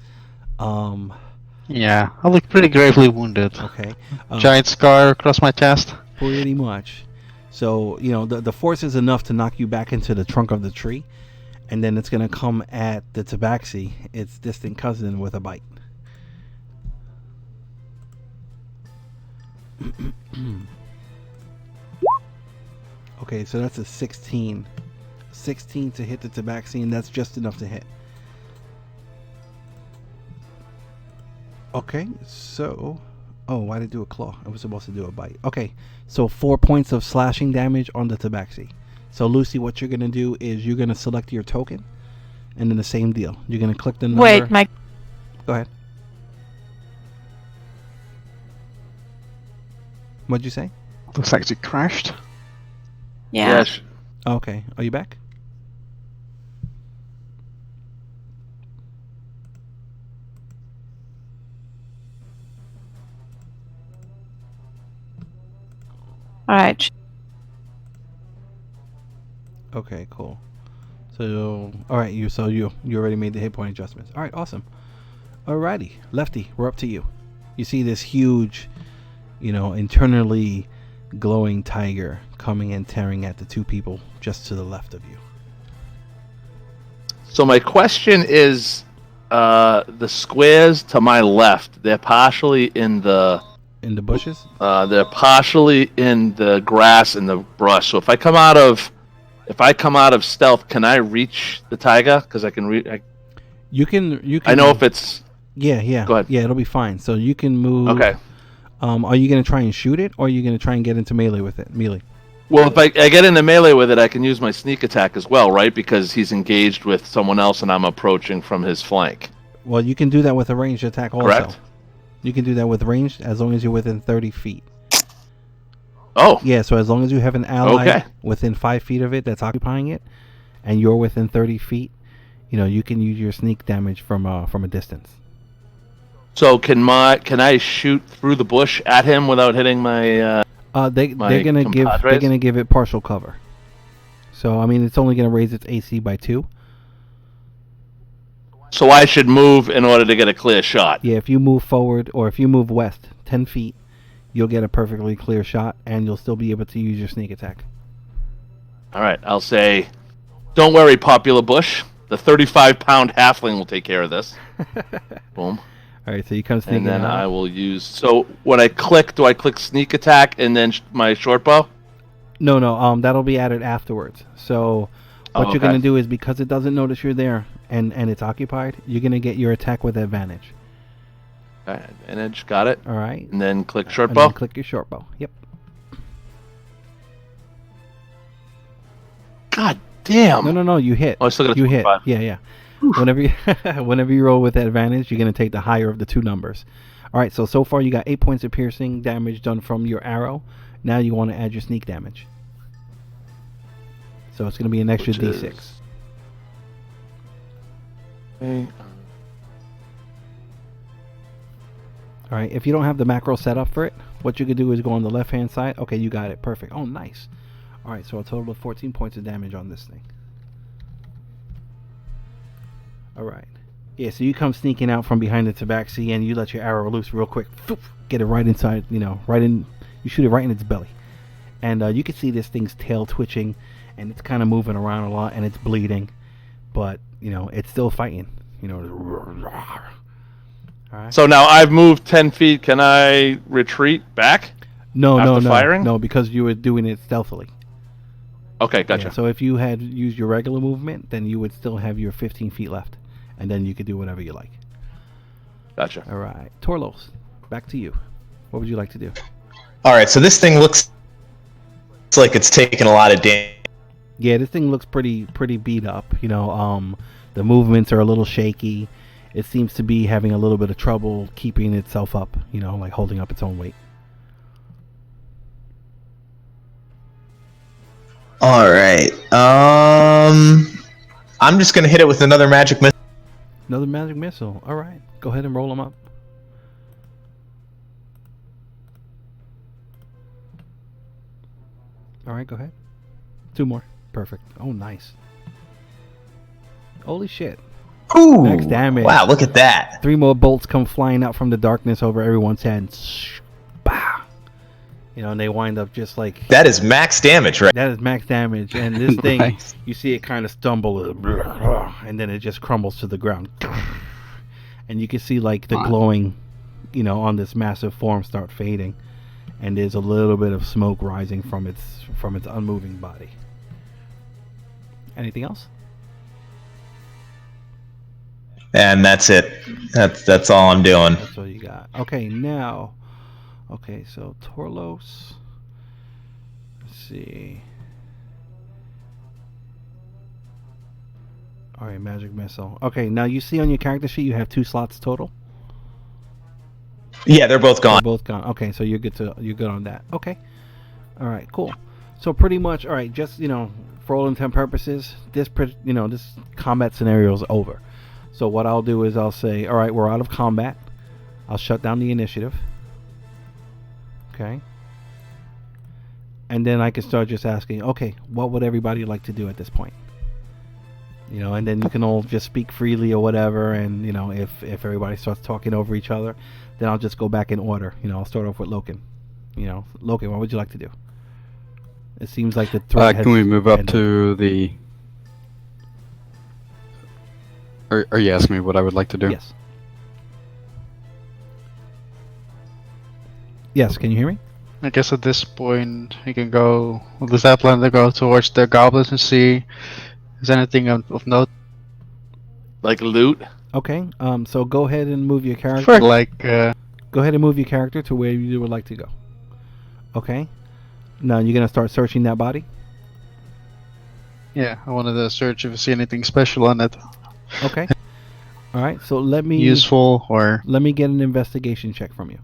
Yeah, I look pretty gravely wounded. Okay. Giant scar across my chest. Pretty much. So the force is enough to knock you back into the trunk of the tree, and then it's gonna come at the tabaxi, its distant cousin, with a bite. Okay, so that's a 16. 16 to hit the tabaxi, and that's just enough to hit. Okay, so... Oh, why did it do a claw? I was supposed to do a bite. Okay, so 4 points of slashing damage on the tabaxi. So, Lucy, what you're going to do is you're going to select your token, and then the same deal. You're going to click the number... Wait, Mike. Go ahead. What'd you say? Looks like she crashed. Yeah. Yes. Okay, are you back? All right. Okay, cool. So, all right, you already made the hit point adjustments. All right, awesome. Alrighty, Lefty, we're up to you. You see this huge, internally glowing tiger coming and tearing at the two people just to the left of you. So my question is, the squares to my left, they're partially in the bushes. They're partially in the grass and the brush. So if I come out of stealth, can I reach the tiger? Because I can You can. I know if it's. Yeah. Go ahead. Yeah, it'll be fine. So you can move. Okay. Are you gonna try and shoot it, or are you gonna try and get into melee with it? Melee. Well, if I get into melee with it, I can use my sneak attack as well, right? Because he's engaged with someone else, and I'm approaching from his flank. Well, you can do that with a ranged attack also. Correct. You can do that with ranged as long as you're within 30 feet. Oh. Yeah, so as long as you have an ally Okay. within 5 feet of it that's occupying it, and you're within 30 feet, you can use your sneak damage from a distance. So can I shoot through the bush at him without hitting my? They're my gonna compadres? give it partial cover. So I mean, it's only gonna raise its AC by 2. So I should move in order to get a clear shot. Yeah, if you move forward or if you move west 10 feet, you'll get a perfectly clear shot, and you'll still be able to use your sneak attack. All right, I'll say, don't worry, popular bush. The 35-pound halfling will take care of this. Boom. All right, so you come sneaking And then out. I will use. So when I click, do I click sneak attack and then my short bow? No, that'll be added afterwards. So what you're okay. gonna do is, because it doesn't notice you're there and it's occupied, you're gonna get your attack with advantage. Okay, advantage, got it. All right. And then click short And bow. then click your short bow. Yep. God damn. No, you hit. Oh, I still got a You hit. 25. Yeah. Whenever you roll with advantage, you're gonna take the higher of the two numbers. All right. So far you got 8 points of piercing damage done from your arrow. Now you want to add your sneak damage. So it's gonna be an extra Which D6. is- Okay. All right. If you don't have the macro set up for it, what you could do is go on the left hand side. Okay, you got it. Perfect. Oh, nice. All right. So a total of 14 points of damage on this thing. All right. Yeah. So you come sneaking out from behind the tabaxi and you let your arrow loose real quick. Get it right inside. Right in. You shoot it right in its belly, and you can see this thing's tail twitching, and it's kind of moving around a lot, and it's bleeding, but it's still fighting. All right. So now I've moved 10 feet. Can I retreat back? No, after firing? no, because you were doing it stealthily. Okay, gotcha. Yeah, so if you had used your regular movement, then you would still have your 15 feet left, and then you could do whatever you like. Gotcha. All right, Torlos, back to you. What would you like to do? All right, so this thing looks like it's taking a lot of damage. Yeah, this thing looks pretty beat up. The movements are a little shaky. It seems to be having a little bit of trouble keeping itself up. Like holding up its own weight. All right. I'm just gonna hit it with another magic missile. Another magic missile. All right, go ahead and roll them up. All right, go ahead. 2 more. Perfect. Oh, nice. Holy shit. Ooh, Max damage. wow, look at that. 3 more bolts come flying out from the darkness over everyone's head. Bah! And they wind up just like... That is max damage, right? That is max damage. And this thing, Nice. you see it kind of stumble, and then it just crumbles to the ground. And you can see like the glowing, on this massive form start fading. And there's a little bit of smoke rising from its unmoving body. Anything else? And that's it. That's all I'm doing. That's all you got. Okay, now. Okay, so Torlos. Let's see. Alright, magic missile. Okay, now you see on your character sheet you have 2 slots total. Yeah, they're both gone. They're both gone. Okay, so you're good on that. Okay. Alright, cool. So pretty much, alright, just for all intent purposes, this combat scenario is over. So what I'll do is I'll say, all right, we're out of combat. I'll shut down the initiative. Okay. and then I can start just asking, okay, what would everybody like to do at this point? And then you can all just speak freely or whatever. And if everybody starts talking over each other, then I'll just go back in order. I'll start off with Loken. Loken, what would you like to do? It seems like the threat has Can we move up ended. to the? Are you asking me what I would like to do? Yes. Yes. Can you hear me? I guess at this point we can go with the Zeppelin to go towards the goblins and see if there's anything of note. Like loot. Okay. So go ahead and move your character. For Go ahead and move your character to where you would like to go. Okay. Now you're gonna start searching that body. yeah, I wanted to search if I see anything special on it, Okay. All right. So let me useful or get an investigation check from you.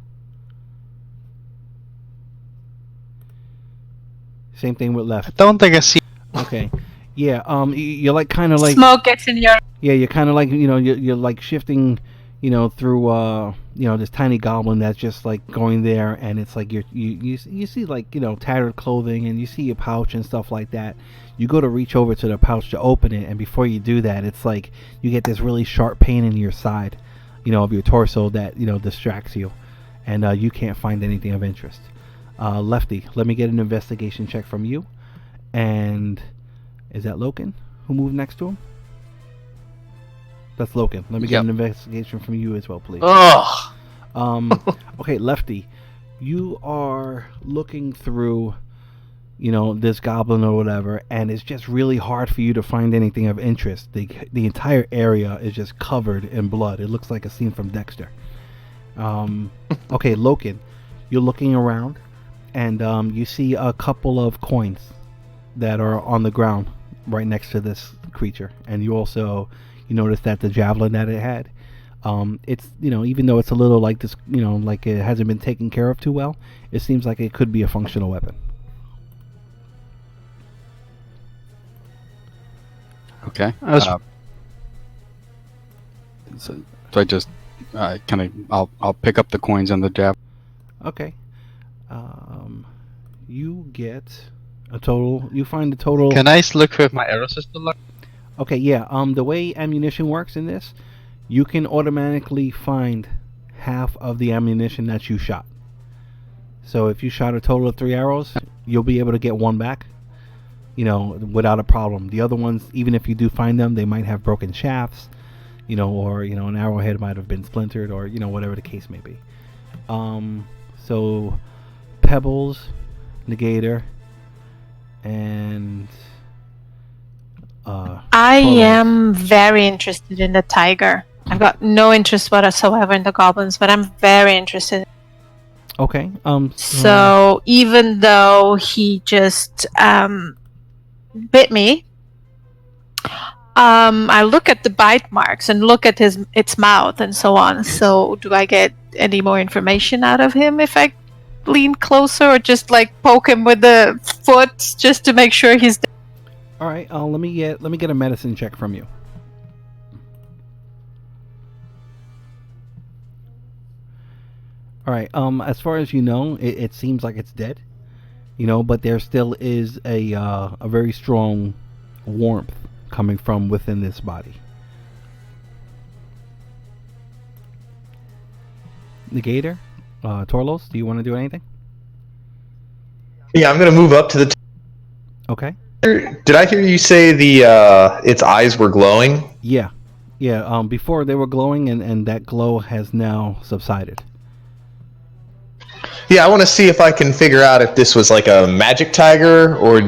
Same thing with I left. don't think I see. Okay. Yeah. You're like kind of like. Smoke gets in your. Yeah. You're kind of like you're like shifting, through this tiny goblin that's just like going there, and it's like you see like tattered clothing, and you see a pouch and stuff like that. You go to reach over to the pouch to open it, and before you do that, it's like you get this really sharp pain in your side, of your torso that distracts you, and you can't find anything of interest. Lefty, let me get an investigation check from you. And is that Loken who moved next to him? That's Loken. Let me get Yep. an investigation from you as well, please. Ugh. Okay, Lefty, you are looking through, this goblin or whatever, and it's just really hard for you to find anything of interest. The entire area is just covered in blood. It looks like a scene from Dexter. Okay, Loken, you're looking around, and you see a couple of coins that are on the ground right next to this creature, and you notice that the javelin that it had, it's even though it's a little like this, like it hasn't been taken care of too well, it seems like it could be a functional weapon. Okay. I was- So I just kind of I'll pick up the coins and the jab. Okay. You get a total. You find a total. Can I look with my arrow system? Okay, yeah. The way ammunition works in this, you can automatically find half of the ammunition that you shot. So if you shot a total of 3 arrows, you'll be able to get one back, without a problem. The other ones, even if you do find them, they might have broken shafts, or an arrowhead might have been splintered, or whatever the case may be. So Pebbles, Negator, and I am very interested in the tiger. I've got no interest whatsoever in the goblins, but I'm very interested. okay. So even though he just bit me, I look at the bite marks and look at its mouth and so on. So do I get any more information out of him if I lean closer, or just like poke him with the foot just to make sure he's dead? All right. Let me get a medicine check from you. All right. As far as it seems like it's dead. But there still is a very strong warmth coming from within this body. Negator, Torlos, do you want to do anything? Yeah, I'm gonna move up to the. Okay. Did I hear you say its eyes were glowing? Yeah. Before they were glowing, and that glow has now subsided. Yeah, I want to see if I can figure out if this was like a magic tiger or.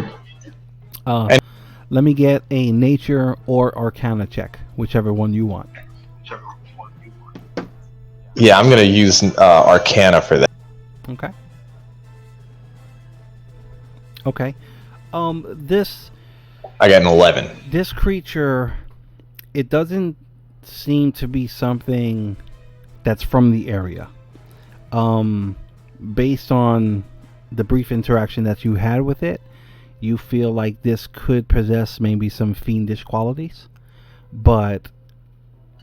Let me get a nature or arcana check, whichever one you want. Yeah, I'm gonna use arcana for that. Okay. Okay. This I got an 11. this creature, it doesn't seem to be something that's from the area. Based on the brief interaction that you had with it, you feel like this could possess maybe some fiendish qualities, but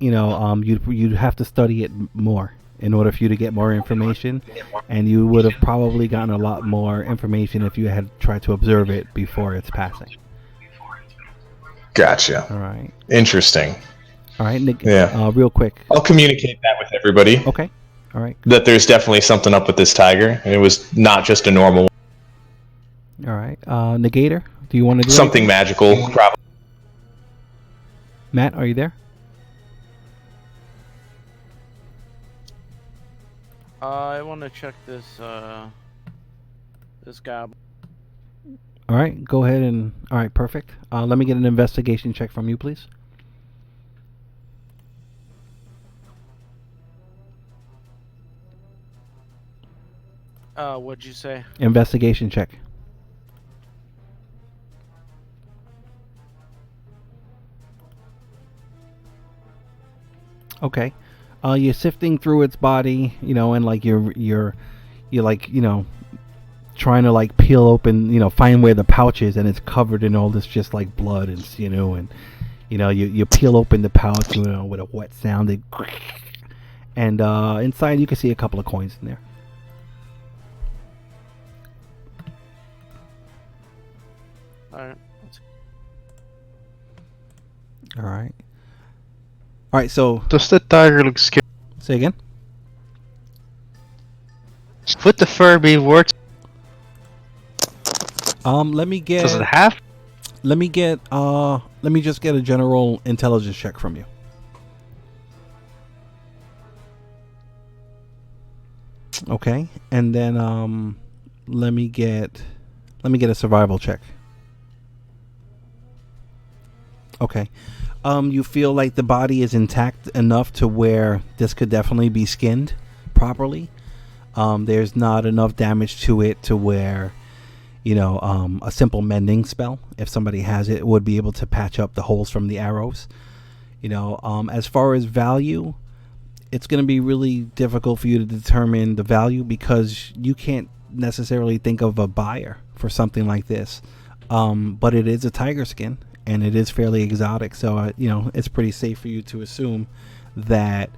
you'd have to study it more in order for you to get more information, and you would have probably gotten a lot more information if you had tried to observe it before its passing. Gotcha. All right. Interesting. All right, Nick. Yeah. Real quick. I'll communicate that with everybody. Okay. All right. That there's definitely something up with this tiger, and it was not just a normal one. All right. Negator, do you want to do Something anything? magical, probably. Matt, are you there? I want to check this this goblin. All right. Go ahead and. All right. Perfect. Let me get an investigation check from you, please. What'd you say? Investigation check. Okay. You're sifting through its body, and like you're like, trying to like peel open, find where the pouch is, and it's covered in all this just like blood and and you peel open the pouch, with a wet sound, and inside you can see a couple of coins in there. Alright. All right. All right. So Does the tiger look scary? say again. Would the fur be worth? Let me get. Does it have? Let me get. Let me just get a general intelligence check from you. Okay, and then let me get a survival check. Okay. You feel like the body is intact enough to where this could definitely be skinned properly. There's not enough damage to it to where, a simple mending spell, if somebody has it, would be able to patch up the holes from the arrows. As far as value, it's going to be really difficult for you to determine the value because you can't necessarily think of a buyer for something like this. But it is a tiger skin. And it is fairly exotic, so it's pretty safe for you to assume that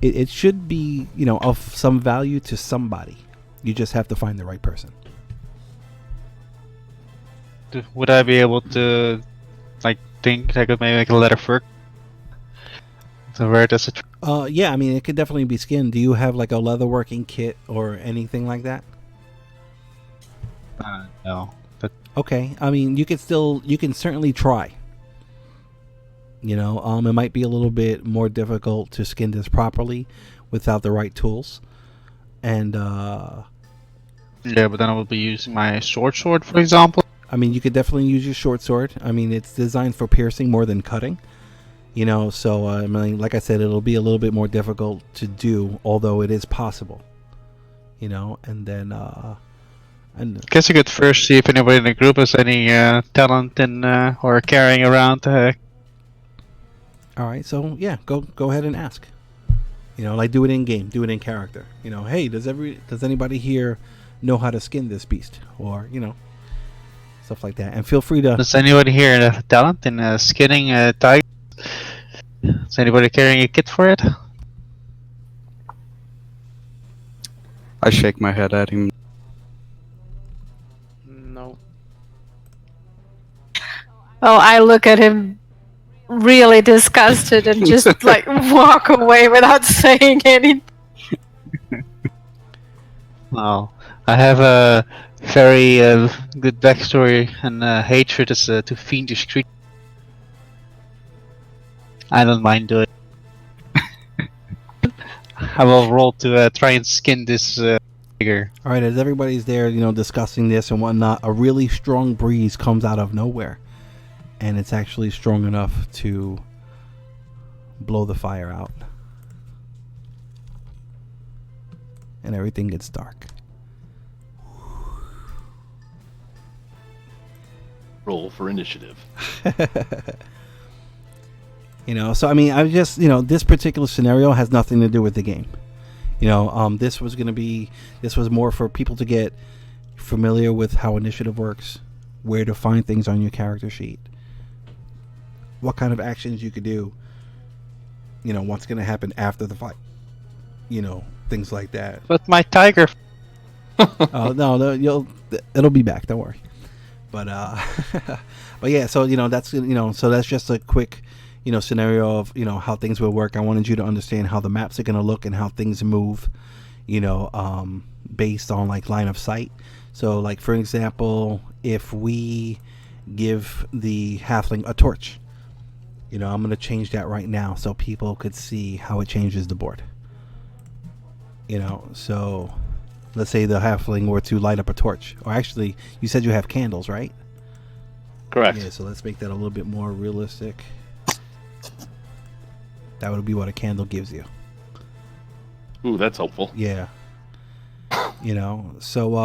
it should be of some value to somebody. You just have to find the right person. Would I be able to, think I could maybe make a leather fur? To wear it as a. Yeah, I mean it could definitely be skinned. Do you have like a leatherworking kit or anything like that? No. Okay, I mean you can certainly try. It might be a little bit more difficult to skin this properly without the right tools. And yeah, but then I would be using my sword, for example. I mean, you could definitely use your short sword. I mean, it's designed for piercing more than cutting. So I mean, like I said, it'll be a little bit more difficult to do, although it is possible. And then I guess I could first see if anybody in the group has any talent in or carrying around. All right, so yeah, go ahead and ask. Like do it in game, do it in character. Hey, does anybody here know how to skin this beast, or stuff like that? And feel free to. Does anybody here have talent in skinning a tiger? Is anybody carrying a kit for it? I shake my head at him. No. Oh, I look at him really disgusted and just like walk away without saying anything. No, I have a very good backstory and hatred as to fiendish creatures. I don't mind doing. I will roll to try and skin this tiger. All right, as everybody's there, discussing this and whatnot, a really strong breeze comes out of nowhere, and it's actually strong enough to blow the fire out, and everything gets dark. Roll for initiative. So I mean, I just, this particular scenario has nothing to do with the game. This was more for people to get familiar with how initiative works, where to find things on your character sheet, what kind of actions you could do, what's going to happen after the fight. things like that. But my tiger. No, it'll be back. Don't worry. But but yeah. So so that's just a quick scenario of how things will work. I wanted you to understand how the maps are going to look and how things move. Based on like line of sight. So like for example, if we give the halfling a torch, I'm going to change that right now so people could see how it changes the board. So let's say the halfling were to light up a torch, or actually, you said you have candles, right? Correct. Yeah. So let's make that a little bit more realistic. That would be what a candle gives you. Ooh, that's helpful. Yeah. So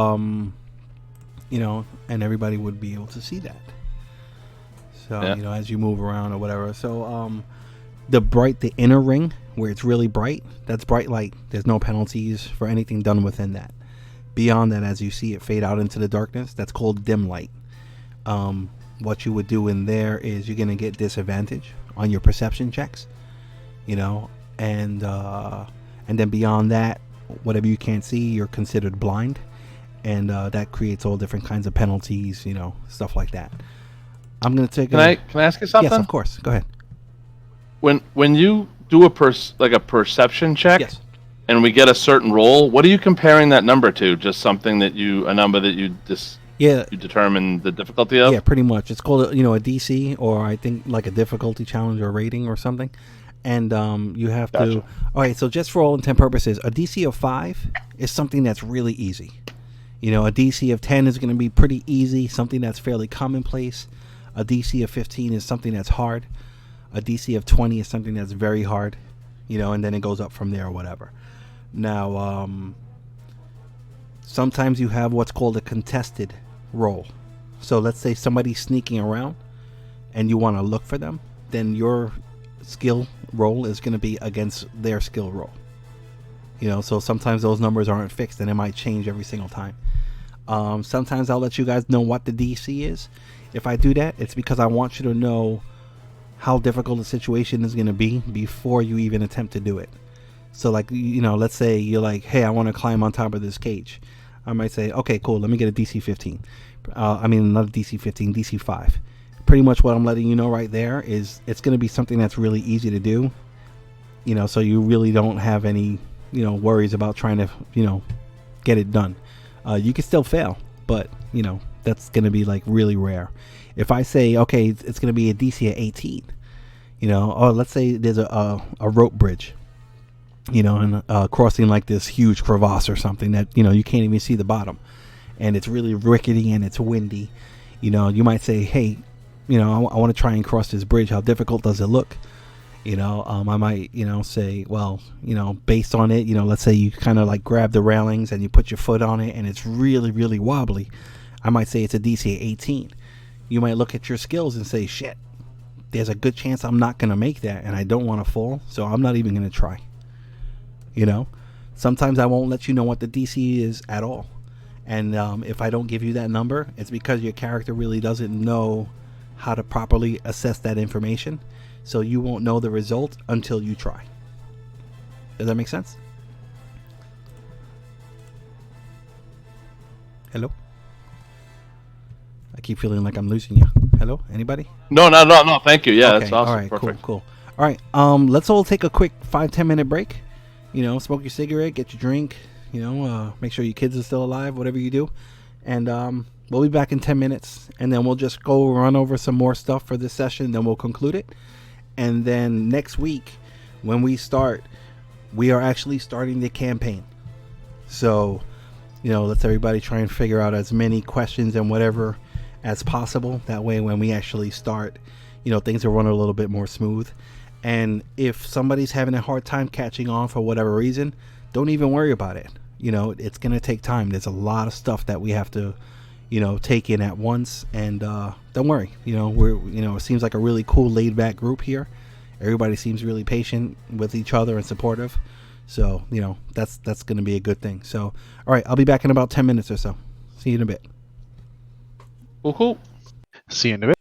and everybody would be able to see that. So Yeah. as you move around or whatever. So the inner ring where it's really bright, that's bright light. There's no penalties for anything done within that. Beyond that, as you see it fade out into the darkness, that's called dim light. What you would do in there is you're gonna get disadvantage on your perception checks, and then beyond that, whatever you can't see, you're considered blind, and that creates all different kinds of penalties, stuff like that. I'm gonna take. Can I ask you something? Yes, of course. Go ahead. When you do a perception check, Yes. and we get a certain roll, what are you comparing that number to? Just something a number that you Yeah. you determine the difficulty of? Yeah, pretty much. It's called a DC, or I think like a difficulty challenge or rating or something. And you have to. Gotcha. All right, so just for all intent purposes, a DC of 5 is something that's really easy. A DC of 10 is going to be pretty easy, something that's fairly commonplace. A DC of 15 is something that's hard. A DC of 20 is something that's very hard, and then it goes up from there or whatever. Now, sometimes you have what's called a contested roll. So let's say somebody's sneaking around and you want to look for them, then your skill roll is going to be against their skill roll. So sometimes those numbers aren't fixed and it might change every single time. Sometimes I'll let you guys know what the DC is. If I do that, it's because I want you to know how difficult the situation is going to be before you even attempt to do it. So like, let's say you're like, hey, I want to climb on top of this cage. I might say, okay, cool, let me get a DC 15. Not a DC 15, DC 5. Pretty much what I'm letting you know right there is it's going to be something that's really easy to do. So you really don't have any, worries about trying to, get it done. You can still fail, but, that's going to be like really rare. If I say, okay, it's going to be a DC of 18, or let's say there's a rope bridge, and crossing like this huge crevasse or something that, you can't even see the bottom, and it's really rickety and it's windy. You might say, hey, I want to try and cross this bridge. How difficult does it look? I might, say, well, based on it, let's say you kind of like grab the railings and you put your foot on it and it's really, really wobbly. I might say it's a DC 18. You might look at your skills and say, shit, there's a good chance I'm not going to make that and I don't want to fall, so I'm not even going to try. Sometimes I won't let you know what the DC is at all. And if I don't give you that number, it's because your character really doesn't know how to properly assess that information. So you won't know the result until you try. Does that make sense? Hello? I keep feeling like I'm losing you. Hello? Anybody? No. Thank you. Yeah, Okay, that's awesome. all right, Perfect. cool. All right, let's all take a quick 5-10 minute break. Smoke your cigarette, get your drink. Make sure your kids are still alive, whatever you do. And we'll be back in 10 minutes. And then we'll just go run over some more stuff for this session. Then we'll conclude it. And then next week, when we start, we are actually starting the campaign. So, let's everybody try and figure out as many questions and whatever as possible. That way, when we actually start, things will run a little bit more smooth. And if somebody's having a hard time catching on for whatever reason, don't even worry about it. It's going to take time. There's a lot of stuff that we have to, take in at once. And don't worry. It seems like a really cool laid back group here. Everybody seems really patient with each other and supportive. So, that's going to be a good thing. So, all right, I'll be back in about 10 minutes or so. See you in a bit. Cool. See you in a bit.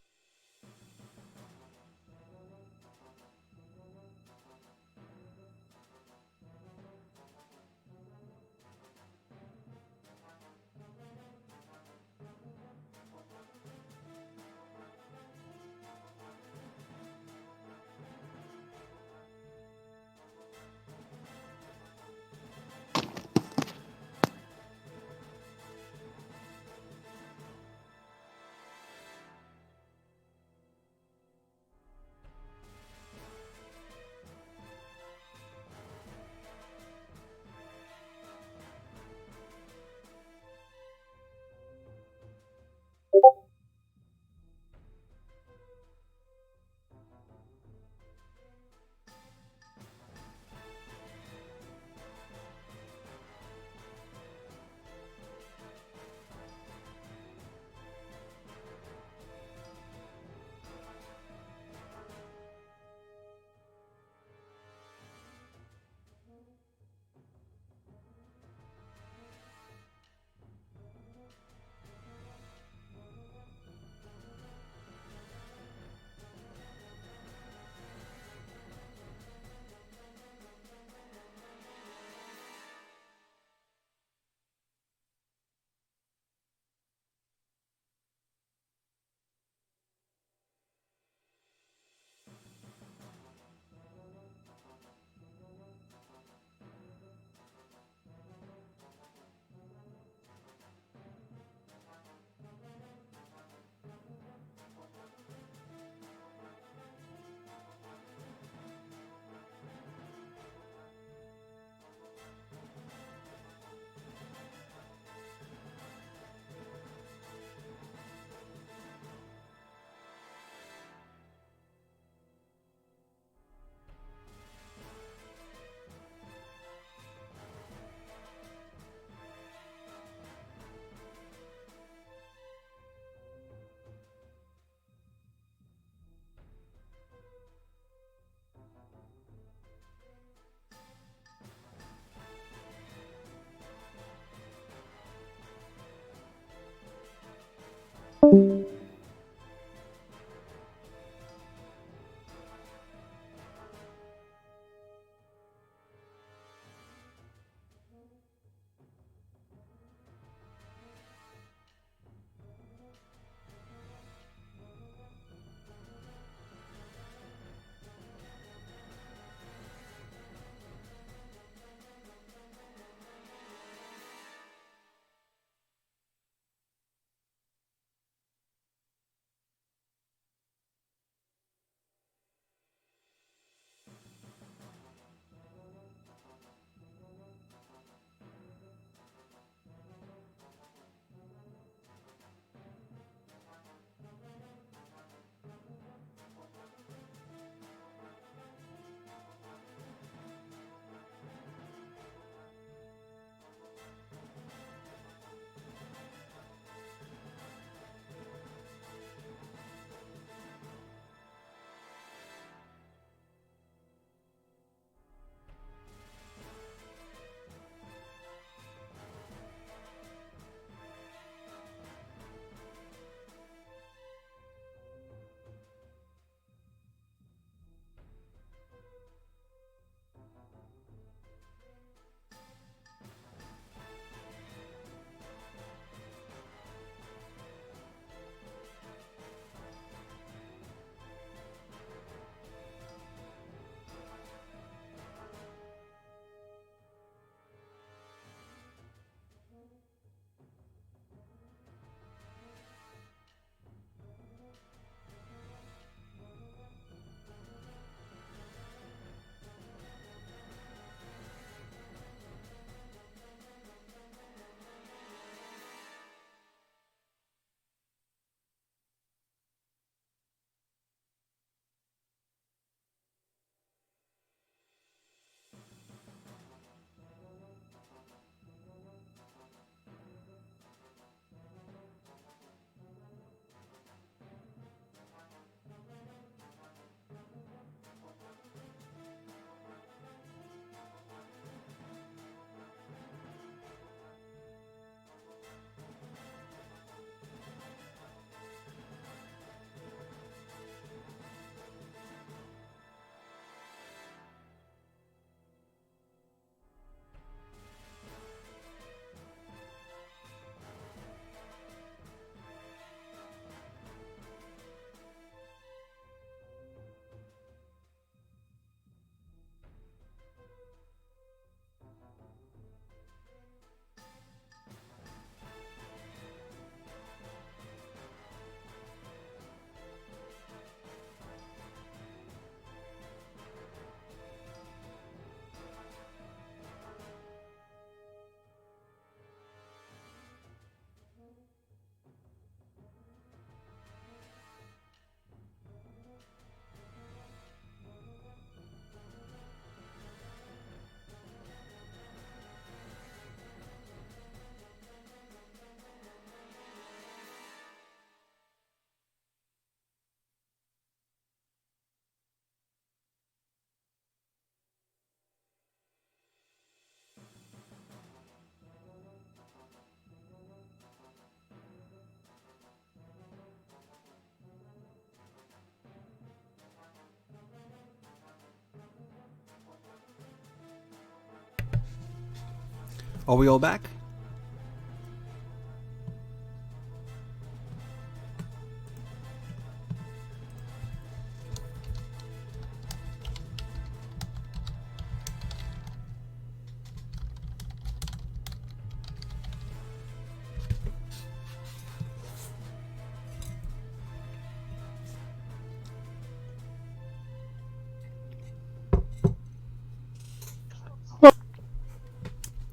Are we all back?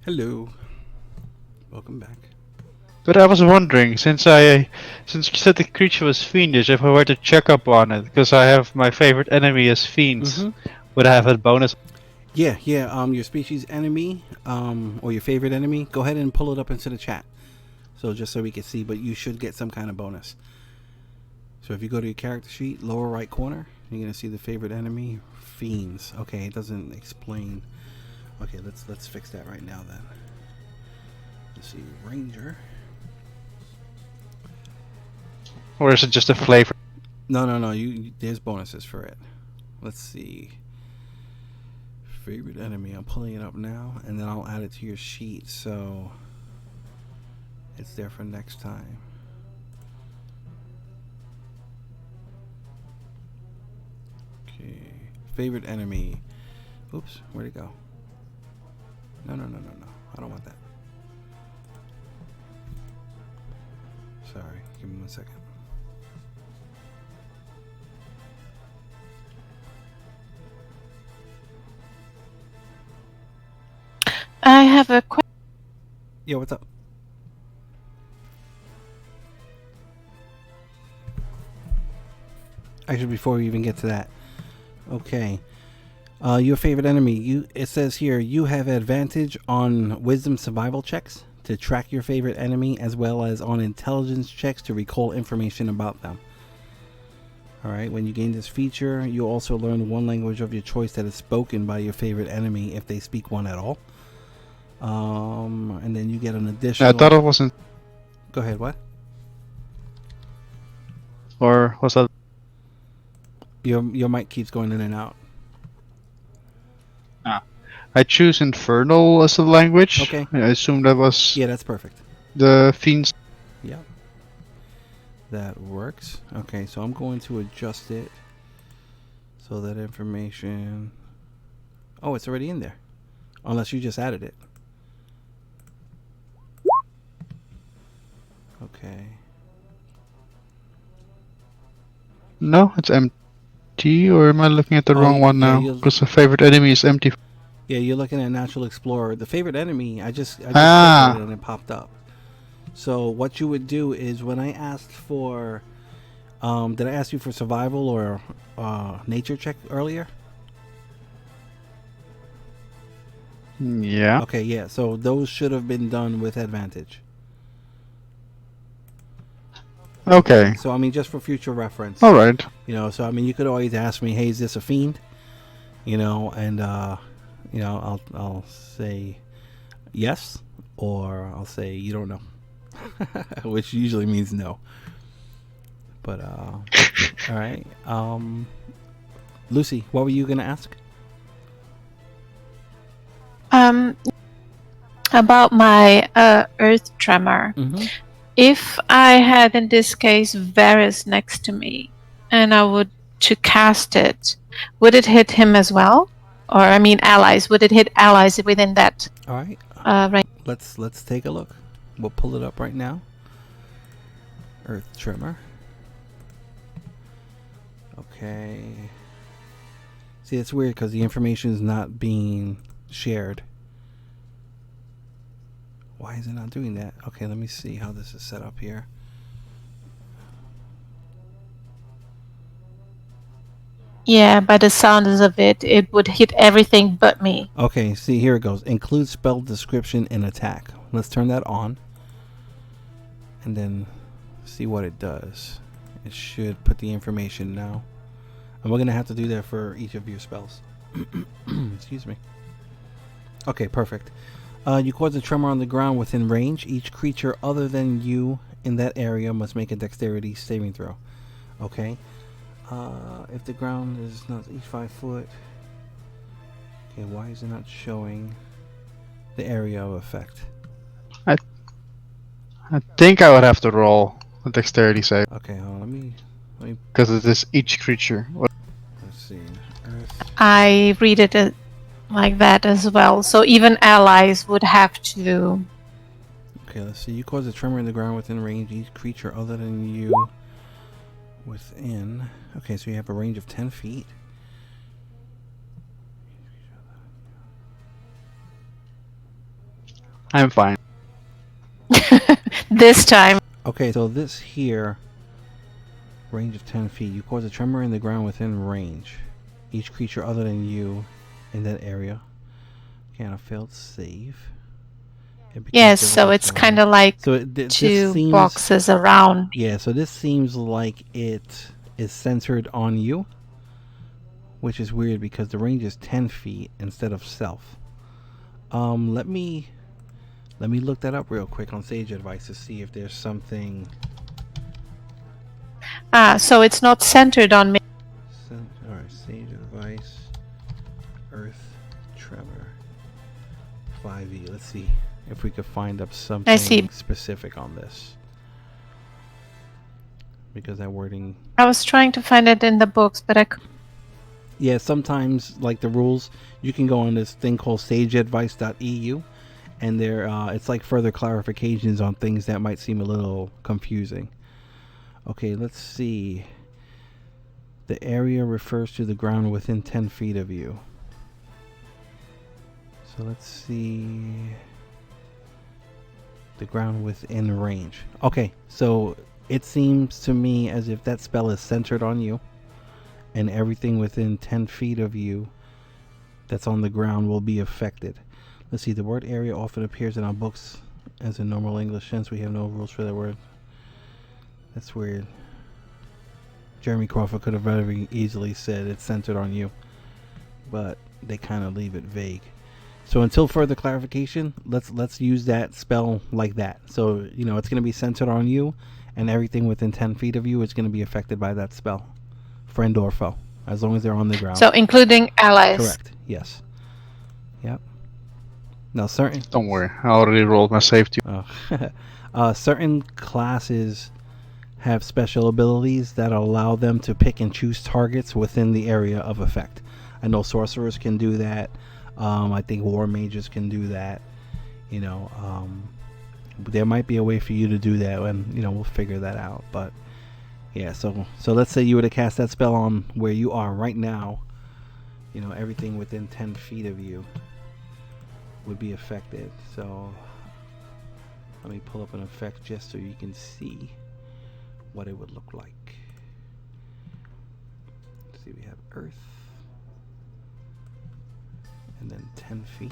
Hello. Welcome back. But I was wondering, since you said the creature was fiendish, if I were to check up on it, because I have my favorite enemy as fiends, would I have a bonus? Yeah. Your species enemy, or your favorite enemy. Go ahead and pull it up into the chat. So just so we can see, but you should get some kind of bonus. So if you go to your character sheet, lower right corner, you're gonna see the favorite enemy, fiends. Okay, it doesn't explain. Okay, let's fix that right now then. Let's see, ranger. Or is it just a flavor? No. There's bonuses for it. Let's see. Favorite enemy. I'm pulling it up now, and then I'll add it to your sheet so it's there for next time. Okay. Favorite enemy. Oops, where'd it go? No. I don't want that. Sorry, give me 1 second. I have a question. Yeah, what's up? Actually, before we even get to that, okay. Your favorite enemy. It says here you have advantage on wisdom survival checks to track your favorite enemy, as well as on intelligence checks to recall information about them. Alright, when you gain this feature, you also learn one language of your choice that is spoken by your favorite enemy if they speak one at all. And then you get an additional... I thought it wasn't... Go ahead, what? Or was that... Your mic keeps going in and out. I choose Infernal as a language. Okay. I assume that was... Yeah, that's perfect. The Fiends... Yeah. That works. Okay, so I'm going to adjust it so that information... Oh, it's already in there. Unless you just added it. Okay. No, it's empty, or am I looking at the wrong one yeah, now? Because the favorite enemy is empty. Yeah, you're looking at Natural Explorer. The favorite enemy, I just clicked Ah. on it and it popped up. So what you would do is when I asked for... did I ask you for survival or nature check earlier? Yeah. Okay, yeah. So those should have been done with advantage. Okay. So I mean, just for future reference. All right. You know, so I mean, you could always ask me, "Hey, is this a fiend?" You know, and you know, I'll say yes, or I'll say you don't know, which usually means no. But all right. Lucy, what were you gonna ask? About my earth tremor. Mm-hmm. If I had, in this case, Varus next to me, and I would to cast it, would it hit him as well? Or I mean, allies? Would it hit allies within that? All right. Range? Let's take a look. We'll pull it up right now. Earth tremor. Okay. See, it's weird because the information is not being shared. Why is it not doing that? Okay, let me see how this is set up here. Yeah, by the sounds of it, it would hit everything but me. Okay, see, here it goes. Include spell description in attack. Let's turn that on. And then see what it does. It should put the information now. And we're going to have to do that for each of your spells. Excuse me. Okay, perfect. You cause a tremor on the ground within range. Each creature other than you in that area must make a dexterity saving throw. Okay. If the ground is not each 5 foot. Okay, why is it not showing the area of effect. I think I would have to roll a dexterity save Okay, hold on, let me because it is each creature. let's see. Earth. I read it like that as well. So even allies would have to. Okay, let's see. You cause a tremor in the ground within range. Each creature other than you within. Okay, so you have a range of 10 feet. I'm fine. This time. Okay, so this here, range of 10 feet. You cause a tremor in the ground within range. Each creature other than you in that area. Okay, and a failed save. It becomes Yes, so difficult it's to kind roll. of like So this two seems, boxes around. Yeah, so this seems like it is centered on you, which is weird because the range is 10 feet instead of self. Let me look that up real quick on Sage Advice to see if there's something. So it's not centered on me. Alright, Sage Advice, Earth, Tremor, 5e. Let's see if we could find up something specific on this. Because that wording. I was trying to find it in the books, but I couldn't. Yeah, sometimes, like the rules, you can go on this thing called sageadvice.eu, and there, it's like further clarifications on things that might seem a little confusing. Okay, let's see. The area refers to the ground within 10 feet of you. So let's see. The ground within range. Okay, so it seems to me as if that spell is centered on you, and everything within 10 feet of you that's on the ground will be affected. Let's see, the word area often appears in our books as in normal English, since we have no rules for that word. That's weird. Jeremy Crawford could have very easily said it's centered on you, but they kind of leave it vague. So until further clarification, let's use that spell like that. So, you know, it's going to be centered on you, and everything within 10 feet of you is going to be affected by that spell. Friend or foe, as long as they're on the ground. So including allies. Correct, yes. Yep. Now certain... Don't worry, I already rolled my safety. Certain classes have special abilities that allow them to pick and choose targets within the area of effect. I know sorcerers can do that. I think war mages can do that. You know, there might be a way for you to do that, and you know, we'll figure that out. But yeah, so let's say you were to cast that spell on where you are right now. You know, everything within 10 feet of you would be affected. So let me pull up an effect just so you can see what it would look like. Let's see, we have Earth, and then 10 feet.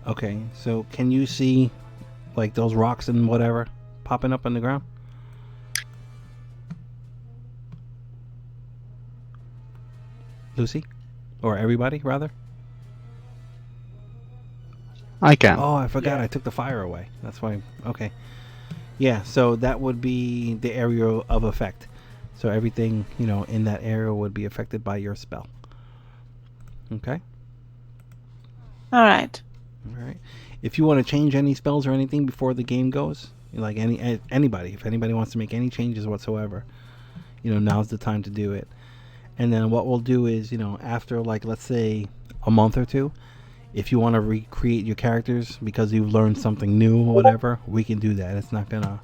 Okay, so can you see like those rocks and whatever popping up on the ground? Lucy? Or everybody, rather? I can. Oh, I forgot. I took the fire away. That's why. Okay. Yeah, so that would be the area of effect. So everything, you know, in that area would be affected by your spell. Okay? All right. All right. If you want to change any spells or anything before the game goes, like anybody, if anybody wants to make any changes whatsoever, you know, now's the time to do it. And then what we'll do is, you know, after like, let's say a month or two, if you want to recreate your characters because you've learned something new or whatever, we can do that. It's not gonna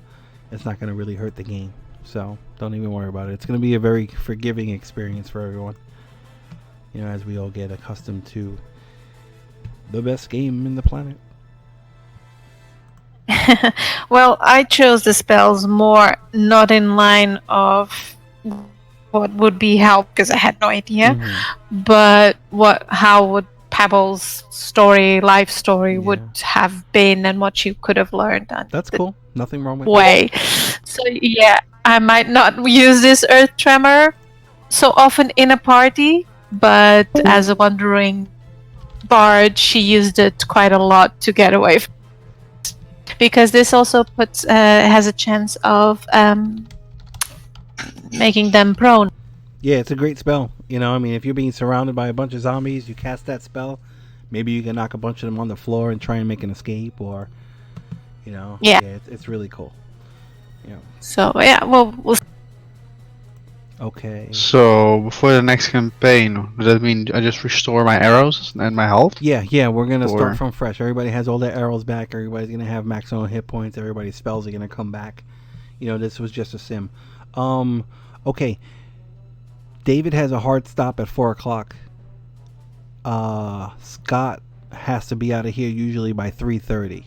really hurt the game. So don't even worry about it. It's gonna be a very forgiving experience for everyone. You know, as we all get accustomed to the best game in the planet. Well, I chose the spells more not in line of what would be help because I had no idea, but how would Pebble's life story would have been and what you could have learned. That's cool. Nothing wrong with way. So yeah, I might not use this Earth Tremor so often in a party, but as a wandering bard, she used it quite a lot to get away from it. Because this also has a chance of making them prone. Yeah, it's a great spell. You know, I mean, if you're being surrounded by a bunch of zombies, you cast that spell. Maybe you can knock a bunch of them on the floor and try and make an escape, or Yeah. it's really cool. Yeah. So yeah, well, we'll Okay. So before the next campaign, does that mean I just restore my arrows and my health? Yeah, we're gonna Or- start from fresh. Everybody has all their arrows back. Everybody's gonna have maximum hit points. Everybody's spells are gonna come back. This was just a sim. Okay. David has a hard stop at 4:00. Scott has to be out of here usually by 3:30.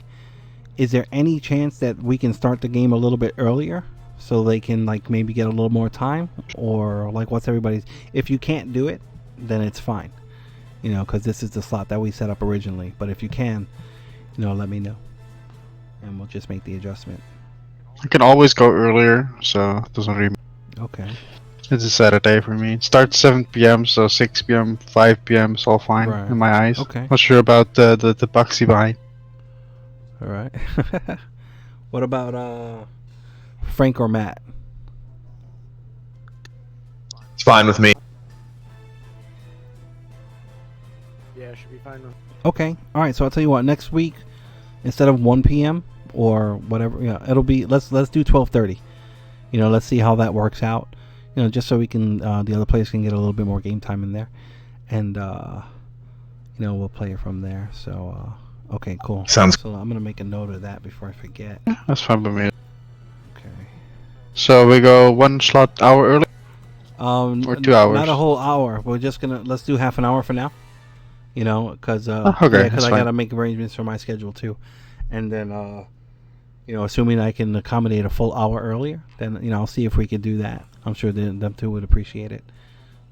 Is there any chance that we can start the game a little bit earlier so they can like maybe get a little more time, or like what's everybody's? If you can't do it, then it's fine. Because this is the slot that we set up originally. But if you can, let me know, and we'll just make the adjustment. I can always go earlier, so it doesn't really. Okay. It's a Saturday for me. It starts 7 p.m., so 6 p.m., 5 p.m. is all fine Right. in my eyes. Okay. Not sure about the Buxy behind. All right. What about Frank or Matt? It's fine with me. Yeah, should be fine. Okay. All right. So I'll tell you what. Next week, instead of 1 p.m. or whatever, it'll be let's do 12:30. Let's see how that works out. Just so we can the other players can get a little bit more game time in there, and we'll play it from there. So okay, cool. Sounds. So I'm gonna make a note of that before I forget. That's fine by me. Okay. So we go one slot hour early. Or 2 hours. Not a whole hour. We're just let's do half an hour for now. Because okay, because I fine. gotta make arrangements for my schedule too, and then assuming I can accommodate a full hour earlier, then I'll see if we can do that. I'm sure them two would appreciate it.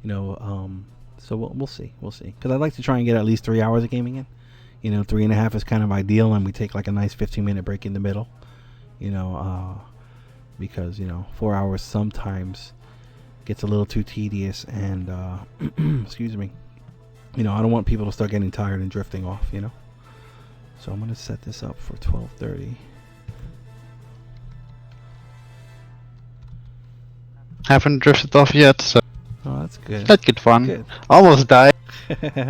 So we'll see. Because I'd like to try and get at least 3 hours of gaming in. 3.5 is kind of ideal, and we take like a nice 15-minute break in the middle. Because 4 hours sometimes gets a little too tedious, and excuse me. I don't want people to start getting tired and drifting off. So I'm gonna set this up for 12:30. Haven't drifted off yet, so Oh, that's good. that good fun. Good. Almost died.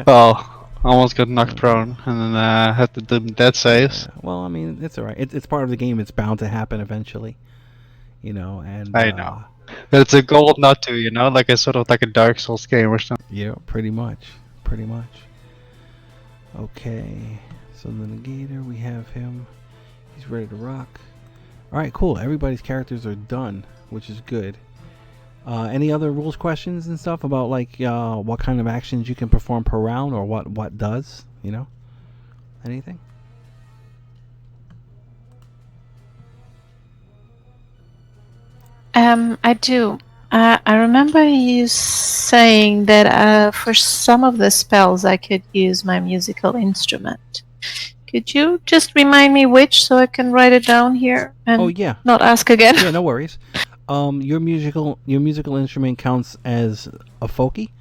Well, almost got knocked prone, and then had to do dead saves. Well, I mean, it's alright. It's part of the game. It's bound to happen eventually. And I know. But it's a goal not to, like a sort of like a Dark Souls game or something. Yeah, pretty much. Okay, so the Negator, we have him. He's ready to rock. Alright, cool. Everybody's characters are done, which is good. Any other rules questions and stuff about like what kind of actions you can perform per round, or what does, anything? I do. I remember you saying that for some of the spells I could use my musical instrument. Could you just remind me which, so I can write it down here and Oh yeah. not ask again? Yeah, no worries. Your musical instrument counts as a folky,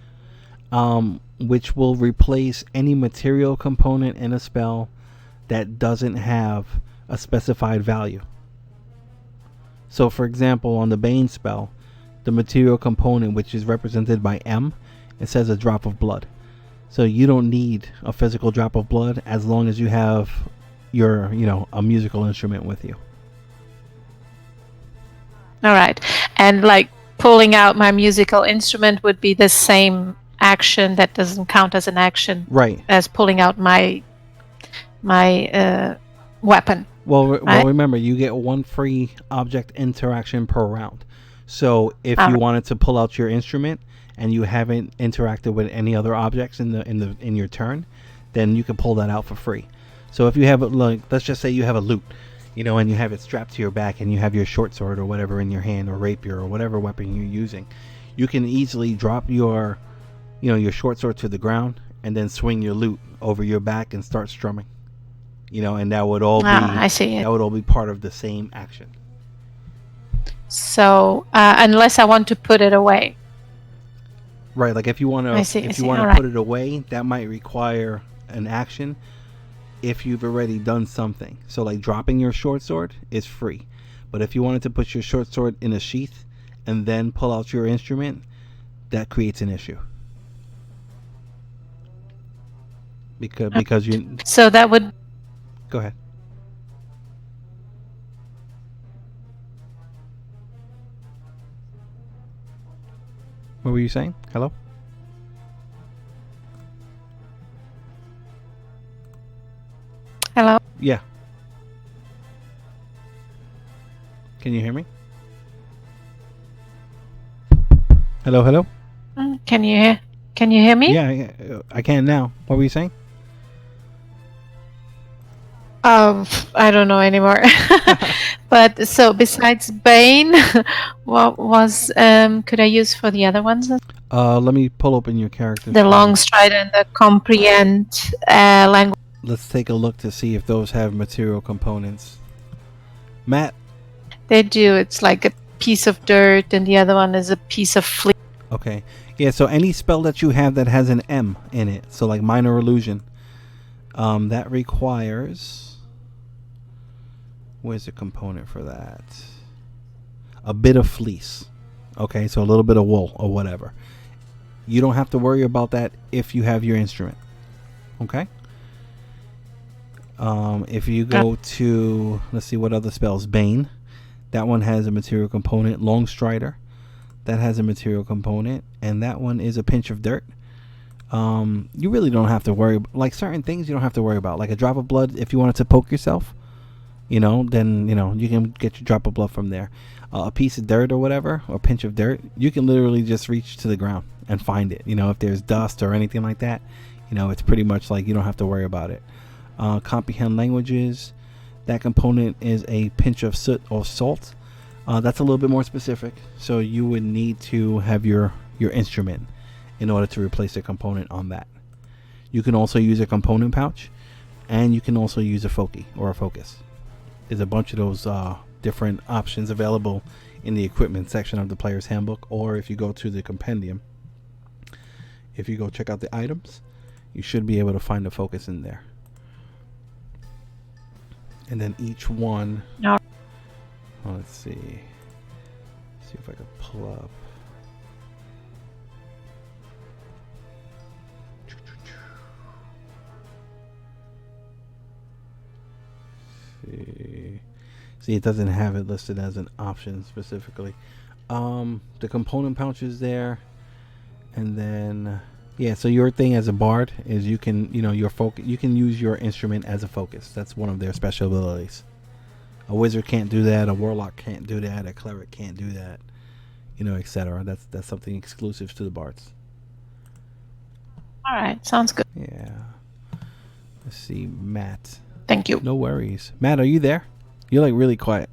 which will replace any material component in a spell that doesn't have a specified value. So, for example, on the Bane spell, the material component, which is represented by M, it says a drop of blood. So you don't need a physical drop of blood as long as you have your, a musical instrument with you. All right. And like pulling out my musical instrument would be the same action that doesn't count as an action, Right. as pulling out my weapon. Well, Right. remember, you get one free object interaction per round. So if you Alright. wanted to pull out your instrument and you haven't interacted with any other objects in your turn, then you can pull that out for free. So if you have let's just say you have a lute, and you have it strapped to your back, and you have your short sword or whatever in your hand, or rapier, or whatever weapon you're using, you can easily drop your short sword to the ground and then swing your lute over your back and start strumming. And that would all be I see it. that would all be part of the same action. So unless I want to put it away. Right, like if you want I see, to alright. put it away, that might require an action if you've already done something. So like dropping your short sword is free. But if you wanted to put your short sword in a sheath and then pull out your instrument, that creates an issue. Because you So that would go ahead. What were you saying? Hello? hello. Yeah. Can you hear me? Hello, hello? Can you hear? Can you hear me? Yeah, I can now. What were you saying? I don't know anymore. But so besides Bane, what was could I use for the other ones? Let me pull open your character. The long stride and the comprehend language. Let's take a look to see if those have material components. Matt. They do. It's like a piece of dirt, and the other one is a piece of fleece. Okay. Yeah, so any spell that you have that has an M in it, so like minor illusion, that requires... Where's the component for that? A bit of fleece. Okay, so a little bit of wool or whatever. You don't have to worry about that if you have your instrument. Okay? If you go to... Let's see what other spells. Bane. That one has a material component. Long Strider. That has a material component. And that one is a pinch of dirt. You really don't have to worry. Like certain things you don't have to worry about. Like a drop of blood, if you wanted to poke yourself, then, you can get your drop of blood from there. A piece of dirt or whatever, or a pinch of dirt, you can literally just reach to the ground and find it. If there's dust or anything like that, it's pretty much like you don't have to worry about it. Comprehend languages. That component is a pinch of soot or salt. That's a little bit more specific. So you would need to have your instrument in order to replace a component on that. You can also use a component pouch, and you can also use a foci or a focus. There's a bunch of those different options available in the equipment section of the player's handbook, or if you go to the compendium, if you go check out the items, you should be able to find a focus in there. And then each one... No. Let's see. See if I can pull up. See, it doesn't have it listed as an option specifically. The component pouch is there, and then so your thing as a bard is you can your focus. You can use your instrument as a focus. That's one of their special abilities. A wizard can't do that. A warlock can't do that. A cleric can't do that. Etc. That's something exclusive to the bards. All right, sounds good. Yeah. Let's see, Matt. Thank you. No worries. Matt, are you there? You're like really quiet.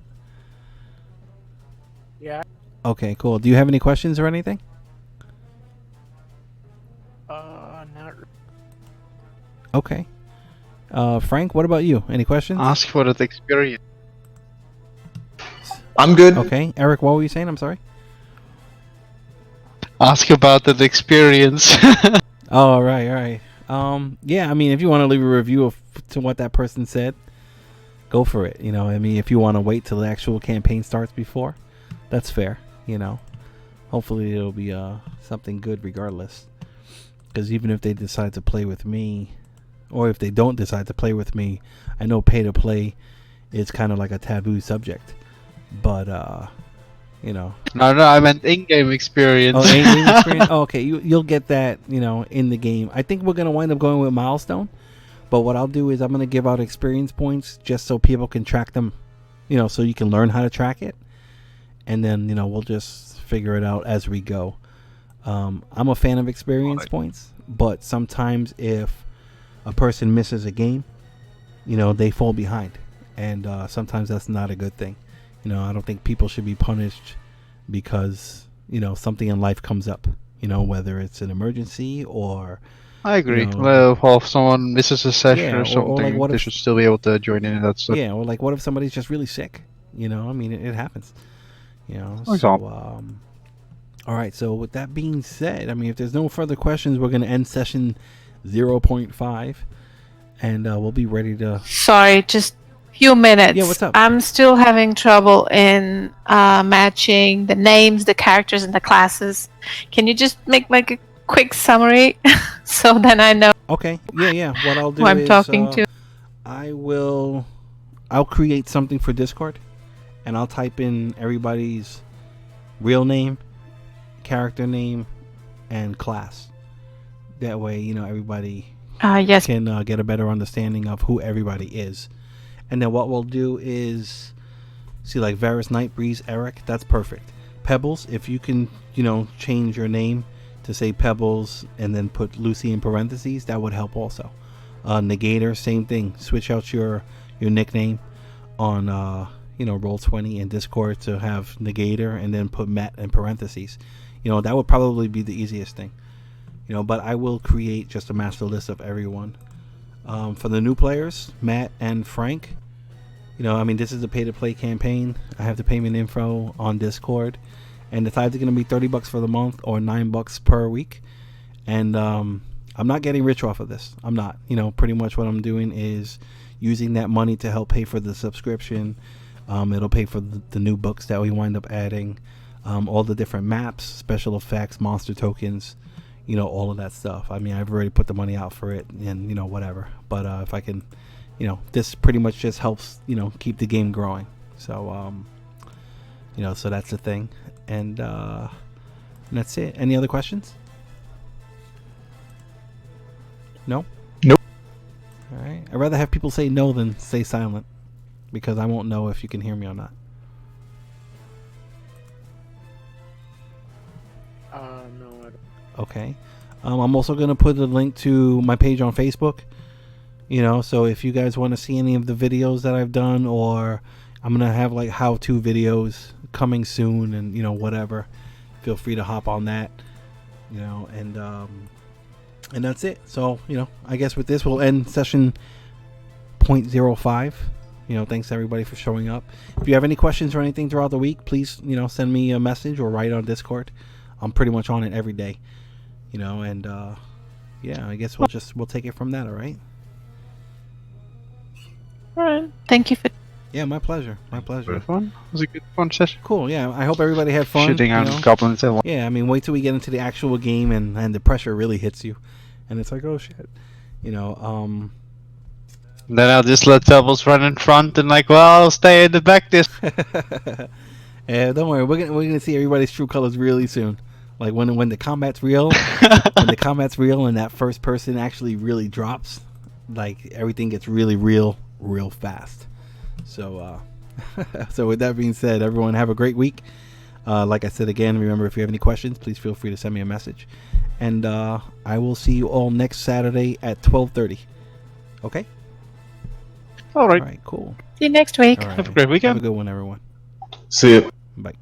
Yeah. Okay, cool. Do you have any questions or anything? Not really. Okay. Frank, what about you? Any questions? Ask for the experience. I'm good. Okay. Eric, what were you saying? I'm sorry. Ask about the experience. Oh, all right. Yeah, I mean, if you want to leave a review to what that person said, go for it. If you want to wait till the actual campaign starts before, that's fair. Hopefully it'll be something good regardless. Because even if they decide to play with me, or if they don't decide to play with me, I know pay to play is kind of like a taboo subject. But No, I meant in-game experience. Oh, in-game experience? Oh, okay, you'll get that, in the game. I think we're going to wind up going with Milestone. But what I'll do is I'm going to give out experience points just so people can track them, so you can learn how to track it. And then, we'll just figure it out as we go. I'm a fan of experience points, but sometimes if a person misses a game, they fall behind. And sometimes that's not a good thing. I don't think people should be punished because, something in life comes up, whether it's an emergency or... I agree. Well, if someone misses a session or something, like what they should still be able to join in. That's yeah, or like what if somebody's just really sick? I mean, it happens. For example. All right, so with that being said, I mean, if there's no further questions, we're going to end session 0.5, and we'll be ready to... Sorry, just few minutes. Yeah, what's up? I'm still having trouble in matching the names, the characters, and the classes. Can you just make like a quick summary so then I know Okay. Yeah. What I'll do who I'm is talking to? I'll create something for Discord, and I'll type in everybody's real name, character name, and class. That way, everybody Yes. can get a better understanding of who everybody is. And then what we'll do is see, like Varus, Nightbreeze, Eric. That's perfect. Pebbles, if you can, change your name to say Pebbles and then put Lucy in parentheses, that would help also. Negator, same thing. Switch out your nickname on Roll20 and Discord to have Negator and then put Matt in parentheses. That would probably be the easiest thing. But I will create just a master list of everyone. For the new players, Matt and Frank, this is a pay-to-play campaign. I have the payment info on Discord, and it's either going to be $30 for the month or $9 per week. And I'm not getting rich off of this. I'm not. Pretty much what I'm doing is using that money to help pay for the subscription. It'll pay for the new books that we wind up adding, all the different maps, special effects, monster tokens, all of that stuff. I've already put the money out for it, and whatever. But if I can, this pretty much just helps, keep the game growing. So, so that's the thing, and that's it. Any other questions? No. Nope. All right. I'd rather have people say no than stay silent, because I won't know if you can hear me or not. No, I don't. Okay. I'm also going to put a link to my page on Facebook. So if you guys want to see any of the videos that I've done, or I'm going to have like how-to videos coming soon and, whatever, feel free to hop on that, and that's it. So, I guess with this, we'll end session 0.05. Thanks everybody for showing up. If you have any questions or anything throughout the week, please, send me a message or write on Discord. I'm pretty much on it every day, and yeah, I guess we'll take it from that. All right. All right. Thank you for. Yeah, my pleasure. My pleasure. Fun. It was a good fun session. Cool. Yeah, I hope everybody had fun. Shitting on goblins. Yeah, wait till we get into the actual game and the pressure really hits you, and it's like, oh shit, Then I'll just let Devils run in front and I'll stay in the back this. Yeah, don't worry, we're gonna see everybody's true colors really soon. Like when the combat's real, and that first person actually really drops, like everything gets really real fast. So so with that being said, everyone have a great week. Like I said again, remember, if you have any questions, please feel free to send me a message, and I will see you all next Saturday at 12:30. Okay. All right. All right. Cool. See you next week. All right. Have a great weekend. Have a good one, everyone. See you. Bye.